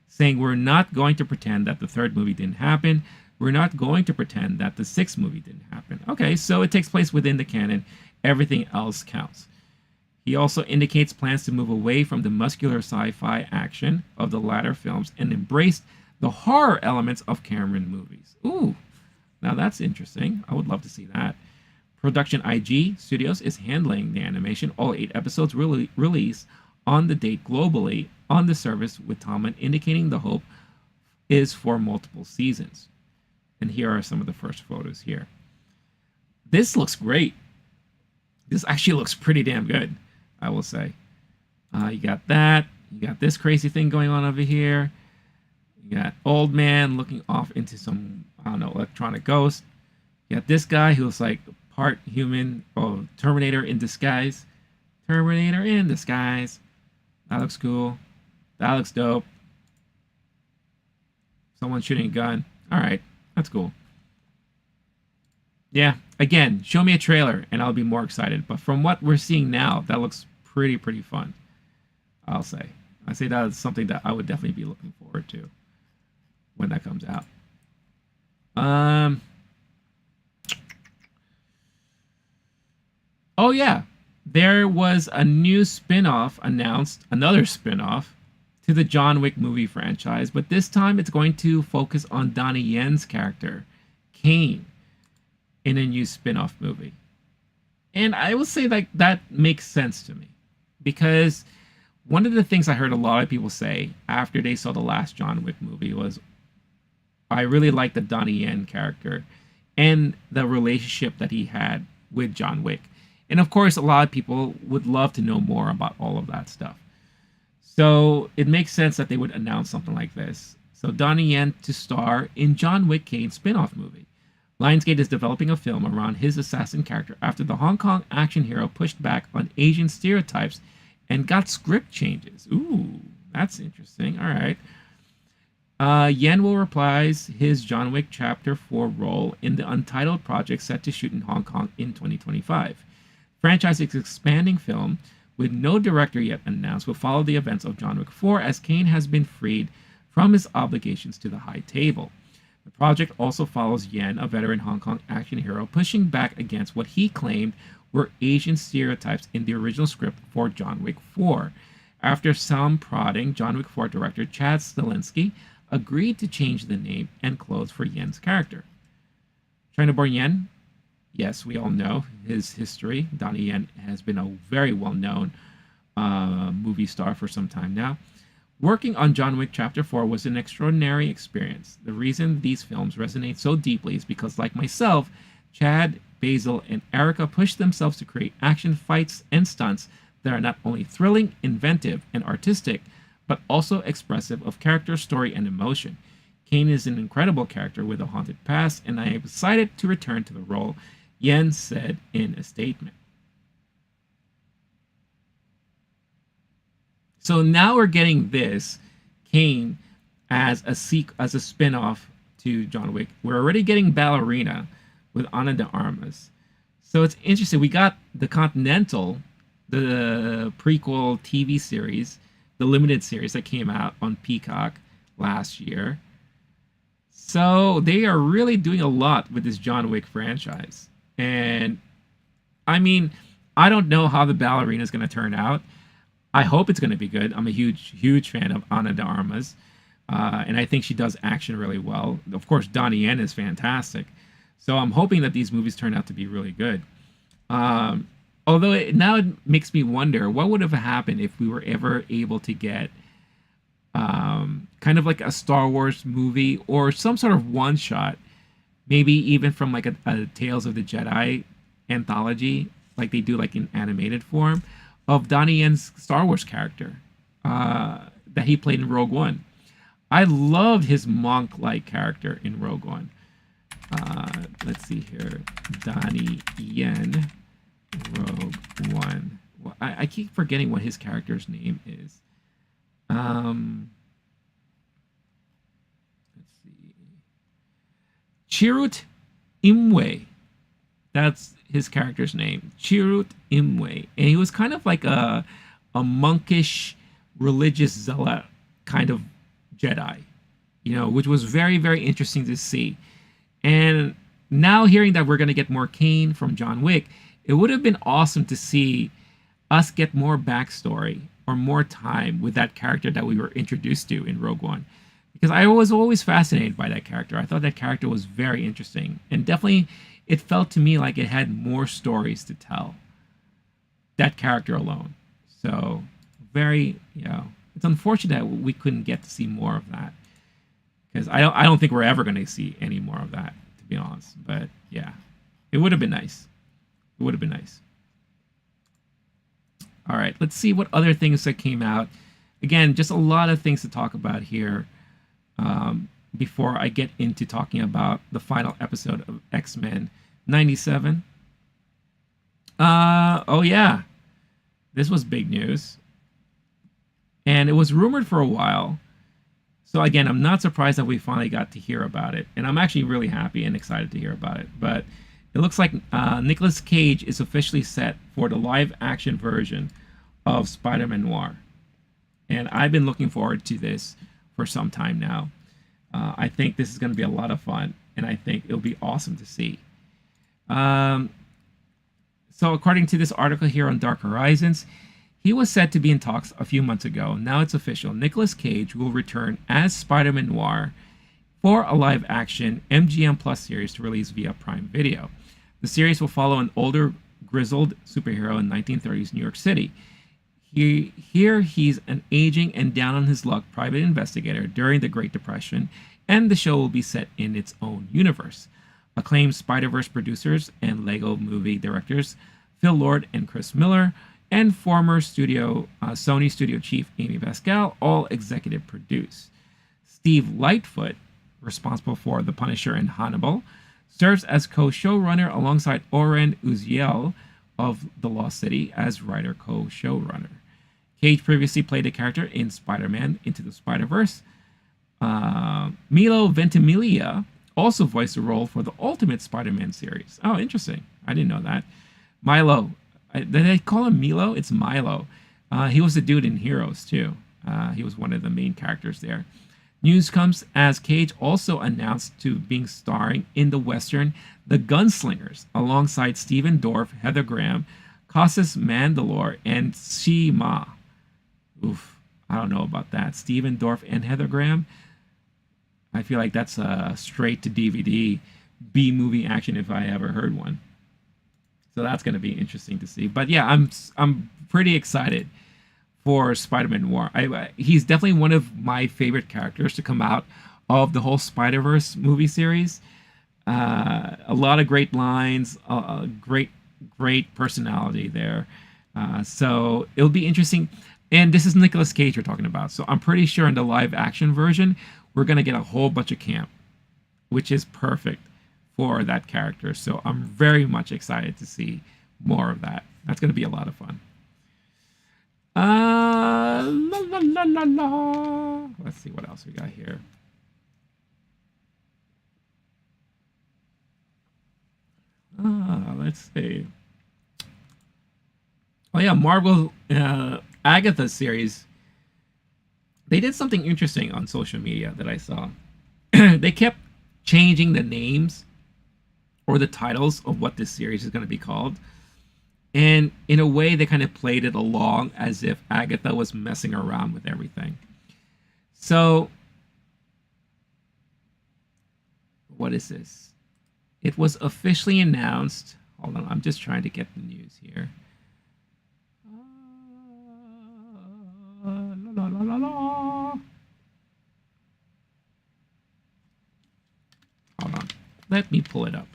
S1: saying we're not going to pretend that the 3rd movie didn't happen. We're not going to pretend that the 6th movie didn't happen. Okay, so it takes place within the canon. Everything else counts. He also indicates plans to move away from the muscular sci-fi action of the latter films and embrace the horror elements of Cameron movies. Ooh, now that's interesting. I would love to see that. Production IG Studios is handling the animation. All 8 episodes release on the date globally on the service, with Tomlin indicating the hope is for multiple seasons. And here are some of the first photos here. This looks great. This actually looks pretty damn good, I will say. You got that. You got this crazy thing going on over here. You got old man looking off into some, I don't know, electronic ghost. You got this guy who's like part human, or Terminator in disguise. Terminator in disguise. That looks cool. That looks dope. Someone shooting a gun. All right, that's cool. Yeah, again, show me a trailer and I'll be more excited. But from what we're seeing now, that looks pretty fun. I'll say. I say that is something that I would definitely be looking forward to when that comes out. Oh yeah, there was a new spin-off announced, another spin-off to the John Wick movie franchise, but this time it's going to focus on Donnie Yen's character, Kane, in a new spin-off movie. And I will say like that makes sense to me, because one of the things I heard a lot of people say after they saw the last John Wick movie was, I really like the Donnie Yen character and the relationship that he had with John Wick. And of course, a lot of people would love to know more about all of that stuff. So it makes sense that they would announce something like this. So Donnie Yen to star in John Wick Kane's spin-off movie. Lionsgate is developing a film around his assassin character after the Hong Kong action hero pushed back on Asian stereotypes and got script changes. Ooh, that's interesting. All right. Yen will reprise his John Wick Chapter 4 role in the untitled project set to shoot in Hong Kong in 2025. Franchise's expanding film, with no director yet announced, will follow the events of John Wick 4 as Kane has been freed from his obligations to the High Table. The project also follows Yen, a veteran Hong Kong action hero, pushing back against what he claimed were Asian stereotypes in the original script for John Wick 4. After some prodding, John Wick 4 director Chad Stahelski agreed to change the name and clothes for Yen's character. China-born Yen? Yes, we all know his history. Donnie Yen has been a very well-known movie star for some time now. Working on John Wick Chapter 4 was an extraordinary experience. The reason these films resonate so deeply is because, like myself, Chad, Basil, and Erica pushed themselves to create action fights and stunts that are not only thrilling, inventive, and artistic, but also expressive of character, story, and emotion. Kane is an incredible character with a haunted past, and I am excited to return to the role, Yen said in a statement. So now we're getting this, Kane, as a spin-off to John Wick. We're already getting Ballerina with Ana de Armas. So it's interesting. We got the Continental, the prequel TV series, the limited series that came out on Peacock last year. So they are really doing a lot with this John Wick franchise. And I mean, I don't know how the Ballerina is going to turn out. I hope it's going to be good. I'm a huge fan of Ana de Armas. And I think she does action really well. Of course, Donnie Yen is fantastic. So I'm hoping that these movies turn out to be really good. Although now it makes me wonder, what would have happened if we were ever able to get kind of like a Star Wars movie or some sort of one-shot, maybe even from like a Tales of the Jedi anthology, like they do like in animated form, of Donnie Yen's Star Wars character that he played in Rogue One. I loved his monk-like character in Rogue One. Let's see here. Donnie Yen, Rogue One. Well, I keep forgetting what his character's name is. Let's see. Chirrut Imwe. That's his character's name. Chirrut Imwe. And he was kind of like a monkish, religious zealot kind of Jedi, you know, which was very, very interesting to see. And now hearing that we're going to get more Kane from John Wick, it would have been awesome to see us get more backstory or more time with that character that we were introduced to in Rogue One. Because I was always fascinated by that character. I thought that character was very interesting. And definitely, it felt to me like it had more stories to tell. That character alone. So, very, you know, it's unfortunate that we couldn't get to see more of that. Because I don't think we're ever going to see any more of that, to be honest. But, yeah, it would have been nice. It would have been nice. All right, let's see what other things that came out. Again, just a lot of things to talk about here before I get into talking about the final episode of X-Men 97. Oh, yeah. This was big news. And it was rumored for a while. So again, I'm not surprised that we finally got to hear about it. And I'm actually really happy and excited to hear about it. But it looks like Nicolas Cage is officially set for the live-action version of Spider-Man Noir. And I've been looking forward to this for some time now. I think this is going to be a lot of fun. And I think it'll be awesome to see. So according to this article here on Dark Horizons, he was said to be in talks a few months ago. Now it's official. Nicolas Cage will return as Spider-Man Noir for a live-action MGM Plus series to release via Prime Video. The series will follow an older, grizzled superhero in 1930s New York City. Here he's an aging and down-on-his-luck private investigator during the Great Depression, and the show will be set in its own universe. Acclaimed Spider-Verse producers and Lego movie directors Phil Lord and Chris Miller, and former Sony studio chief Amy Pascal all executive produce. Steve Lightfoot, responsible for The Punisher and Hannibal, serves as co-showrunner alongside Oren Uziel of The Lost City as writer co-showrunner. Cage previously played a character in Spider-Man Into the Spider-Verse. Milo Ventimiglia also voiced a role for the Ultimate Spider-Man series. Oh, interesting. I didn't know that. Milo. Did they call him Milo? It's Milo. He was the dude in Heroes, too. He was one of the main characters there. News comes as Cage also announced to being starring in the Western The Gunslingers, alongside Stephen Dorff, Heather Graham, Costas Mandylor, and Si Ma. Oof, I don't know about that. Stephen Dorff and Heather Graham? I feel like that's a straight-to-DVD B-movie action if I ever heard one. So that's going to be interesting to see. But yeah, I'm pretty excited for Spider-Man Noir. He's definitely one of my favorite characters to come out of the whole Spider-Verse movie series. A lot of great lines, great personality there. So it'll be interesting. And this is Nicolas Cage we're talking about. So I'm pretty sure in the live-action version, we're going to get a whole bunch of camp, which is perfect for that character. So I'm very much excited to see more of that. That's going to be a lot of fun. La, la, la, la, la. Let's see what else we got here. Let's see. Oh yeah, Marvel Agatha series. They did something interesting on social media that I saw. They kept changing the names or the titles of what this series is going to be called. And in a way, they kind of played it along as if Agatha was messing around with everything. So, what is this? It was officially announced. Hold on, I'm just trying to get the news here. La, la, la, la. Hold on. Let me pull it up.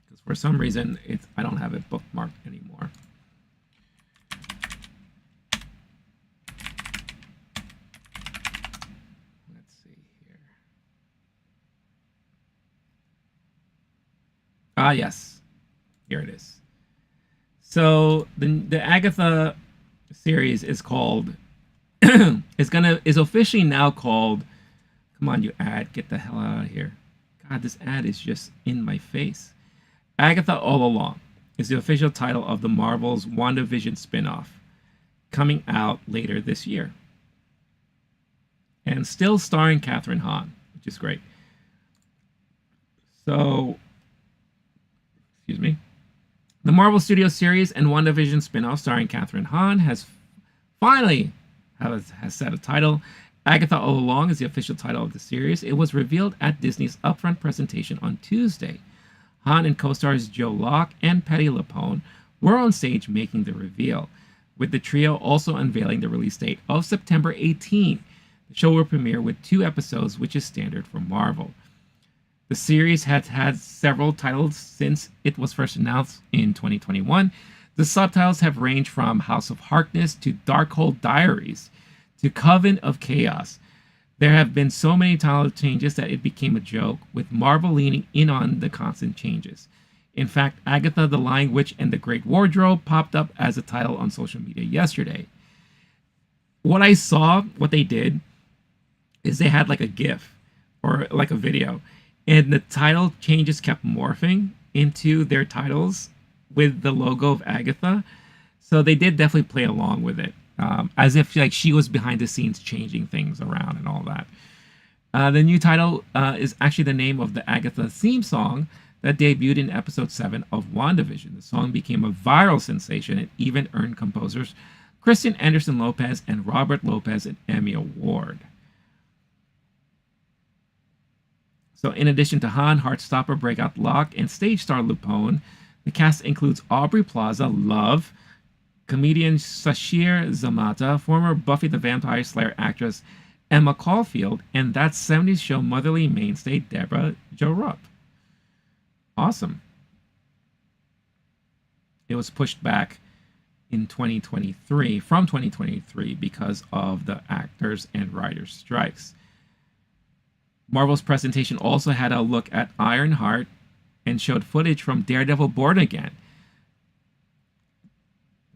S1: Because for some reason, I don't have it bookmarked anymore. Let's see here. Ah, yes. Here it is. So the Agatha series is called is officially now called, come on you ad, get the hell out of here. God, this ad is just in my face. Agatha All Along is the official title of the Marvel's WandaVision spin-off, coming out later this year. And still starring Kathryn Hahn, which is great. So, excuse me. The Marvel Studios series and WandaVision spin-off starring Kathryn Hahn has finally set a title. Agatha All Along is the official title of the series. It was revealed at Disney's upfront presentation on Tuesday. Hahn and co-stars Joe Locke and Patti LuPone were on stage making the reveal, with the trio also unveiling the release date of September 18. The show will premiere with 2 episodes, which is standard for Marvel. The series has had several titles since it was first announced in 2021. The subtitles have ranged from House of Harkness to Darkhold Diaries to Coven of Chaos. There have been so many title changes that it became a joke, with Marvel leaning in on the constant changes. In fact, Agatha, the Lying Witch, and the Great Wardrobe popped up as a title on social media yesterday. What I saw, what they did, is they had like a GIF or like a video, and the title changes kept morphing into their titles with the logo of Agatha. So they did definitely play along with it, as if like she was behind the scenes changing things around and all that. The new title is actually the name of the Agatha theme song that debuted in episode 7 of WandaVision. The song became a viral sensation and even earned composers Kristen Anderson Lopez and Robert Lopez an Emmy Award. So in addition to Han, Heartstopper, Breakout Locke, and stage star Lupone, the cast includes Aubrey Plaza, Love, comedian Sashir Zamata, former Buffy the Vampire Slayer actress Emma Caulfield, and that 70s show motherly mainstay Deborah Jo Rupp. Awesome. It was pushed back in 2023, from 2023, because of the actors and writers strikes. Marvel's presentation also had a look at Ironheart and showed footage from Daredevil Born Again.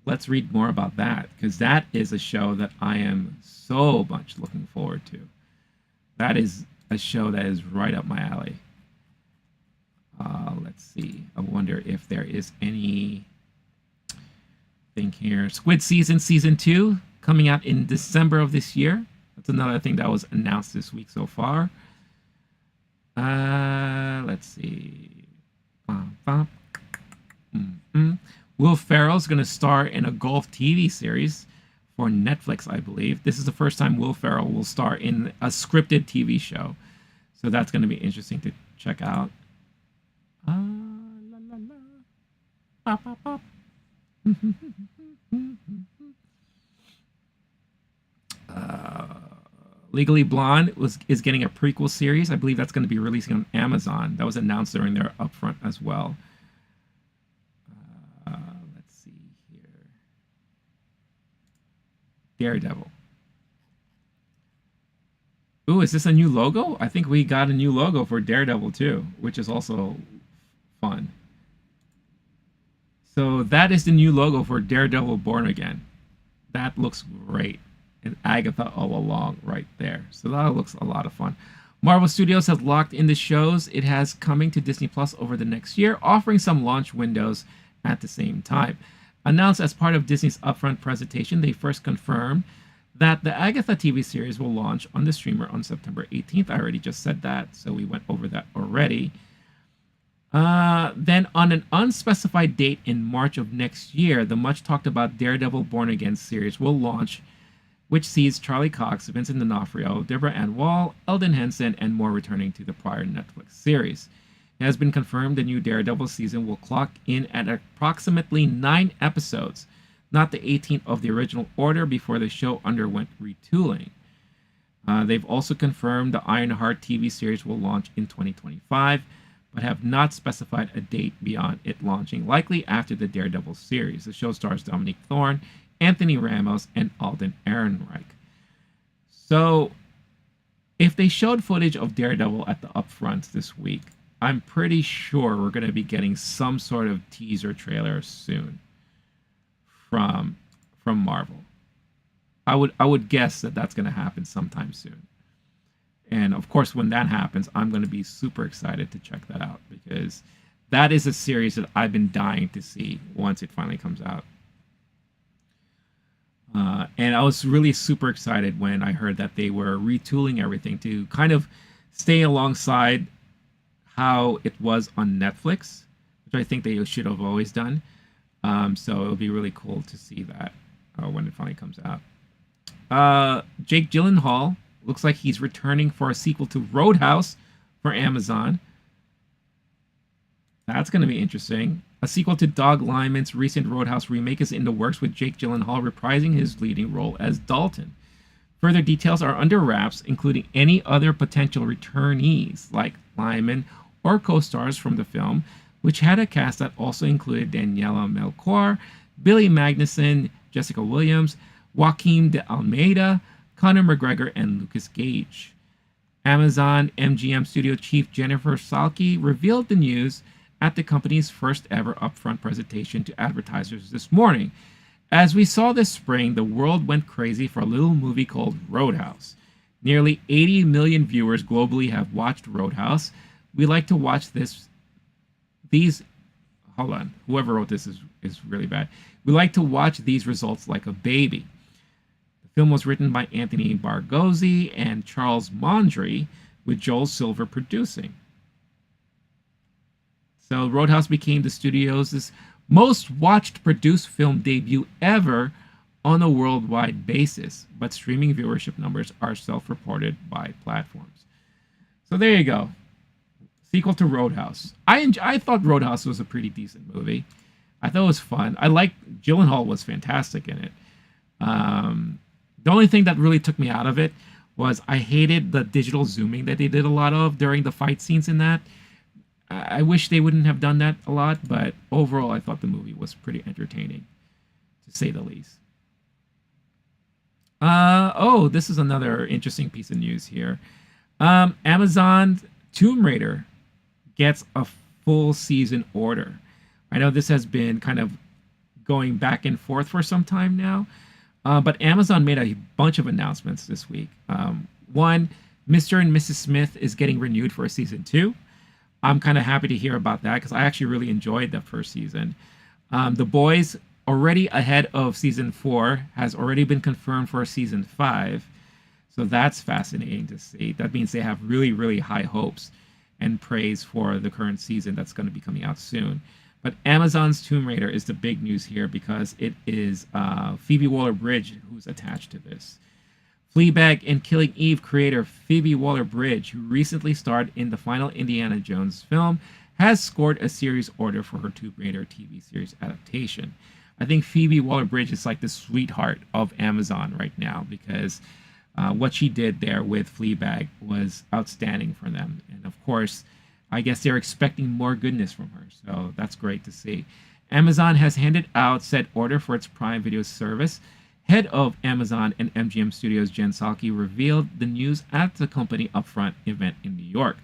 S1: Let's read more about that, because that is a show that I am so much looking forward to. That is a show that is right up my alley. Let's see. I wonder if there is any thing here. Squid Season 2 coming out in December of this year. That's another thing that was announced this week so far. Let's see. Will Ferrell's going to star in a golf TV series for Netflix, I believe. This is the first time Will Ferrell will star in a scripted TV show. So that's going to be interesting to check out. Legally Blonde is getting a prequel series. I believe that's going to be releasing on Amazon. That was announced during their upfront as well. Let's see here. Daredevil. Ooh, is this a new logo? I think we got a new logo for Daredevil too, which is also fun. So that is the new logo for Daredevil Born Again. That looks great. And Agatha all along right there. So that looks a lot of fun. Marvel Studios has locked in the shows it has coming to Disney Plus over the next year, offering some launch windows at the same time. Announced as part of Disney's upfront presentation, they first confirmed that the Agatha TV series will launch on the streamer on September 18th. I already just said that, so we went over that already. Then on an unspecified date in March of next year, the much talked about Daredevil Born Again series will launch, which sees Charlie Cox, Vincent D'Onofrio, Deborah Ann Wall, Eldon Henson, and more returning to the prior Netflix series. It has been confirmed the new Daredevil season will clock in at approximately 9 episodes, not the 18th of the original order before the show underwent retooling. They've also confirmed the Ironheart TV series will launch in 2025, but have not specified a date beyond it launching, likely after the Daredevil series. The show stars Dominique Thorne, Anthony Ramos, and Alden Ehrenreich. So, if they showed footage of Daredevil at the upfronts this week, I'm pretty sure we're going to be getting some sort of teaser trailer soon from Marvel. I would guess that that's going to happen sometime soon. And of course, when that happens, I'm going to be super excited to check that out, because that is a series that I've been dying to see once it finally comes out. And I was really super excited when I heard that they were retooling everything to kind of stay alongside how it was on Netflix, which I think they should have always done. So it'll be really cool to see that when it finally comes out. Jake Gyllenhaal looks like he's returning for a sequel to Roadhouse for Amazon. That's going to be interesting. A sequel to Doug Liman's recent Roadhouse remake is in the works, with Jake Gyllenhaal reprising his leading role as Dalton. Further details are under wraps, including any other potential returnees like Lyman or co-stars from the film, which had a cast that also included Daniela Melchior, Billy Magnuson, Jessica Williams, Joaquim de Almeida, Conor McGregor, and Lucas Gage. Amazon MGM studio chief Jennifer Salke revealed the news at the company's first ever upfront presentation to advertisers this morning. As we saw this spring, the world went crazy for a little movie called Roadhouse. Nearly 80 million viewers globally have watched Roadhouse. We like to watch hold on, whoever wrote this is really bad. We like to watch these results like a baby. The film was written by Anthony Bargozzi and Charles Mondry, with Joel Silver producing. So Roadhouse became the studio's most watched produced film debut ever on a worldwide basis, but streaming viewership numbers are self-reported by platforms. So there you go. Sequel to Roadhouse. I thought Roadhouse was a pretty decent movie. I thought it was fun. I liked Gyllenhaal was fantastic in it. The only thing that really took me out of it was I hated the digital zooming that they did a lot of during the fight scenes in that. I wish they wouldn't have done that a lot, but overall I thought the movie was pretty entertaining, to say the least. This is another interesting piece of news here. Amazon Tomb Raider gets a full season order. I know this has been kind of going back and forth for some time now, but Amazon made a bunch of announcements this week. One, Mr. and Mrs. Smith is getting renewed for a season 2. I'm kind of happy to hear about that because I actually really enjoyed the first season. The Boys, already ahead of season 4, has already been confirmed for season 5. So that's fascinating to see. That means they have really, really high hopes and praise for the current season that's going to be coming out soon. But Amazon's Tomb Raider is the big news here because it is Phoebe Waller-Bridge who's attached to this. Fleabag and Killing Eve creator Phoebe Waller-Bridge, who recently starred in the final Indiana Jones film, has scored a series order for her Tomb Raider TV series adaptation. I think Phoebe Waller-Bridge is like the sweetheart of Amazon right now because what she did there with Fleabag was outstanding for them. And of course, I guess they're expecting more goodness from her. So that's great to see. Amazon has handed out said order for its Prime Video service. Head of Amazon and MGM Studios Jen Psaki revealed the news at the company upfront event in New York.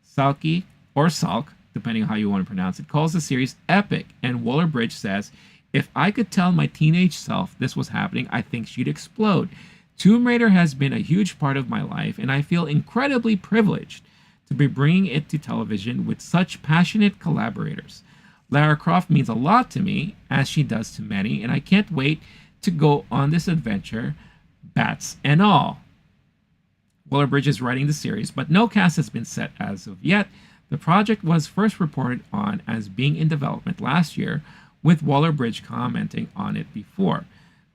S1: Psaki, or Salk, depending on how you want to pronounce it, calls the series epic, and Waller-Bridge says, "If I could tell my teenage self this was happening, I think she'd explode. Tomb Raider has been a huge part of my life, and I feel incredibly privileged to be bringing it to television with such passionate collaborators. Lara Croft means a lot to me, as she does to many, and I can't wait to go on this adventure, bats and all." Waller-Bridge is writing the series, but no cast has been set as of yet. The project was first reported on as being in development last year, with Waller-Bridge commenting on it before.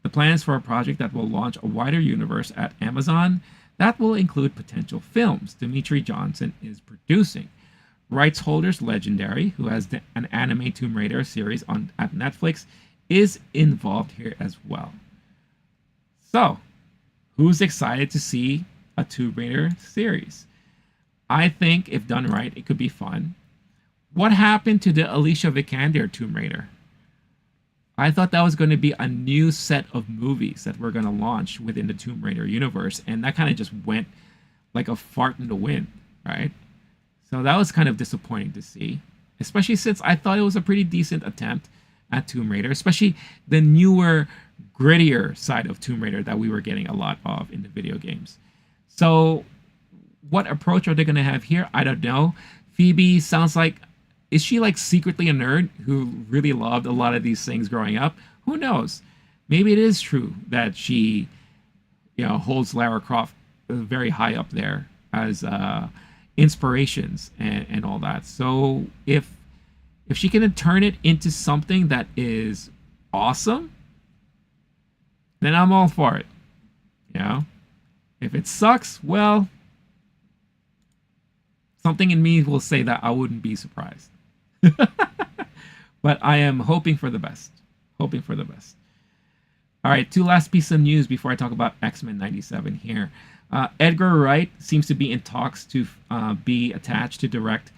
S1: The plan is for a project that will launch a wider universe at Amazon that will include potential films Dimitri Johnson is producing. Rights holders Legendary, who has an anime Tomb Raider series at Netflix, is involved here as well. So, who's excited to see a Tomb Raider series? I think, if done right, it could be fun. What happened to the Alicia Vikander Tomb Raider? I thought that was going to be a new set of movies that we're going to launch within the Tomb Raider universe, and that kind of just went like a fart in the wind, right? So that was kind of disappointing to see, especially since I thought it was a pretty decent attempt at Tomb Raider, especially the newer, grittier side of Tomb Raider that we were getting a lot of in the video games. So what approach are they going to have here? I don't know. Phoebe sounds like, is she like secretly a nerd who really loved a lot of these things growing up? Who knows? Maybe it is true that she, holds Lara Croft very high up there as inspirations and all that. So if she can turn it into something that is awesome, then I'm all for it. If it sucks, well, something in me will say that I wouldn't be surprised. But I am hoping for the best. Hoping for the best. All right, two last pieces of news before I talk about X-Men 97 here. Edgar Wright seems to be in talks to be attached to direct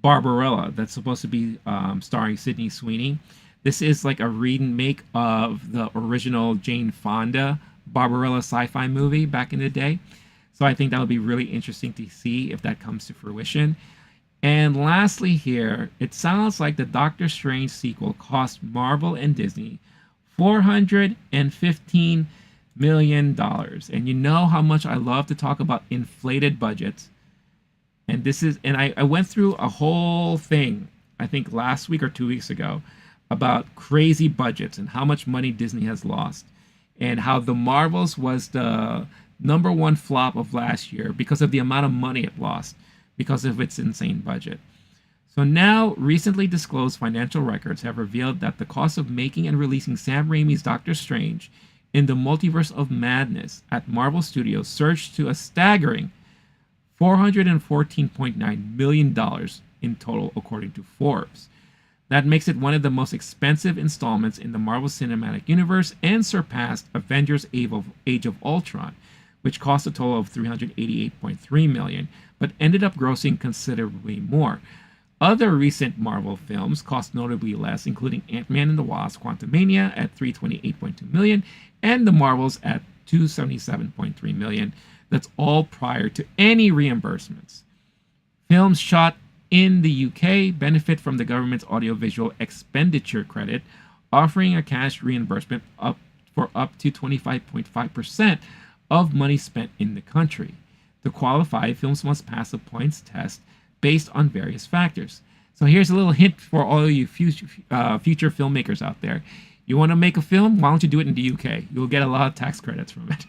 S1: Barbarella. That's supposed to be starring Sydney Sweeney. This is like a remake of the original Jane Fonda Barbarella sci-fi movie back in the day. So I think that would be really interesting to see if that comes to fruition. And lastly here, it sounds like the Doctor Strange sequel cost Marvel and Disney $415 million. And you know how much I love to talk about inflated budgets. And I went through a whole thing, I think last week or 2 weeks ago, about crazy budgets and how much money Disney has lost. And how The Marvels was the number one flop of last year because of the amount of money it lost, because of its insane budget. So now, recently disclosed financial records have revealed that the cost of making and releasing Sam Raimi's Doctor Strange in the Multiverse of Madness at Marvel Studios surged to a staggering $414.9 million in total, according to Forbes. That makes it one of the most expensive installments in the Marvel Cinematic Universe and surpassed Avengers Age of Ultron, which cost a total of $388.3 million, but ended up grossing considerably more. Other recent Marvel films cost notably less, including Ant-Man and the Wasp: Quantumania at $328.2 million, and The Marvels at $277.3 million. That's all prior to any reimbursements. Films shot in the UK benefit from the government's audiovisual expenditure credit, offering a cash reimbursement for up to 25.5% of money spent in the country. To qualify, films must pass a points test based on various factors. So here's a little hint for all you future filmmakers out there. You want to make a film? Why don't you do it in the UK? You'll get a lot of tax credits from it.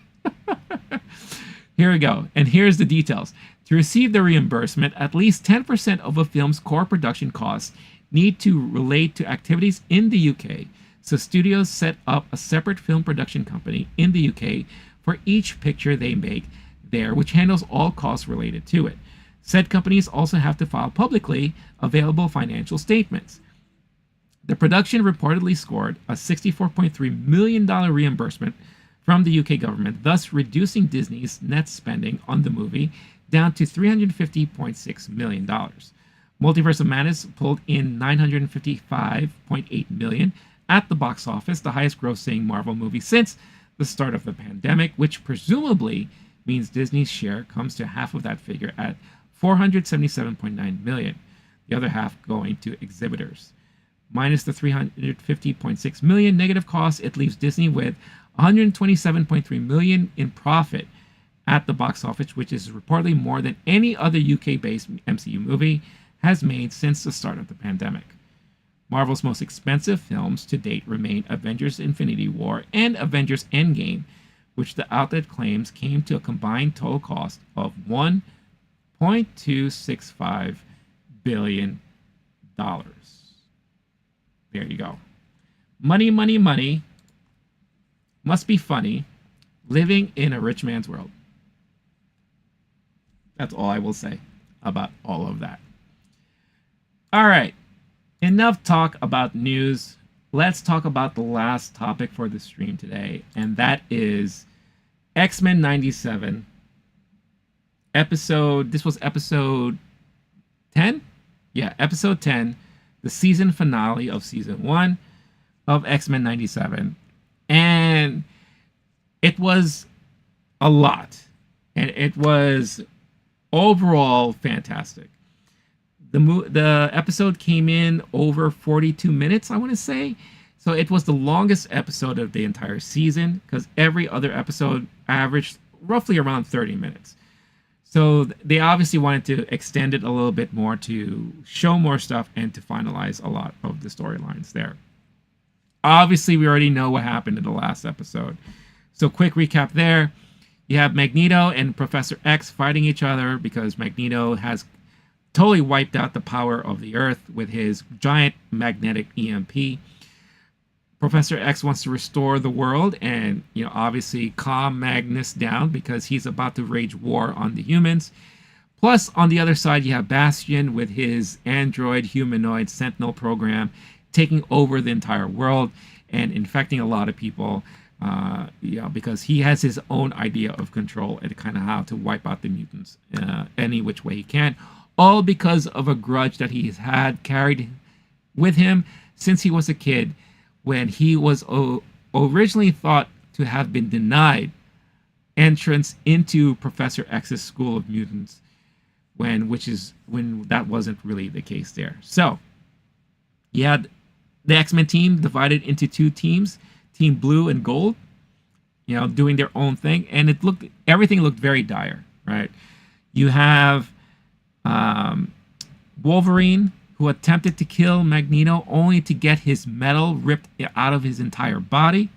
S1: Here we go. And here's the details. To receive the reimbursement, at least 10% of a film's core production costs need to relate to activities in the UK. So studios set up a separate film production company in the UK for each picture they make there, which handles all costs related to it. Said companies also have to file publicly available financial statements. The production reportedly scored a $64.3 million reimbursement from the UK government, thus reducing Disney's net spending on the movie down to $350.6 million. Multiverse of Madness pulled in $955.8 million at the box office, the highest grossing Marvel movie since the start of the pandemic, which presumably means Disney's share comes to half of that figure at $477.9 million, the other half going to exhibitors. Minus the $350.6 million negative costs, it leaves Disney with $127.3 million in profit at the box office, which is reportedly more than any other UK-based MCU movie has made since the start of the pandemic. Marvel's most expensive films to date remain Avengers Infinity War and Avengers Endgame, which the outlet claims came to a combined total cost of $1.265 billion. There you go. Money, money, money. Must be funny living in a rich man's world. That's all I will say about all of that. All right. Enough talk about news. Let's talk about the last topic for the stream today, and that is X-Men 97. This was episode 10? Yeah, episode 10, the season finale of season 1 of X-Men 97. And it was a lot. And it was overall fantastic. The episode came in over 42 minutes, I want to say. So it was the longest episode of the entire season, because every other episode averaged roughly around 30 minutes. So they obviously wanted to extend it a little bit more to show more stuff and to finalize a lot of the storylines there. Obviously, we already know what happened in the last episode. So quick recap there. You have Magneto and Professor X fighting each other because Magneto has totally wiped out the power of the Earth with his giant magnetic EMP. Professor X wants to restore the world and, obviously calm Magnus down because he's about to wage war on the humans. Plus, on the other side, you have Bastion with his android humanoid Sentinel program taking over the entire world and infecting a lot of people, because he has his own idea of control and kind of how to wipe out the mutants any which way he can, all because of a grudge that he's had carried with him since he was a kid, when he was originally thought to have been denied entrance into Professor X's School of Mutants, when that wasn't really the case there. So you had the X-Men team divided into two teams, Team Blue and Gold, doing their own thing, and everything looked very dire, right? You have Wolverine, who attempted to kill Magneto only to get his metal ripped out of his entire body.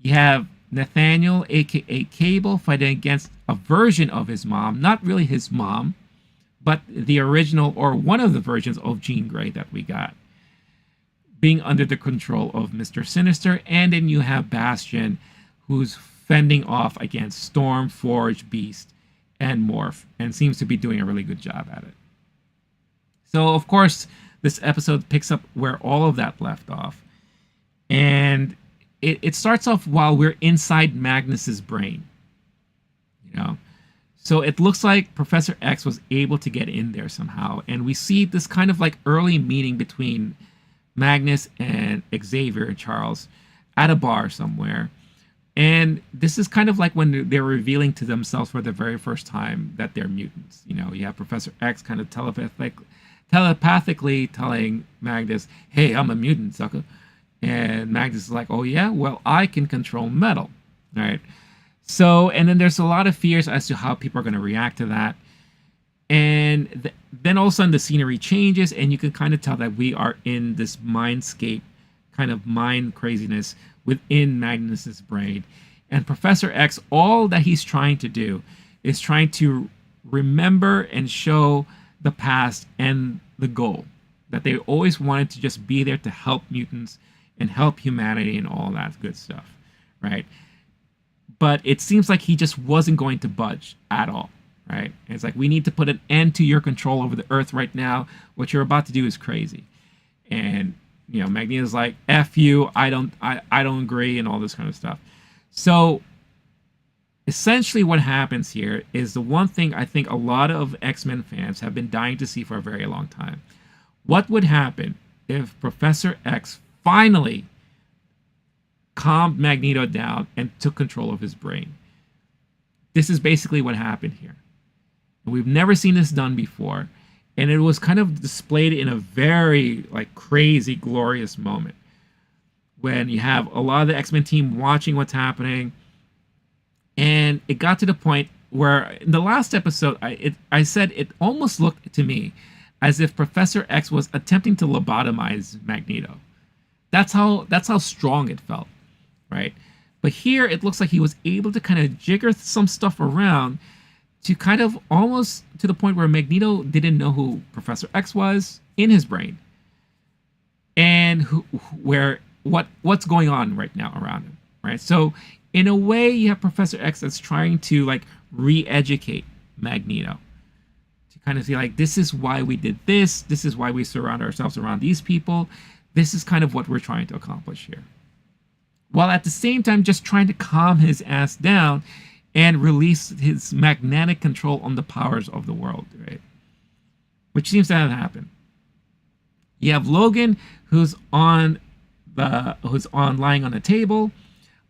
S1: You have Nathaniel, aka Cable, fighting against a version of his mom, not really his mom, but the original or one of the versions of Jean Grey that we got, being under the control of Mr. Sinister. And then you have Bastion, who's fending off against Storm, Forge, Beast, and Morph, and seems to be doing a really good job at it. So, of course, this episode picks up where all of that left off. And it starts off while we're inside Magnus's brain. So it looks like Professor X was able to get in there somehow. And we see this kind of like early meeting between Magnus and Xavier and Charles at a bar somewhere. And this is kind of like when they're revealing to themselves for the very first time that they're mutants. You have Professor X kind of telepathically telling Magnus, "Hey, I'm a mutant, sucker." And Magnus is like, "Oh yeah, well, I can control metal." All right. So, and then there's a lot of fears as to how people are going to react to that. And then all of a sudden the scenery changes, and you can kind of tell that we are in this mindscape, kind of mind craziness within Magnus's brain. And Professor X, all that he's trying to do is trying to remember and show the past and the goal, that they always wanted to just be there to help mutants and help humanity and all that good stuff, right? But it seems like he just wasn't going to budge at all, right? And it's like, we need to put an end to your control over the Earth right now. What you're about to do is crazy. And Magneto's like, "F you, I don't agree," and all this kind of stuff. So essentially what happens here is the one thing I think a lot of X-Men fans have been dying to see for a very long time. What would happen if Professor X finally calmed Magneto down and took control of his brain? This is basically what happened here. We've never seen this done before, and it was kind of displayed in a very crazy, glorious moment when you have a lot of the X-Men team watching what's happening. And it got to the point where in the last episode, I said it almost looked to me as if Professor X was attempting to lobotomize Magneto. That's how strong it felt, right? But here it looks like he was able to kind of jigger some stuff around to kind of almost to the point where Magneto didn't know who Professor X was in his brain, and what's going on right now around him, right? So in a way, you have Professor X that's trying to re-educate Magneto to kind of see this is why we did this. This is why we surround ourselves around these people. This is kind of what we're trying to accomplish here. While at the same time just trying to calm his ass down and release his magnetic control on the powers of the world, right? Which seems to have happened. You have Logan, who's lying on a table,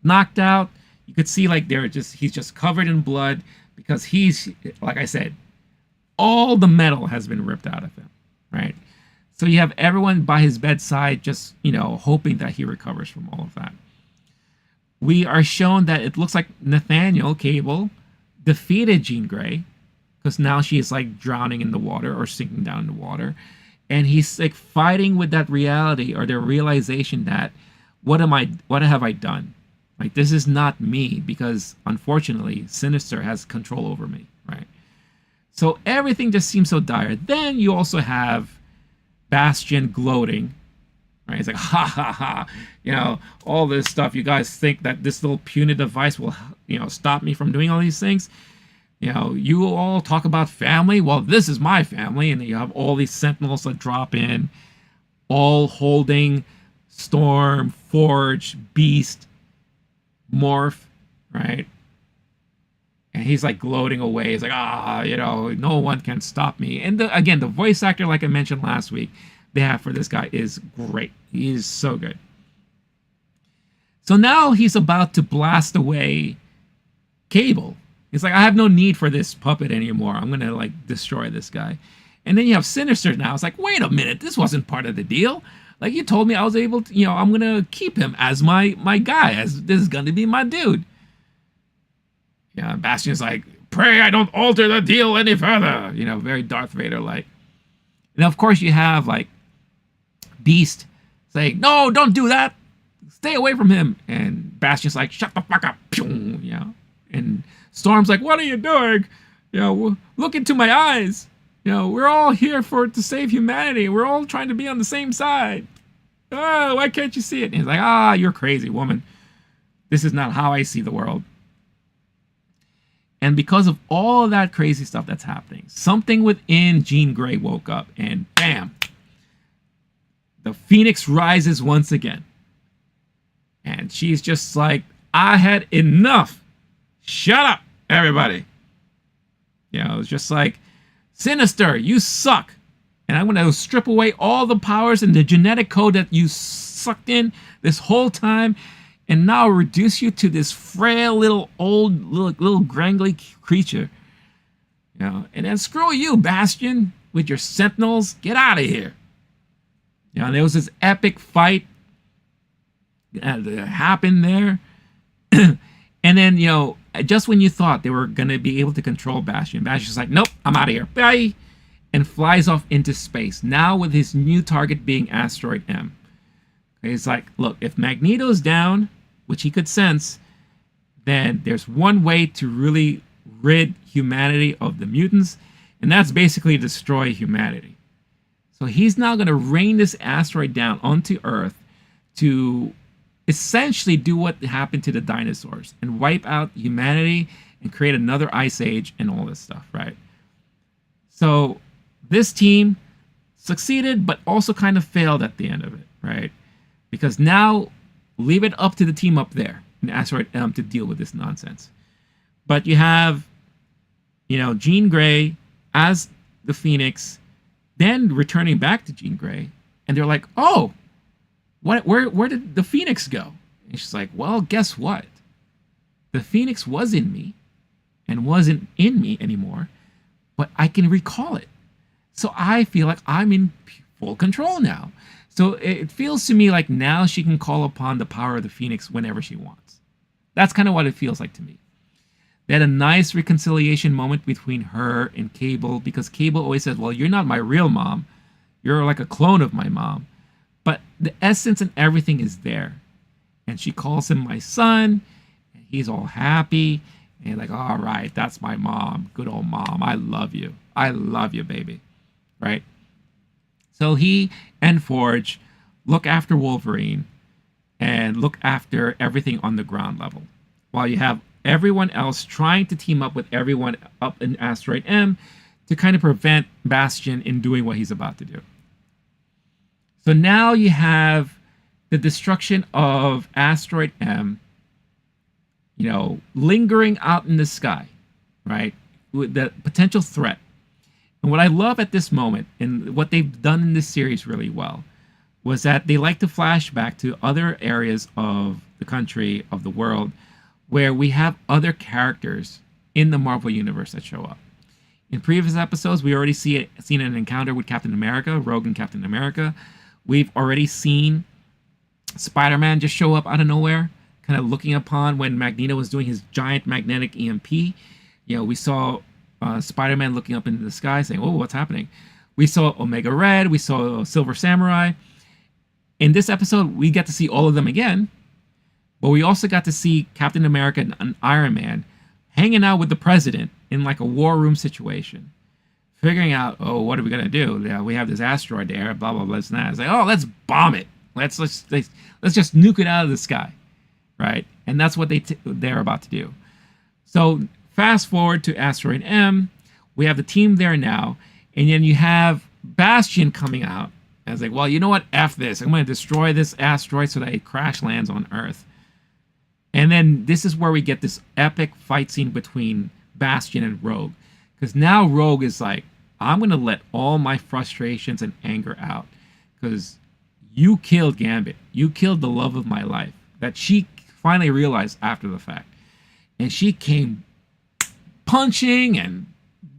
S1: knocked out. You could see he's just covered in blood because he's, like I said, all the metal has been ripped out of him, right? So you have everyone by his bedside just, hoping that he recovers from all of that. We are shown that it looks like Nathaniel Cable defeated Jean Grey, because now she is drowning in the water or sinking down in the water. And he's fighting with that reality or the realization that what have I done? This is not me, because unfortunately Sinister has control over me, right? So everything just seems so dire. Then you also have Bastion gloating, right? He's like, "Ha ha ha, all this stuff. You guys think that this little puny device will, stop me from doing all these things? You all talk about family. Well, this is my family." And then you have all these Sentinels that drop in, all holding Storm, Forge, Beast, Morph, right? And he's gloating away. He's like, no one can stop me. And again, the voice actor, like I mentioned last week, they have for this guy is great. He is so good. So now he's about to blast away Cable, He's like, I have no need for this puppet anymore. I'm gonna like destroy this guy. And then you have Sinister now. It's like, wait a minute, this wasn't part of the deal. Like, you told me I was able to, I'm gonna keep him as my guy, as this is gonna be my dude. Yeah, Bastion's like, pray I don't alter the deal any further. Very Darth Vader like. And of course you have like Beast saying, no, don't do that. Stay away from him. And Bastion's like, shut the fuck up. And Storm's like, what are you doing? Look into my eyes. We're all here to save humanity. We're all trying to be on the same side. Oh, why can't you see it? And he's like, you're crazy, woman. This is not how I see the world. And because of all of that crazy stuff that's happening, something within Jean Grey woke up and bam, the Phoenix rises once again. And she's just like, I had enough. Shut up, everybody. It's just like, Sinister, you suck. And I'm going to strip away all the powers and the genetic code that you sucked in this whole time and now reduce you to this frail little grangly creature. And then screw you, Bastion, with your sentinels. Get out of here. There was this epic fight that happened there. And then, just when you thought they were going to be able to control Bastion, Bastion's like, nope, I'm out of here. Bye. And flies off into space. Now with his new target being Asteroid M. It's like, look, if Magneto's down, which he could sense, then there's one way to really rid humanity of the mutants, and that's basically destroy humanity. So he's now going to rain this asteroid down onto Earth to essentially do what happened to the dinosaurs and wipe out humanity and create another ice age and all this stuff, right? So this team succeeded, but also kind of failed at the end of it, right? Because now leave it up to the team up there in Asteroid M to deal with this nonsense. But you have, Jean Grey as the Phoenix, then returning back to Jean Grey, and they're like, oh, where did the Phoenix go? And she's like, well, guess what? The Phoenix was in me and wasn't in me anymore, but I can recall it. So I feel like I'm in full control now. So it feels to me like now she can call upon the power of the Phoenix whenever she wants. That's kind of what it feels like to me. They had a nice reconciliation moment between her and Cable, because Cable always says, well, you're not my real mom. You're like a clone of my mom. But the essence and everything is there. And she calls him my son. And he's all happy. And like, all right, that's my mom. Good old mom. I love you. I love you, baby. Right? So he and Forge look after Wolverine and look after everything on the ground level, while you have everyone else trying to team up with everyone up in Asteroid M to kind of prevent Bastion in doing what he's about to do. So now you have the destruction of Asteroid M, lingering out in the sky, right? With the potential threat. And what I love at this moment, and what they've done in this series really well, was that they like to flash back to other areas of the country, of the world, where we have other characters in the Marvel Universe that show up. In previous episodes, we already seen an encounter with Captain America, Rogue and Captain America. We've already seen Spider-Man just show up out of nowhere, kind of looking upon when Magneto was doing his giant magnetic EMP. We saw Spider-Man looking up into the sky saying, oh, what's happening? We saw Omega Red. We saw Silver Samurai. In this episode, we get to see all of them again. But we also got to see Captain America and Iron Man hanging out with the president in like a war room situation. Figuring out, oh, what are we going to do? Yeah, we have this asteroid there, blah, blah, blah, this and that. It's like, oh, let's bomb it. Let's just nuke it out of the sky. Right? And that's what they're about to do. So fast forward to Asteroid M. We have the team there now. And then you have Bastion coming out. And it's like, well, you know what? F this. I'm going to destroy this asteroid so that it crash lands on Earth. And then this is where we get this epic fight scene between Bastion and Rogue. Because now Rogue is like, I'm going to let all my frustrations and anger out. Because you killed Gambit. You killed the love of my life. That she finally realized after the fact. And she came punching and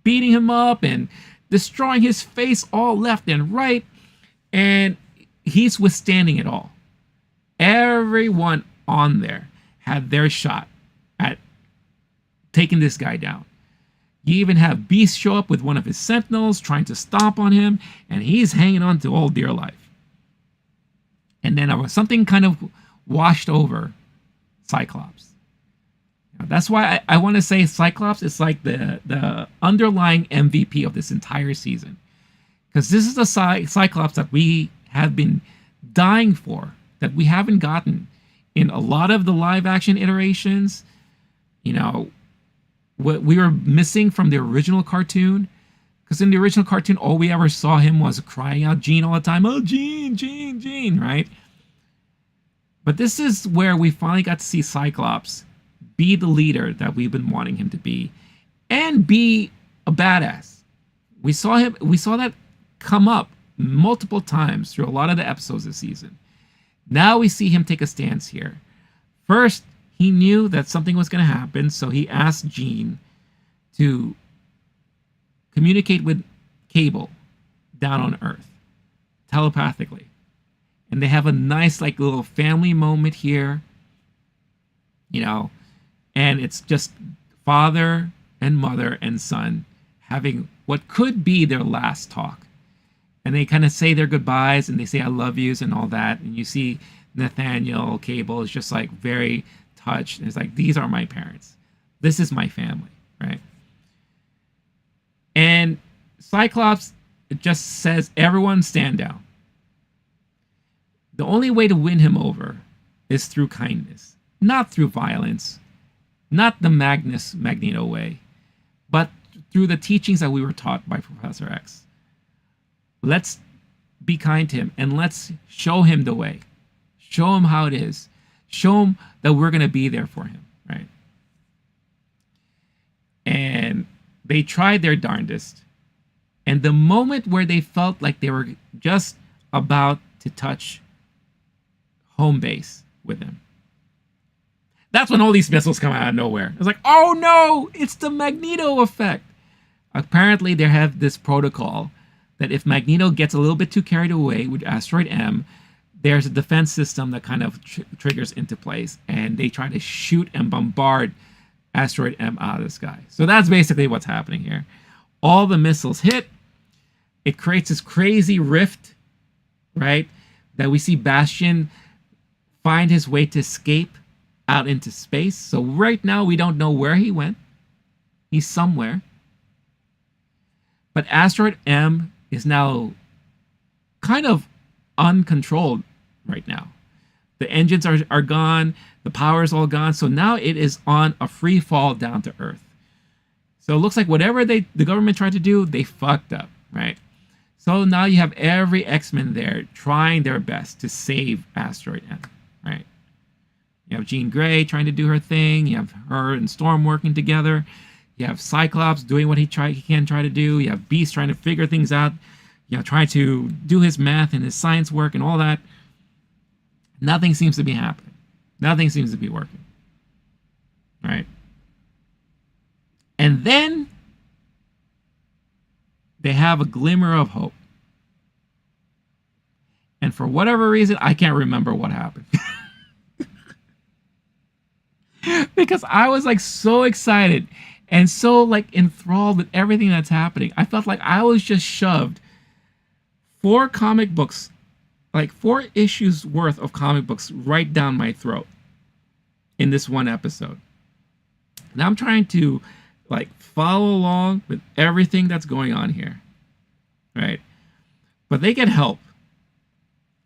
S1: beating him up and destroying his face all left and right. And he's withstanding it all. Everyone on there had their shot at taking this guy down. You even have Beast show up with one of his sentinels trying to stomp on him, and he's hanging on to old dear life. And then something kind of washed over Cyclops. Now, that's why I want to say Cyclops is like the underlying MVP of this entire season. Because this is the Cyclops that we have been dying for, that we haven't gotten in a lot of the live action iterations. You know, what we were missing from the original cartoon. Because in the original cartoon, all we ever saw him was crying out Jean all the time. Oh, Jean, Jean, Jean, right? But this is where we finally got to see Cyclops be the leader that we've been wanting him to be, and be a badass. We saw that come up multiple times through a lot of the episodes this season. Now we see him take a stance here. First, he knew that something was going to happen, so he asked Jean to communicate with Cable down on Earth telepathically. And they have a nice like little family moment here, you know, and it's just father and mother and son having what could be their last talk. And they kind of say their goodbyes and they say I love yous and all that. And you see Nathaniel Cable is just like very touched. And it's like, these are my parents. This is my family, right? And Cyclops just says, everyone stand down. The only way to win him over is through kindness, not through violence, not the Magneto way, but through the teachings that we were taught by Professor X. Let's be kind to him and let's show him the way. Show him how it is. Show him that we're going to be there for him, right? And they tried their darndest. And the moment where they felt like they were just about to touch home base with him, that's when all these missiles come out of nowhere. It's like, oh no, it's the Magneto effect. Apparently they have this protocol that if Magneto gets a little bit too carried away with Asteroid M, there's a defense system that kind of triggers into place, and they try to shoot and bombard Asteroid M out of the sky. So that's basically what's happening here. All the missiles hit. It creates this crazy rift, right? That we see Bastion find his way to escape out into space. So right now we don't know where he went. He's somewhere. But Asteroid M is now kind of uncontrolled right now. The engines are gone. The power is all gone. So now it is on a free fall down to Earth. So it looks like whatever the government tried to do, they fucked up, right? So now you have every X-Men there trying their best to save Asteroid M, right? You have Jean Grey trying to do her thing. You have her and Storm working together. You have Cyclops doing what he can try to do. You have Beast trying to figure things out. You know, trying to do his math and his science work and all that. Nothing seems to be happening. Nothing seems to be working. Right? And then they have a glimmer of hope. And for whatever reason, I can't remember what happened. Because I was like so excited and so like enthralled with everything that's happening. I felt like I was just shoved 4 comic books, like 4 issues worth of comic books right down my throat in this one episode. Now I'm trying to like follow along with everything that's going on here, right? But they get help.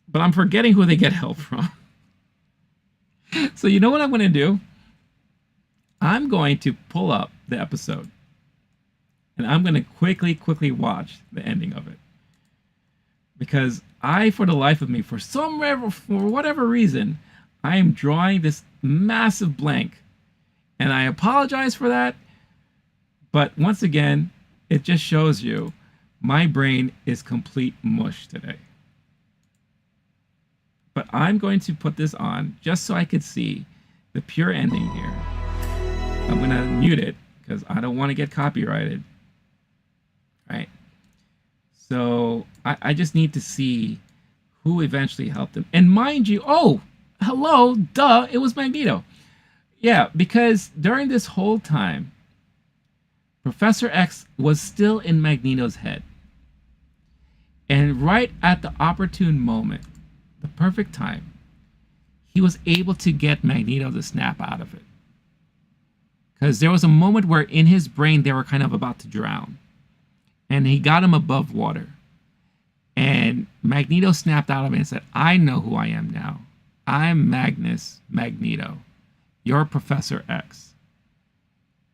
S1: But I'm forgetting who they get help from. So you know what I'm going to do? I'm going to pull up the episode. And I'm going to quickly watch the ending of it. Because for the life of me, for whatever reason, I am drawing this massive blank. And I apologize for that. But once again, it just shows you my brain is complete mush today. But I'm going to put this on just so I could see the pure ending here. I'm going to mute it because I don't want to get copyrighted. Right? So I just need to see who eventually helped him. And mind you, oh, hello, duh, it was Magneto. Yeah, because during this whole time, Professor X was still in Magneto's head. And right at the opportune moment, the perfect time, he was able to get Magneto to snap out of it. Because there was a moment where in his brain they were kind of about to drown. And he got him above water. And Magneto snapped out of it and said, I know who I am now. I'm Magnus Magneto. You're Professor X.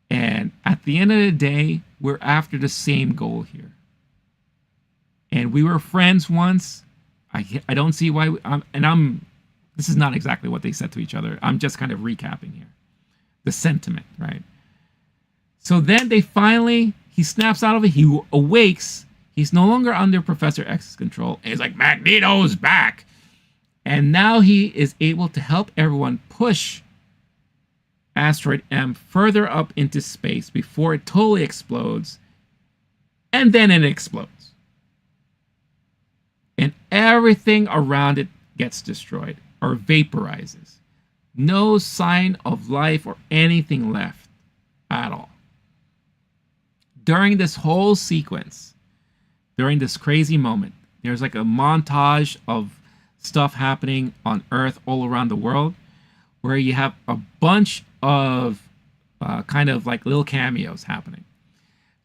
S1: And at the end of the day, we're after the same goal here. And we were friends once. I don't see why. This is not exactly what they said to each other. I'm just kind of recapping here. The sentiment, right? So then he snaps out of it. He awakes. He's no longer under Professor X's control. And he's like, Magneto's back. And now he is able to help everyone push Asteroid M further up into space before it totally explodes. And then it explodes. And everything around it gets destroyed or vaporizes. No sign of life or anything left at all. During this whole sequence, during this crazy moment, there's like a montage of stuff happening on Earth all around the world where you have a bunch of kind of like little cameos happening.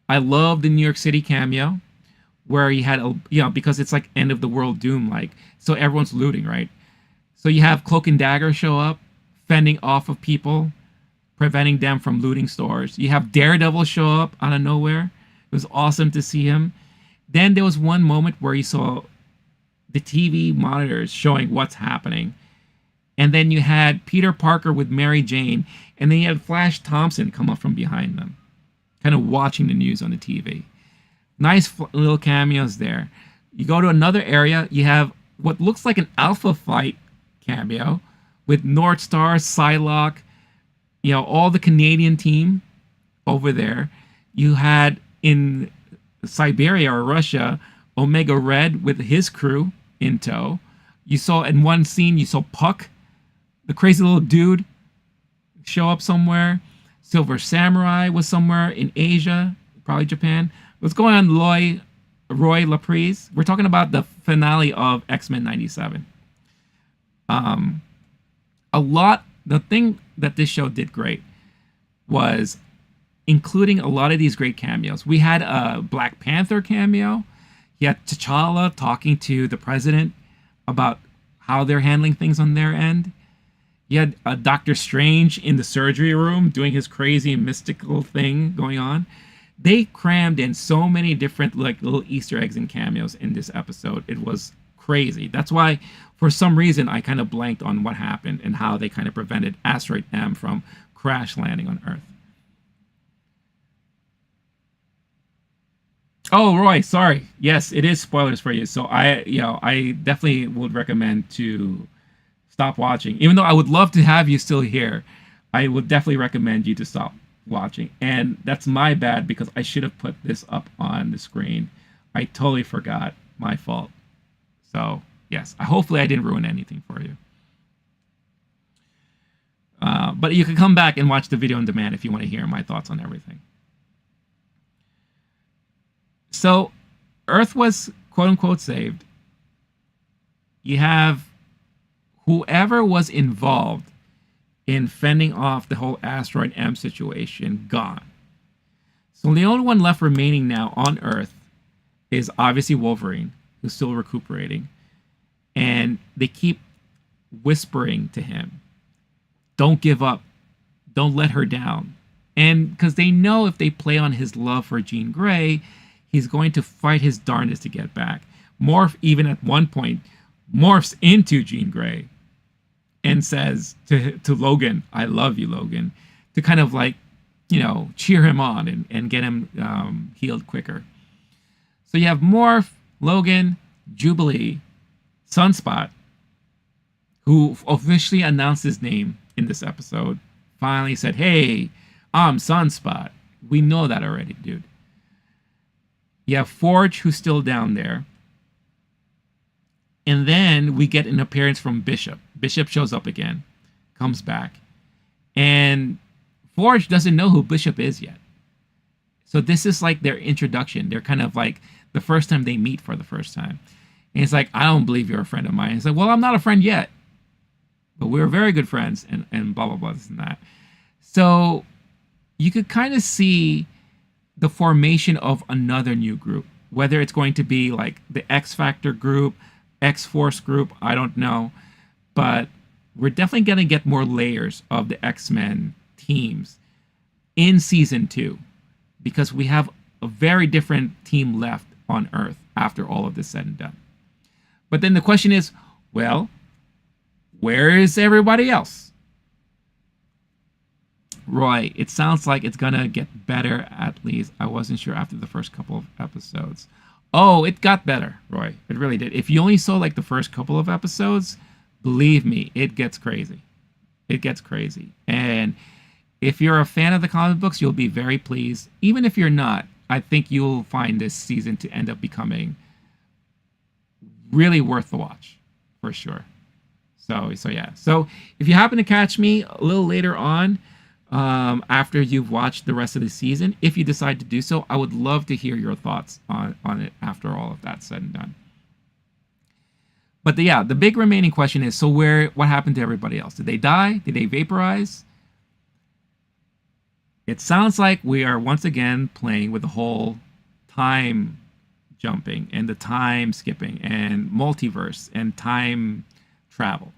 S1: I love the New York City cameo where you had, because it's like end of the world doom, like, so everyone's looting, right? So you have Cloak and Dagger show up, fending off of people, preventing them from looting stores. You have Daredevil show up out of nowhere. It was awesome to see him. Then there was one moment where you saw the TV monitors showing what's happening. And then you had Peter Parker with Mary Jane. And then you had Flash Thompson come up from behind them, kind of watching the news on the TV. Nice little cameos there. You go to another area, you have what looks like an Alpha Fight cameo with North Star, Psylocke, all the Canadian team over there. You had in Siberia or Russia, Omega Red with his crew in tow. You saw in one scene, you saw Puck, the crazy little dude, show up somewhere. Silver Samurai was somewhere in Asia, probably Japan. What's going on, Roy Laprise? We're talking about the finale of X-Men 97. The thing that this show did great was including a lot of these great cameos. We had a Black Panther cameo. You had T'Challa talking to the president about how they're handling things on their end. You had a Doctor Strange in the surgery room doing his crazy mystical thing going on. They crammed in so many different like little Easter eggs and cameos in this episode. It was crazy. That's why, for some reason, I kind of blanked on what happened and how they kind of prevented Asteroid M from crash landing on Earth. Oh, Roy, sorry. Yes, it is spoilers for you. So I definitely would recommend to stop watching. Even though I would love to have you still here, I would definitely recommend you to stop watching. And that's my bad because I should have put this up on the screen. I totally forgot. My fault. So, yes, hopefully I didn't ruin anything for you. But you can come back and watch the video on demand if you want to hear my thoughts on everything. So, Earth was quote-unquote saved. You have whoever was involved in fending off the whole Asteroid M situation gone. So the only one left remaining now on Earth is obviously Wolverine, who's still recuperating. And they keep whispering to him, don't give up. Don't let her down. And because they know if they play on his love for Jean Grey, he's going to fight his darndest to get back. Morph, even at one point, morphs into Jean Grey and says to Logan, I love you, Logan, to kind of like, cheer him on and get him healed quicker. So you have Morph, Logan, Jubilee, Sunspot, who officially announced his name in this episode, finally said, hey, I'm Sunspot. We know that already, dude. You have Forge, who's still down there. And then we get an appearance from Bishop. Bishop shows up again, comes back. And Forge doesn't know who Bishop is yet. So this is like their introduction. They're kind of like the first time they meet for the first time. And he's like, I don't believe you're a friend of mine. He's like, well, I'm not a friend yet. But we're very good friends, and blah, blah, blah, this and that. So you could kind of see the formation of another new group. Whether it's going to be like the X Factor group, X-Force group, I don't know. But we're definitely going to get more layers of the X-Men teams in Season 2. Because we have a very different team left on Earth after all of this said and done. But then the question is, well, where is everybody else? Roy, it sounds like it's going to get better at least. I wasn't sure after the first couple of episodes. Oh, it got better, Roy. It really did. If you only saw like the first couple of episodes, believe me, it gets crazy. It gets crazy. And if you're a fan of the comic books, you'll be very pleased. Even if you're not, I think you'll find this season to end up becoming really worth the watch, for sure. So yeah. So if you happen to catch me a little later on, after you've watched the rest of the season, if you decide to do so, I would love to hear your thoughts on it after all of that's said and done. But the big remaining question is, so what happened to everybody else? Did they die? Did they vaporize? It sounds like we are once again playing with the whole time jumping and the time skipping and multiverse and time travel.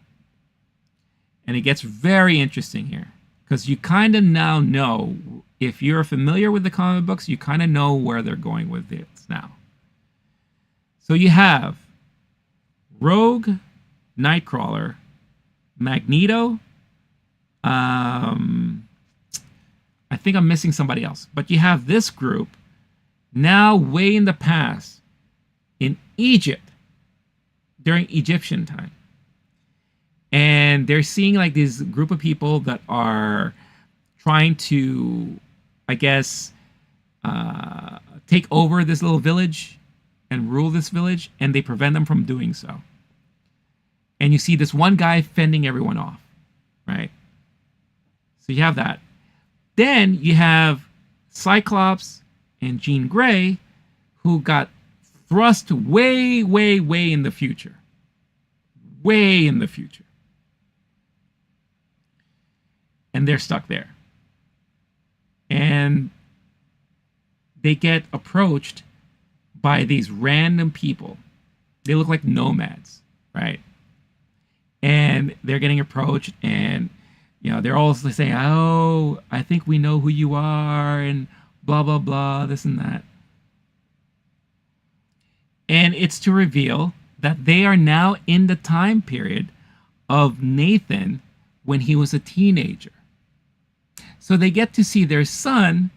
S1: And it gets very interesting here because you kind of now know, if you're familiar with the comic books, you kind of know where they're going with this now. So you have Rogue, Nightcrawler, Magneto, I think I'm missing somebody else. But you have this group now way in the past in Egypt during Egyptian time. And they're seeing like this group of people that are trying to, I guess, take over this little village and rule this village. And they prevent them from doing so. And you see this one guy fending everyone off, right? So you have that. Then you have Cyclops and Jean Grey, who got thrust way, way, way in the future. Way in the future. And they're stuck there. And they get approached by these random people. They look like nomads, right? And they're getting approached, and they're all saying, oh, I think we know who you are, and blah, blah, blah, this and that. And it's to reveal that they are now in the time period of Nathan when he was a teenager. So they get to see their son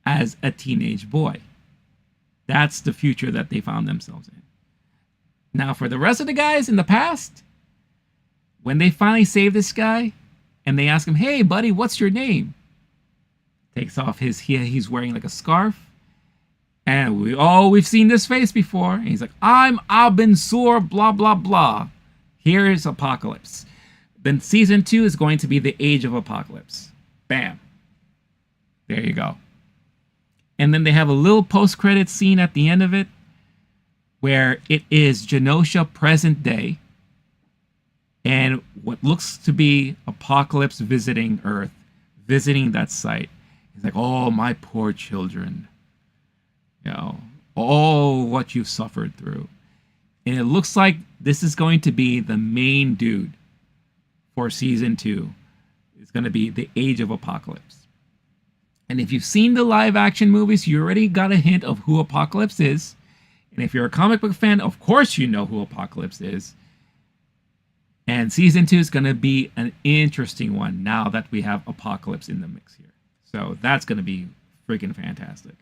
S1: as a teenage boy. That's the future that they found themselves in. Now, for the rest of the guys in the past, when they finally save this guy, and they ask him, hey, buddy, what's your name? Takes off he's wearing like a scarf. And we've seen this face before. And he's like, I'm Abin Sur, blah, blah, blah. Here's Apocalypse. Then season 2 is going to be the Age of Apocalypse. Bam. There you go. And then they have a little post-credit scene at the end of it where it is Genosha present day. And what looks to be Apocalypse visiting Earth, visiting that site. He's like, oh, my poor children. All what you've suffered through. And it looks like this is going to be the main dude for season 2. It's going to be the Age of Apocalypse. And if you've seen the live action movies, you already got a hint of who Apocalypse is. And if you're a comic book fan, of course you know who Apocalypse is. And season 2 is going to be an interesting one now that we have Apocalypse in the mix here. So that's going to be freaking fantastic.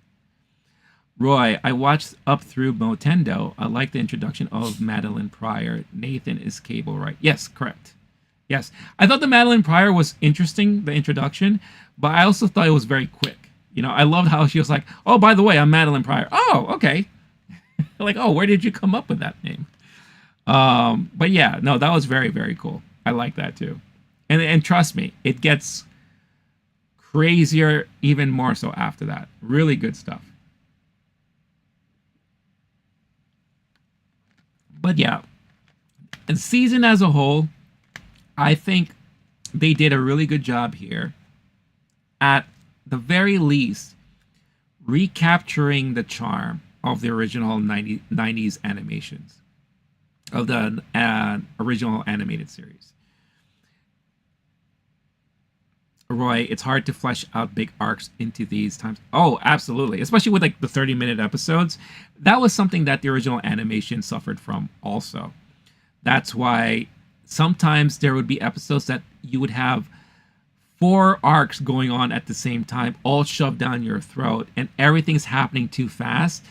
S1: Roy, I watched up through Motendo. I like the introduction of Madeline Pryor. Nathan is Cable, right? Yes, correct. Yes. I thought the Madeline Pryor was interesting, the introduction, but I also thought it was very quick. You know, I loved how she was like, "Oh, by the way, I'm Madeline Pryor." Oh, okay. Like, oh, where did you come up with that name? But yeah, no, that was very, very cool. I like that too. And trust me, it gets crazier even more so after that. Really good stuff. But yeah, and season as a whole, I think they did a really good job here. At the very least, recapturing the charm of the original 90s animations, of the original animated series. Roy, it's hard to flesh out big arcs into these times. Oh, absolutely. Especially with like the 30-minute episodes. That was something that the original animation suffered from also. That's why sometimes there would be episodes that you would have 4 arcs going on at the same time, all shoved down your throat, and everything's happening too fast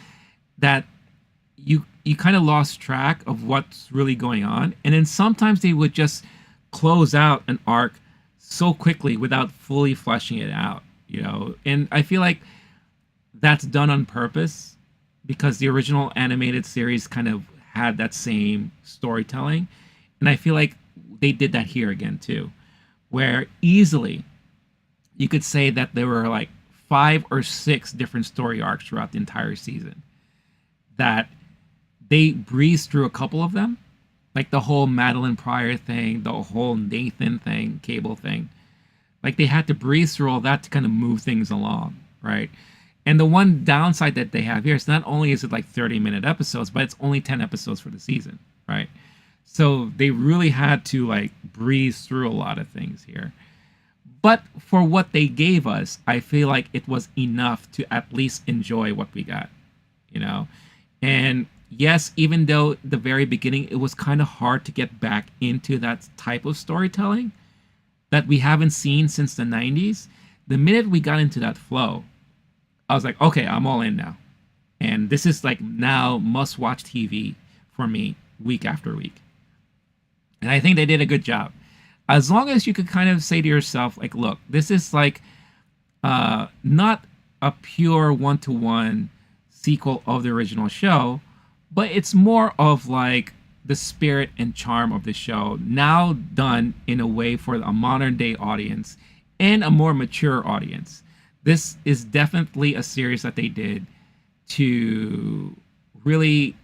S1: that you kind of lost track of what's really going on. And then sometimes they would just close out an arc so quickly without fully fleshing it out, you know. And I feel like that's done on purpose because the original animated series kind of had that same storytelling, and I feel like they did that here again too, where easily you could say that there were like 5 or 6 different story arcs throughout the entire season, that they breezed through a couple of them. Like the whole Madeline Pryor thing, the whole Nathan thing, Cable thing. Like they had to breeze through all that to kind of move things along, right? And the one downside that they have here is not only is it like 30-minute episodes, but it's only 10 episodes for the season, right? So they really had to like breeze through a lot of things here. But for what they gave us, I feel like it was enough to at least enjoy what we got, you know? And yes, even though at the very beginning it was kind of hard to get back into that type of storytelling that we haven't seen since the 90s, the minute we got into that flow, I was like, okay, I'm all in now. And this is like now must-watch TV for me week after week. And I think they did a good job. As long as you could kind of say to yourself, like, look, this is like not a pure one-to-one sequel of the original show, but it's more of like the spirit and charm of the show now done in a way for a modern day audience and a more mature audience. This is definitely a series that they did to really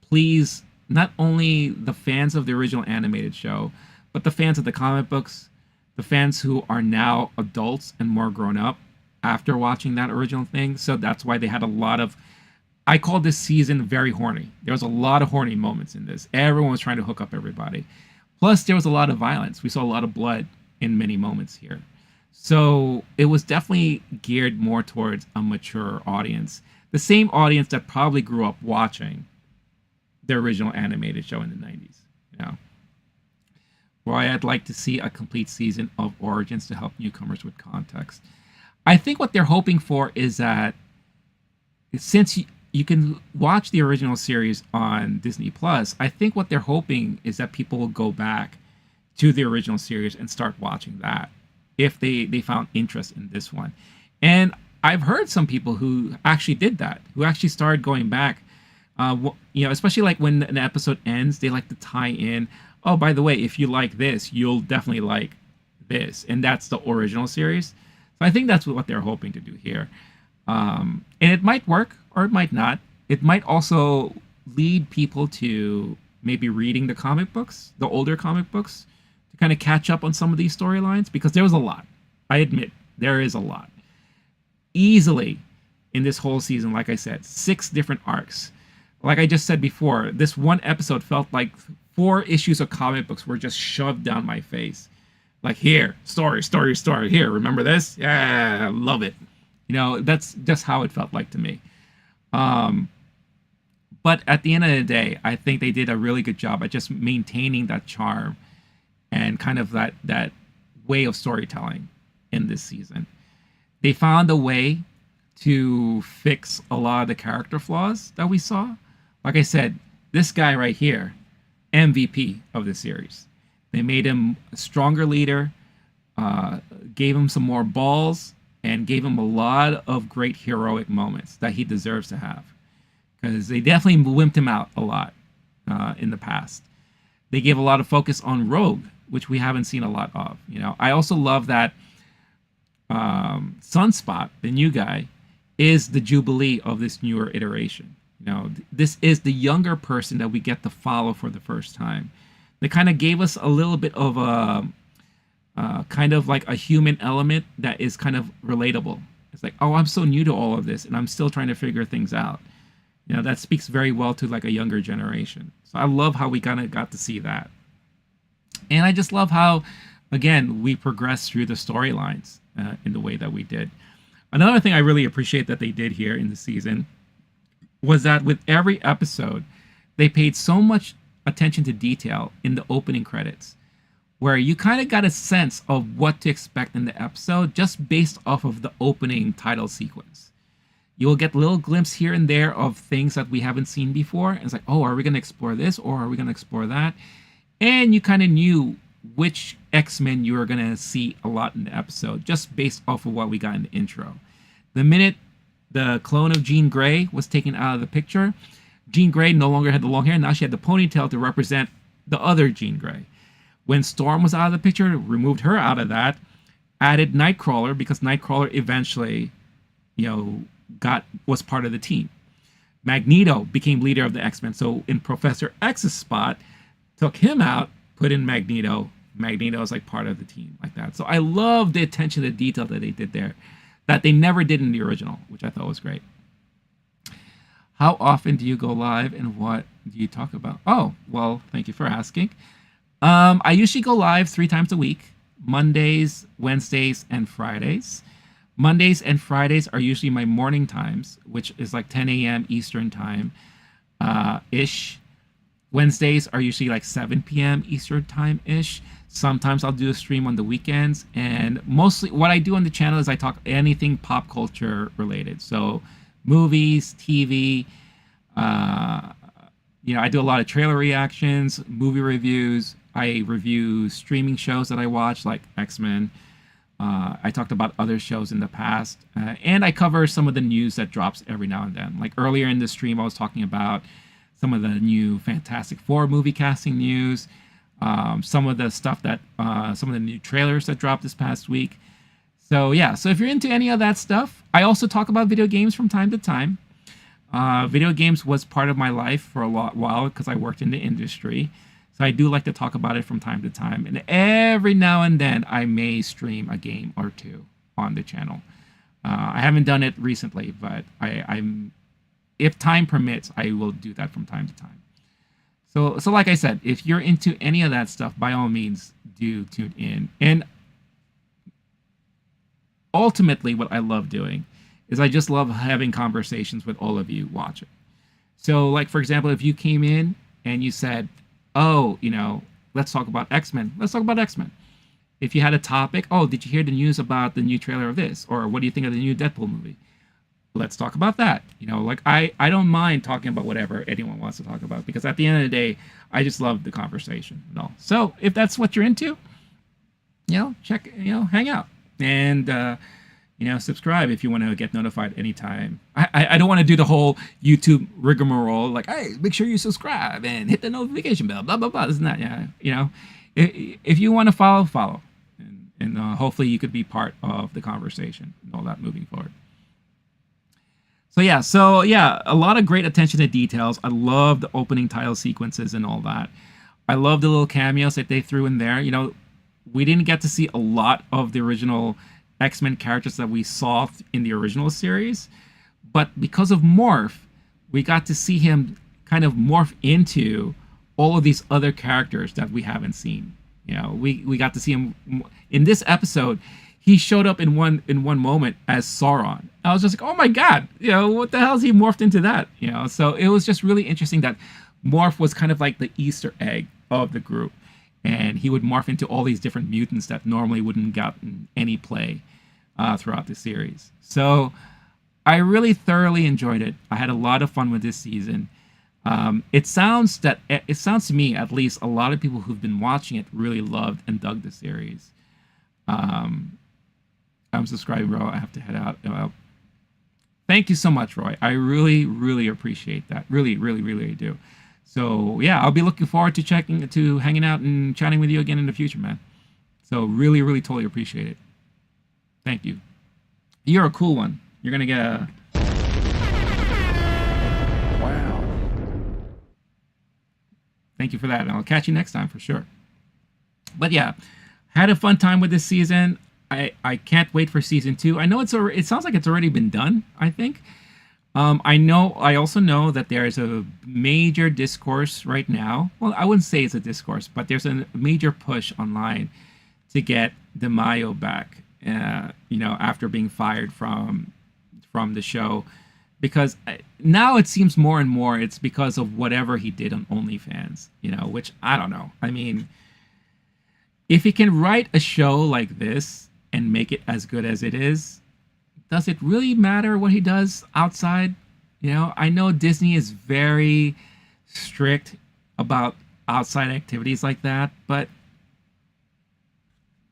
S1: please not only the fans of the original animated show, but the fans of the comic books, the fans who are now adults and more grown up after watching that original thing. So that's why they had a lot of, I call this season very horny. There was a lot of horny moments in this. Everyone was trying to hook up everybody. Plus, there was a lot of violence. We saw a lot of blood in many moments here. So it was definitely geared more towards a mature audience. The same audience that probably grew up watching the original animated show in the 90s. You know? Why I'd like to see a complete season of Origins to help newcomers with context. I think what they're hoping for is that since you can watch the original series on Disney Plus, I think what they're hoping is that people will go back to the original series and start watching that if they found interest in this one. And I've heard some people who actually did that, who actually started going back, you know, especially like when an episode ends, they like to tie in, oh, by the way, if you like this, you'll definitely like this. And that's the original series. So I think that's what they're hoping to do here. And it might work or it might not. It might also lead people to maybe reading the comic books, the older comic books, to kind of catch up on some of these storylines, because there was a lot. I admit, there is a lot. Easily, in this whole season, like I said, 6 different arcs. Like I just said before, this one episode felt like 4 issues of comic books were just shoved down my face. Like, here, story. Here, remember this? Yeah, love it. You know, that's just how it felt like to me. But at the end of the day, I think they did a really good job at just maintaining that charm and kind of that way of storytelling in this season. They found a way to fix a lot of the character flaws that we saw. Like I said, this guy right here, MVP of the series. They made him a stronger leader, gave him some more balls, and gave him a lot of great heroic moments that he deserves to have, because they definitely wimped him out a lot in the past. They gave a lot of focus on Rogue, which we haven't seen a lot of. I also love that Sunspot, the new guy, is the Jubilee of this newer iteration. This is the younger person that we get to follow for the first time. They kind of gave us a little bit of a kind of like a human element that is kind of relatable. It's like, oh, I'm so new to all of this, and I'm still trying to figure things out. That speaks very well to like a younger generation. So I love how we kind of got to see that. And I just love how, again, we progressed through the storylines in the way that we did. Another thing I really appreciate that they did here in the season was that with every episode, they paid so much attention to detail in the opening credits, where you kind of got a sense of what to expect in the episode just based off of the opening title sequence. You'll get little glimpses here and there of things that we haven't seen before. And it's like, oh, are we going to explore this or are we going to explore that? And you kind of knew which X-Men you were going to see a lot in the episode just based off of what we got in the intro. The minute the clone of Jean Grey was taken out of the picture, Jean Grey no longer had the long hair. Now she had the ponytail to represent the other Jean Grey. When Storm was out of the picture, removed her out of that, added Nightcrawler, because Nightcrawler eventually, was part of the team. Magneto became leader of the X-Men. So in Professor X's spot, took him out, put in Magneto. Magneto is like part of the team like that. So I love the attention to detail that they did there, that they never did in the original, which I thought was great. How often do you go live and what do you talk about? Oh, well, thank you for asking. I usually go live 3 times a week, Mondays, Wednesdays, and Fridays. Mondays and Fridays are usually my morning times, which is like 10 a.m. Eastern time ish. Wednesdays are usually like 7 p.m. Eastern time ish. Sometimes I'll do a stream on the weekends. And mostly what I do on the channel is I talk anything pop culture related. So movies, TV, I do a lot of trailer reactions, movie reviews. I review streaming shows that I watch, like X-Men. I talked about other shows in the past. And I cover some of the news that drops every now and then. Like earlier in the stream, I was talking about some of the new Fantastic Four movie casting news. Some of the stuff that, some of the new trailers that dropped this past week. So yeah, so if you're into any of that stuff, I also talk about video games from time to time. Video games was part of my life for a while because I worked in the industry. So I do like to talk about it from time to time. And every now and then I may stream a game or two on the channel. I haven't done it recently, but I'm if time permits, I will do that from time to time. So like I said, if you're into any of that stuff, by all means, do tune in. And ultimately, what I love doing is I just love having conversations with all of you watching. So, like, for example, if you came in and you said, oh, let's talk about X-Men. Let's talk about X-Men. If you had a topic, oh, did you hear the news about the new trailer of this? Or what do you think of the new Deadpool movie? Let's talk about that. I don't mind talking about whatever anyone wants to talk about, because at the end of the day, I just love the conversation and all. So if that's what you're into, check, hang out and, subscribe if you want to get notified anytime. I don't want to do the whole YouTube rigmarole, like, hey, make sure you subscribe and hit the notification bell, blah, blah, blah. Isn't that, if you want to follow. And hopefully you could be part of the conversation and all that moving forward. So yeah, a lot of great attention to details. I love the opening title sequences and all that. I love the little cameos that they threw in there. We didn't get to see a lot of the original X-Men characters that we saw in the original series, but because of Morph, we got to see him kind of morph into all of these other characters that we haven't seen. We got to see him in this episode. He showed up in one moment as Sauron. I was just like, oh my god, what the hell is he morphed into that? So it was just really interesting that Morph was kind of like the Easter egg of the group, and he would morph into all these different mutants that normally wouldn't gotten any play throughout the series. So I really thoroughly enjoyed it. I had a lot of fun with this season. It sounds to me, at least, a lot of people who've been watching it really loved and dug the series. I'm subscribing, bro. I have to head out. Thank you so much, Roy. I really, really appreciate that. Really, really, really do. So yeah, I'll be looking forward to hanging out and chatting with you again in the future, man. So really, really, totally appreciate it. Thank you. You're a cool one. You're gonna get a. Wow. Thank you for that, and I'll catch you next time for sure. But yeah, had a fun time with this season. I can't wait for season 2. I know it sounds like it's already been done, I think. I also know that there is a major discourse right now. Well, I wouldn't say it's a discourse, but there's a major push online to get DeMaio back, after being fired from the show, because now it seems more and more it's because of whatever he did on OnlyFans, which I don't know. I mean, if he can write a show like this and make it as good as it is, does it really matter what he does outside? I know Disney is very strict about outside activities like that, but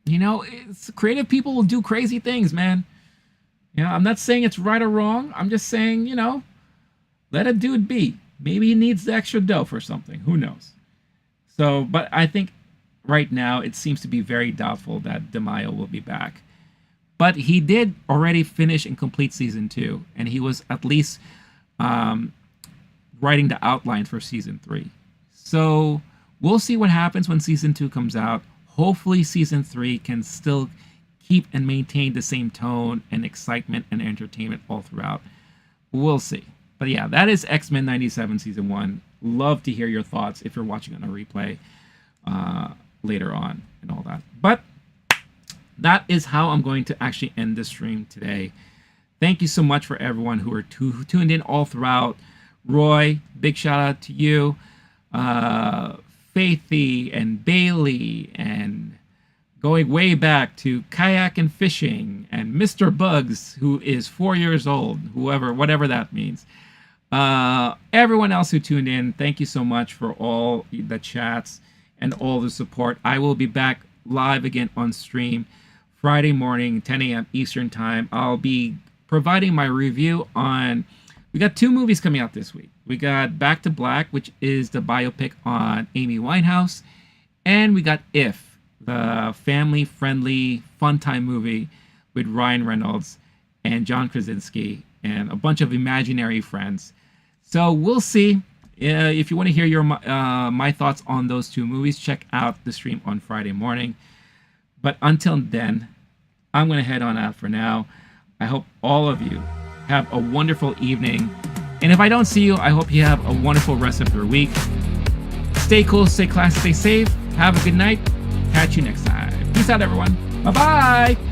S1: it's creative people will do crazy things, man. I'm not saying it's right or wrong. I'm just saying, let a dude be. Maybe he needs the extra dough for something. Who knows? So, but I think right now it seems to be very doubtful that DeMaio will be back. But he did already finish and complete season 2, and he was at least writing the outline for season 3. So we'll see what happens when season 2 comes out. Hopefully season 3 can still keep and maintain the same tone and excitement and entertainment all throughout. We'll see. But yeah, that is X-Men 97 season 1. Love to hear your thoughts if you're watching on a replay later on and all that. But that is how I'm going to actually end the stream today. Thank you so much for everyone who are tuned in all throughout. Roy, big shout out to you. Faithy and Bailey, and going way back to Kayak and Fishing, and Mr. Bugs, who is 4 years old, whatever that means. Everyone else who tuned in, thank you so much for all the chats and all the support. I will be back live again on stream Friday morning, 10 a.m. Eastern time. I'll be providing my review on, we got 2 movies coming out this week. We got Back to Black, which is the biopic on Amy Winehouse, and we got If, the family-friendly, fun-time movie with Ryan Reynolds and John Krasinski and a bunch of imaginary friends. So we'll see. If you want to hear my thoughts on those 2 movies, check out the stream on Friday morning. But until then, I'm going to head on out for now. I hope all of you have a wonderful evening. And if I don't see you, I hope you have a wonderful rest of your week. Stay cool, stay classy, stay safe. Have a good night. Catch you next time. Peace out, everyone. Bye-bye.